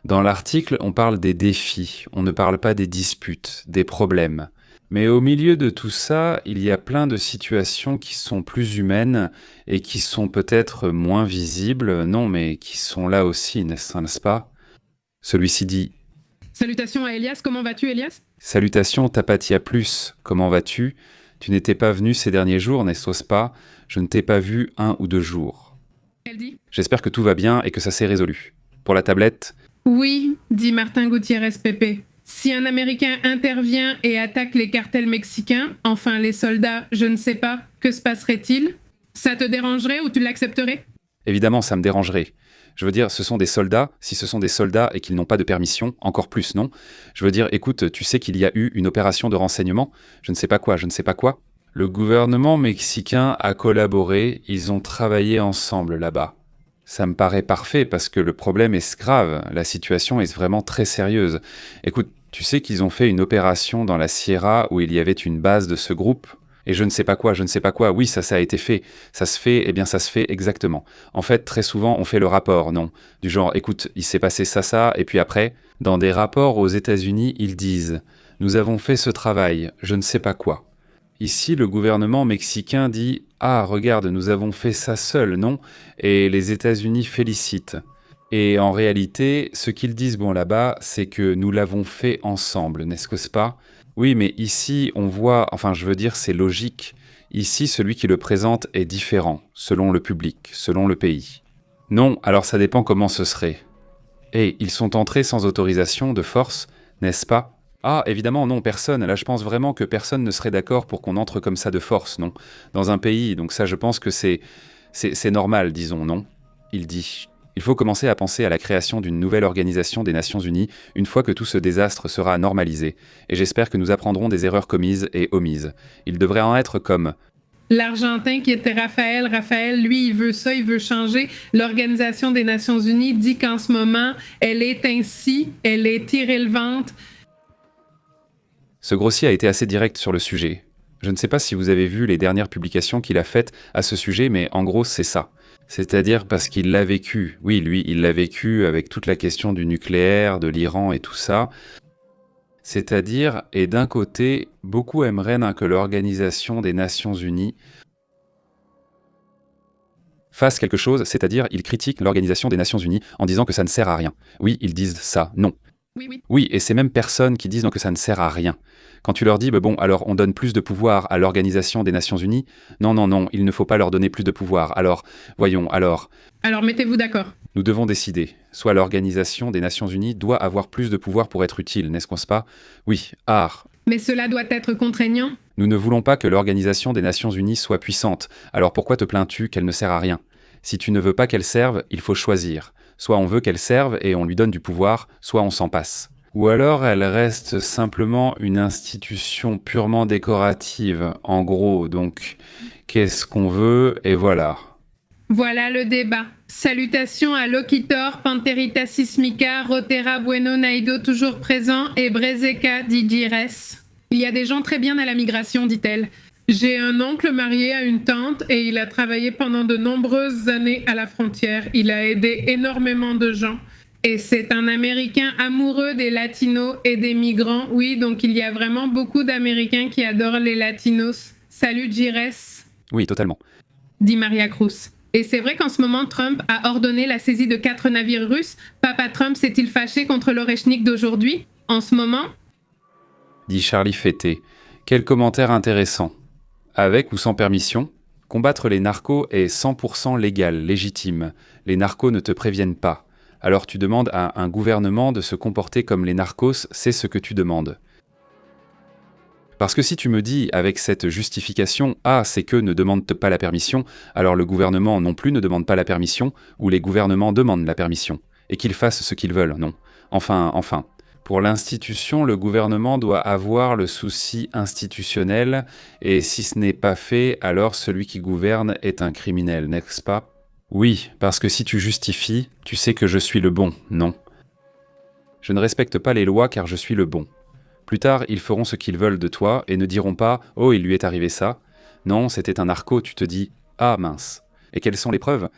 Dans l'article, on parle des défis, on ne parle pas des disputes, des problèmes. Mais au milieu de tout ça, il y a plein de situations qui sont plus humaines et qui sont peut-être moins visibles, non, mais qui sont là aussi, n'est-ce pas ? Celui-ci dit « Salutations à Elias, comment vas-tu Elias ?»« Salutations Tapatia Plus, comment vas-tu ? Tu n'étais pas venu ces derniers jours, n'est-ce pas ? Je ne t'ai pas vu 1 ou 2 jours. » Elle dit « J'espère que tout va bien et que ça s'est résolu. Pour la tablette ?»« Oui, dit Martin Gutiérrez Pepe. Si un Américain intervient et attaque les cartels mexicains, enfin les soldats, je ne sais pas, que se passerait-il ? Ça te dérangerait ou tu l'accepterais ? » Évidemment, ça me dérangerait. Je veux dire, ce sont des soldats, si ce sont des soldats et qu'ils n'ont pas de permission, encore plus, non ? Je veux dire, écoute, tu sais qu'il y a eu une opération de renseignement ? Je ne sais pas quoi. Le gouvernement mexicain a collaboré, ils ont travaillé ensemble là-bas. Ça me paraît parfait parce que le problème est grave, la situation est vraiment très sérieuse. Écoute, tu sais qu'ils ont fait une opération dans la Sierra où il y avait une base de ce groupe ? Et je ne sais pas quoi, oui, ça a été fait. Ça se fait exactement. En fait, très souvent, on fait le rapport, non ? Du genre, écoute, il s'est passé ça, et puis après, dans des rapports aux États-Unis, ils disent « Nous avons fait ce travail, je ne sais pas quoi ». Ici, le gouvernement mexicain dit « Ah, regarde, nous avons fait ça seul, non ?» Et les États-Unis félicitent. Et en réalité, ce qu'ils disent là-bas, c'est que nous l'avons fait ensemble, n'est-ce pas ? Oui, mais ici, on voit, c'est logique. Ici, celui qui le présente est différent, selon le public, selon le pays. Non, alors ça dépend comment ce serait. Et ils sont entrés sans autorisation, de force, n'est-ce pas ? Ah, évidemment, non, personne. Là, je pense vraiment que personne ne serait d'accord pour qu'on entre comme ça de force, non ? Dans un pays, donc ça, je pense que c'est normal, disons, non ? Il dit... Il faut commencer à penser à la création d'une nouvelle organisation des Nations Unies une fois que tout ce désastre sera normalisé. Et j'espère que nous apprendrons des erreurs commises et omises. Il devrait en être comme... L'Argentin qui était Raphaël, lui, il veut ça, il veut changer. L'Organisation des Nations Unies dit qu'en ce moment, elle est ainsi, elle est irrélevante. Ce grossier a été assez direct sur le sujet. Je ne sais pas si vous avez vu les dernières publications qu'il a faites à ce sujet, mais en gros, c'est ça. C'est-à-dire parce qu'il l'a vécu. Oui, lui, il l'a vécu avec toute la question du nucléaire, de l'Iran et tout ça. C'est-à-dire, et d'un côté, beaucoup aimeraient que l'Organisation des Nations Unies fasse quelque chose, c'est-à-dire, ils critiquent l'Organisation des Nations Unies en disant que ça ne sert à rien. Oui, ils disent ça, non. Oui, et ces mêmes personnes qui disent que ça ne sert à rien. Quand tu leur dis, alors on donne plus de pouvoir à l'Organisation des Nations Unies, non, il ne faut pas leur donner plus de pouvoir. Alors, voyons, Alors mettez-vous d'accord. Nous devons décider. Soit l'Organisation des Nations Unies doit avoir plus de pouvoir pour être utile, n'est-ce pas ? Oui, Mais cela doit être contraignant. Nous ne voulons pas que l'Organisation des Nations Unies soit puissante. Alors pourquoi te plains-tu qu'elle ne sert à rien ? Si tu ne veux pas qu'elle serve, il faut choisir. Soit on veut qu'elle serve et on lui donne du pouvoir, soit on s'en passe. Ou alors elle reste simplement une institution purement décorative, en gros, donc qu'est-ce qu'on veut, et voilà. Voilà le débat. Salutations à Loquitor, Pantherita Sismica, Rotera Bueno Naido toujours présent et Brezeka Digires. Il y a des gens très bien à la migration, dit-elle. J'ai un oncle marié à une tante et il a travaillé pendant de nombreuses années à la frontière. Il a aidé énormément de gens. Et c'est un Américain amoureux des Latinos et des migrants. Oui, donc il y a vraiment beaucoup d'Américains qui adorent les Latinos. Salut, Gires. Oui, totalement. Dit Maria Cruz. Et c'est vrai qu'en ce moment, Trump a ordonné la saisie de 4 navires russes. Papa Trump s'est-il fâché contre l'Orechnik d'aujourd'hui, en ce moment ? Dit Charlie Fetté. Quel commentaire intéressant. Avec ou sans permission, combattre les narcos est 100% légal, légitime. Les narcos ne te préviennent pas. Alors tu demandes à un gouvernement de se comporter comme les narcos, c'est ce que tu demandes. Parce que si tu me dis avec cette justification « Ah, c'est qu'eux ne demandent pas la permission », alors le gouvernement non plus ne demande pas la permission, ou les gouvernements demandent la permission, et qu'ils fassent ce qu'ils veulent, non. Enfin, Pour l'institution, le gouvernement doit avoir le souci institutionnel, et si ce n'est pas fait, alors celui qui gouverne est un criminel, n'est-ce pas? Oui, parce que si tu justifies, tu sais que je suis le bon, non? Je ne respecte pas les lois car je suis le bon. Plus tard, ils feront ce qu'ils veulent de toi et ne diront pas « Oh, il lui est arrivé ça ». Non, c'était un narco, tu te dis « Ah, mince ». Et quelles sont les preuves?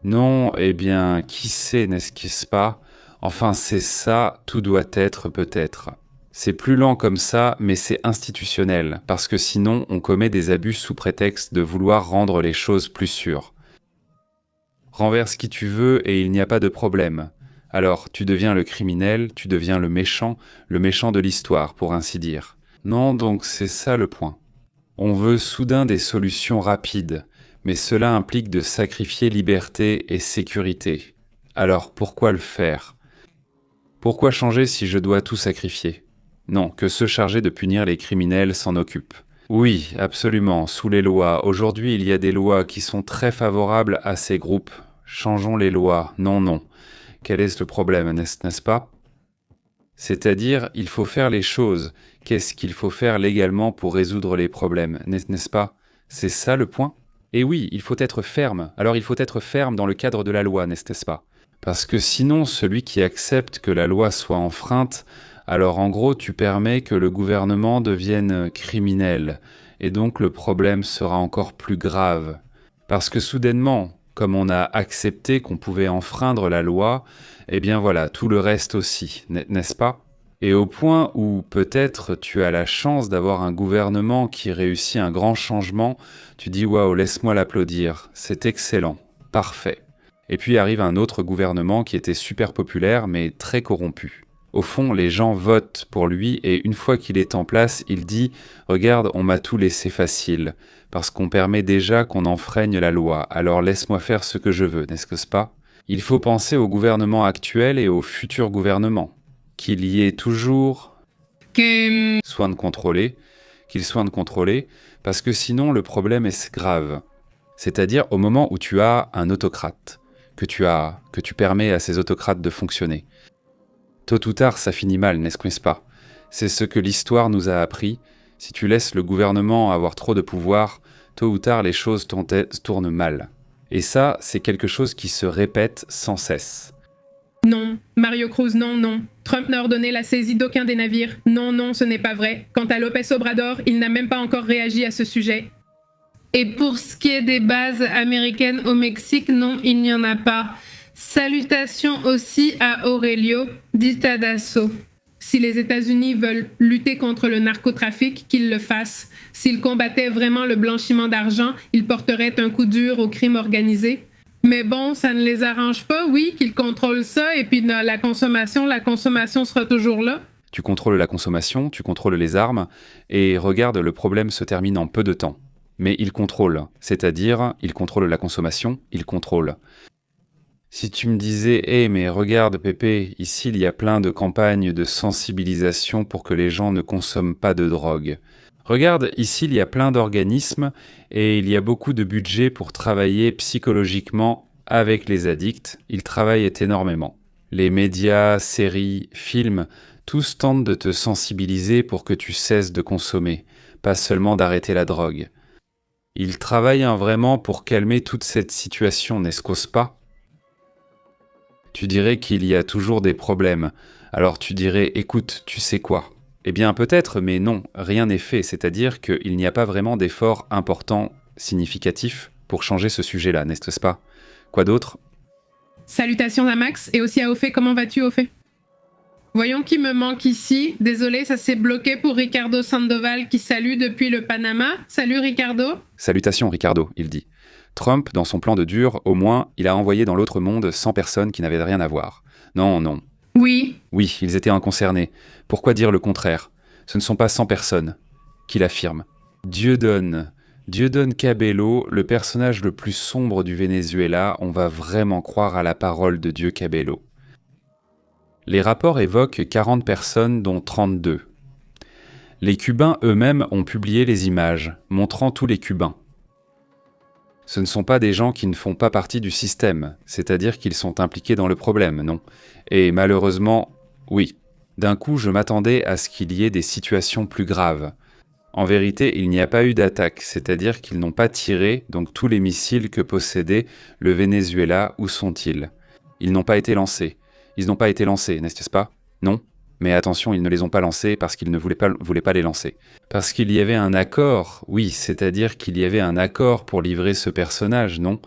Non, eh bien, qui sait, n'est-ce pas? Enfin, c'est ça, tout doit être peut-être. C'est plus lent comme ça, mais c'est institutionnel, parce que sinon, on commet des abus sous prétexte de vouloir rendre les choses plus sûres. Renverse qui tu veux et il n'y a pas de problème. Alors, tu deviens le criminel, tu deviens le méchant de l'histoire, pour ainsi dire. Non, donc c'est ça le point. On veut soudain des solutions rapides, mais cela implique de sacrifier liberté et sécurité. Alors, pourquoi le faire? Pourquoi changer si je dois tout sacrifier? Non, que ceux chargés de punir les criminels s'en occupent. Oui, absolument, sous les lois. Aujourd'hui, il y a des lois qui sont très favorables à ces groupes. Changeons les lois. Non, non. Quel est le problème, n'est-ce pas? C'est-à-dire, il faut faire les choses. Qu'est-ce qu'il faut faire légalement pour résoudre les problèmes, n'est-ce pas? C'est ça le point? Et oui, il faut être ferme. Alors il faut être ferme dans le cadre de la loi, n'est-ce pas? Parce que sinon, celui qui accepte que la loi soit enfreinte, alors en gros, tu permets que le gouvernement devienne criminel. Et donc le problème sera encore plus grave. Parce que soudainement, comme on a accepté qu'on pouvait enfreindre la loi, eh bien voilà, tout le reste aussi, n'est-ce pas? Et au point où peut-être tu as la chance d'avoir un gouvernement qui réussit un grand changement, tu dis « Waouh, laisse-moi l'applaudir, c'est excellent, parfait ». Et puis arrive un autre gouvernement qui était super populaire mais très corrompu. Au fond, les gens votent pour lui et une fois qu'il est en place, il dit « Regarde, on m'a tout laissé facile, parce qu'on permet déjà qu'on enfreigne la loi, alors laisse-moi faire ce que je veux, n'est-ce pas ?» Il faut penser au gouvernement actuel et au futur gouvernement. Qu'il y ait toujours soin de contrôler, parce que sinon le problème est grave. C'est-à-dire au moment où tu as un autocrate, que tu permets à ces autocrates de fonctionner. Tôt ou tard, ça finit mal, n'est-ce pas? C'est ce que l'histoire nous a appris. Si tu laisses le gouvernement avoir trop de pouvoir, tôt ou tard, les choses tournent mal. Et ça, c'est quelque chose qui se répète sans cesse. Non, Mario Cruz, non, non. Trump n'a ordonné la saisie d'aucun des navires. Non, non, ce n'est pas vrai. Quant à López Obrador, il n'a même pas encore réagi à ce sujet. Et pour ce qui est des bases américaines au Mexique, non, il n'y en a pas. Salutations aussi à Aurelio Di Tadasso. Si les États-Unis veulent lutter contre le narcotrafic, qu'ils le fassent. S'ils combattaient vraiment le blanchiment d'argent, ils porteraient un coup dur au crime organisé. Mais bon, ça ne les arrange pas, oui, qu'ils contrôlent ça, et puis la consommation sera toujours là. Tu contrôles la consommation, tu contrôles les armes, et regarde, le problème se termine en peu de temps. Mais ils contrôlent, c'est-à-dire, ils contrôlent la consommation, ils contrôlent. Si tu me disais « Eh, mais regarde Pépé, ici il y a plein de campagnes de sensibilisation pour que les gens ne consomment pas de drogue. Regarde, ici il y a plein d'organismes et il y a beaucoup de budget pour travailler psychologiquement avec les addicts. Ils travaillent énormément. Les médias, séries, films, tous tentent de te sensibiliser pour que tu cesses de consommer, pas seulement d'arrêter la drogue. Ils travaillent vraiment pour calmer toute cette situation, n'est-ce pas ? Tu dirais qu'il y a toujours des problèmes. Alors tu dirais, écoute, tu sais quoi? Eh bien peut-être, mais non, rien n'est fait, c'est-à-dire qu'il n'y a pas vraiment d'efforts importants, significatifs, pour changer ce sujet-là, n'est-ce pas? Quoi d'autre? Salutations à Max, et aussi à Ophé, comment vas-tu Ophé? Voyons qui me manque ici. Désolé, ça s'est bloqué pour Ricardo Sandoval qui salue depuis le Panama. Salut Ricardo. Salutations Ricardo, il dit. Trump, dans son plan de dur, au moins, il a envoyé dans l'autre monde 100 personnes qui n'avaient rien à voir. Non, non. Oui. Oui, ils étaient inconcernés. Pourquoi dire le contraire? Ce ne sont pas 100 personnes qui l'affirment. Dieudonne Cabello, le personnage le plus sombre du Venezuela, on va vraiment croire à la parole de Dieu Cabello. Les rapports évoquent 40 personnes, dont 32. Les Cubains eux-mêmes ont publié les images, montrant tous les Cubains. Ce ne sont pas des gens qui ne font pas partie du système, c'est-à-dire qu'ils sont impliqués dans le problème, non? Et malheureusement, oui. D'un coup, je m'attendais à ce qu'il y ait des situations plus graves. En vérité, il n'y a pas eu d'attaque, c'est-à-dire qu'ils n'ont pas tiré donc tous les missiles que possédait le Venezuela. Où sont-ils? Ils n'ont pas été lancés. Ils n'ont pas été lancés, n'est-ce pas? Non? Mais attention, ils ne les ont pas lancés parce qu'ils ne voulaient pas les lancer. Parce qu'il y avait un accord, oui, c'est-à-dire qu'il y avait un accord pour livrer ce personnage, non?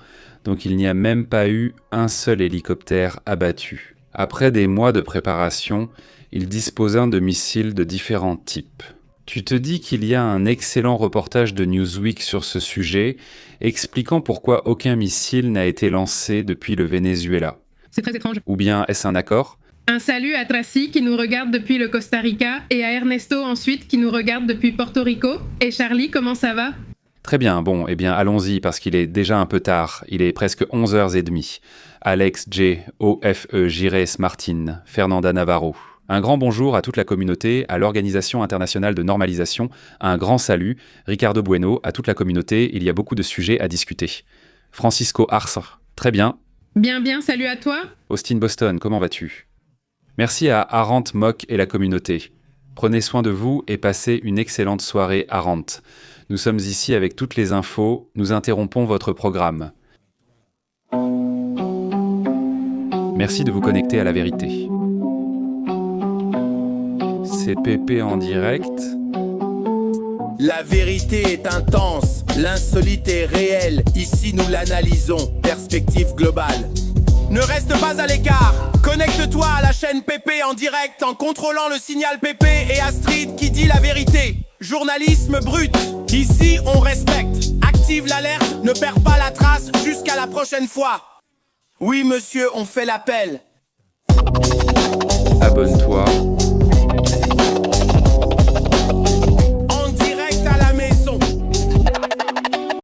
Donc il n'y a même pas eu un seul hélicoptère abattu. Après des mois de préparation, ils disposaient de missiles de différents types. Tu te dis qu'il y a un excellent reportage de Newsweek sur ce sujet, expliquant pourquoi aucun missile n'a été lancé depuis le Venezuela. C'est très étrange. Ou bien est-ce un accord? Un salut à Tracy qui nous regarde depuis le Costa Rica et à Ernesto ensuite qui nous regarde depuis Porto Rico. Et Charlie, comment ça va? Très bien, bon, eh bien allons-y parce qu'il est déjà un peu tard, il est presque 11h30. Alex, J, OFE, Gires, Martin, Fernanda Navarro. Un grand bonjour à toute la communauté, à l'Organisation internationale de normalisation, un grand salut, Ricardo Bueno, à toute la communauté, il y a beaucoup de sujets à discuter. Francisco Ars, très bien. Bien, salut à toi. Austin Boston, comment vas-tu? Merci à Arendt, Mock et la communauté. Prenez soin de vous et passez une excellente soirée Arendt. Nous sommes ici avec toutes les infos, nous interrompons votre programme. Merci de vous connecter à la vérité. C'est Pépé en direct. La vérité est intense, l'insolite est réel. Ici nous l'analysons, perspective globale. Ne reste pas à l'écart, connecte-toi à la chaîne Pépé en direct en contrôlant le signal Pépé et Astrid qui dit la vérité. Journalisme brut, ici on respecte. Active l'alerte, ne perds pas la trace jusqu'à la prochaine fois. Oui monsieur, on fait l'appel. Abonne-toi.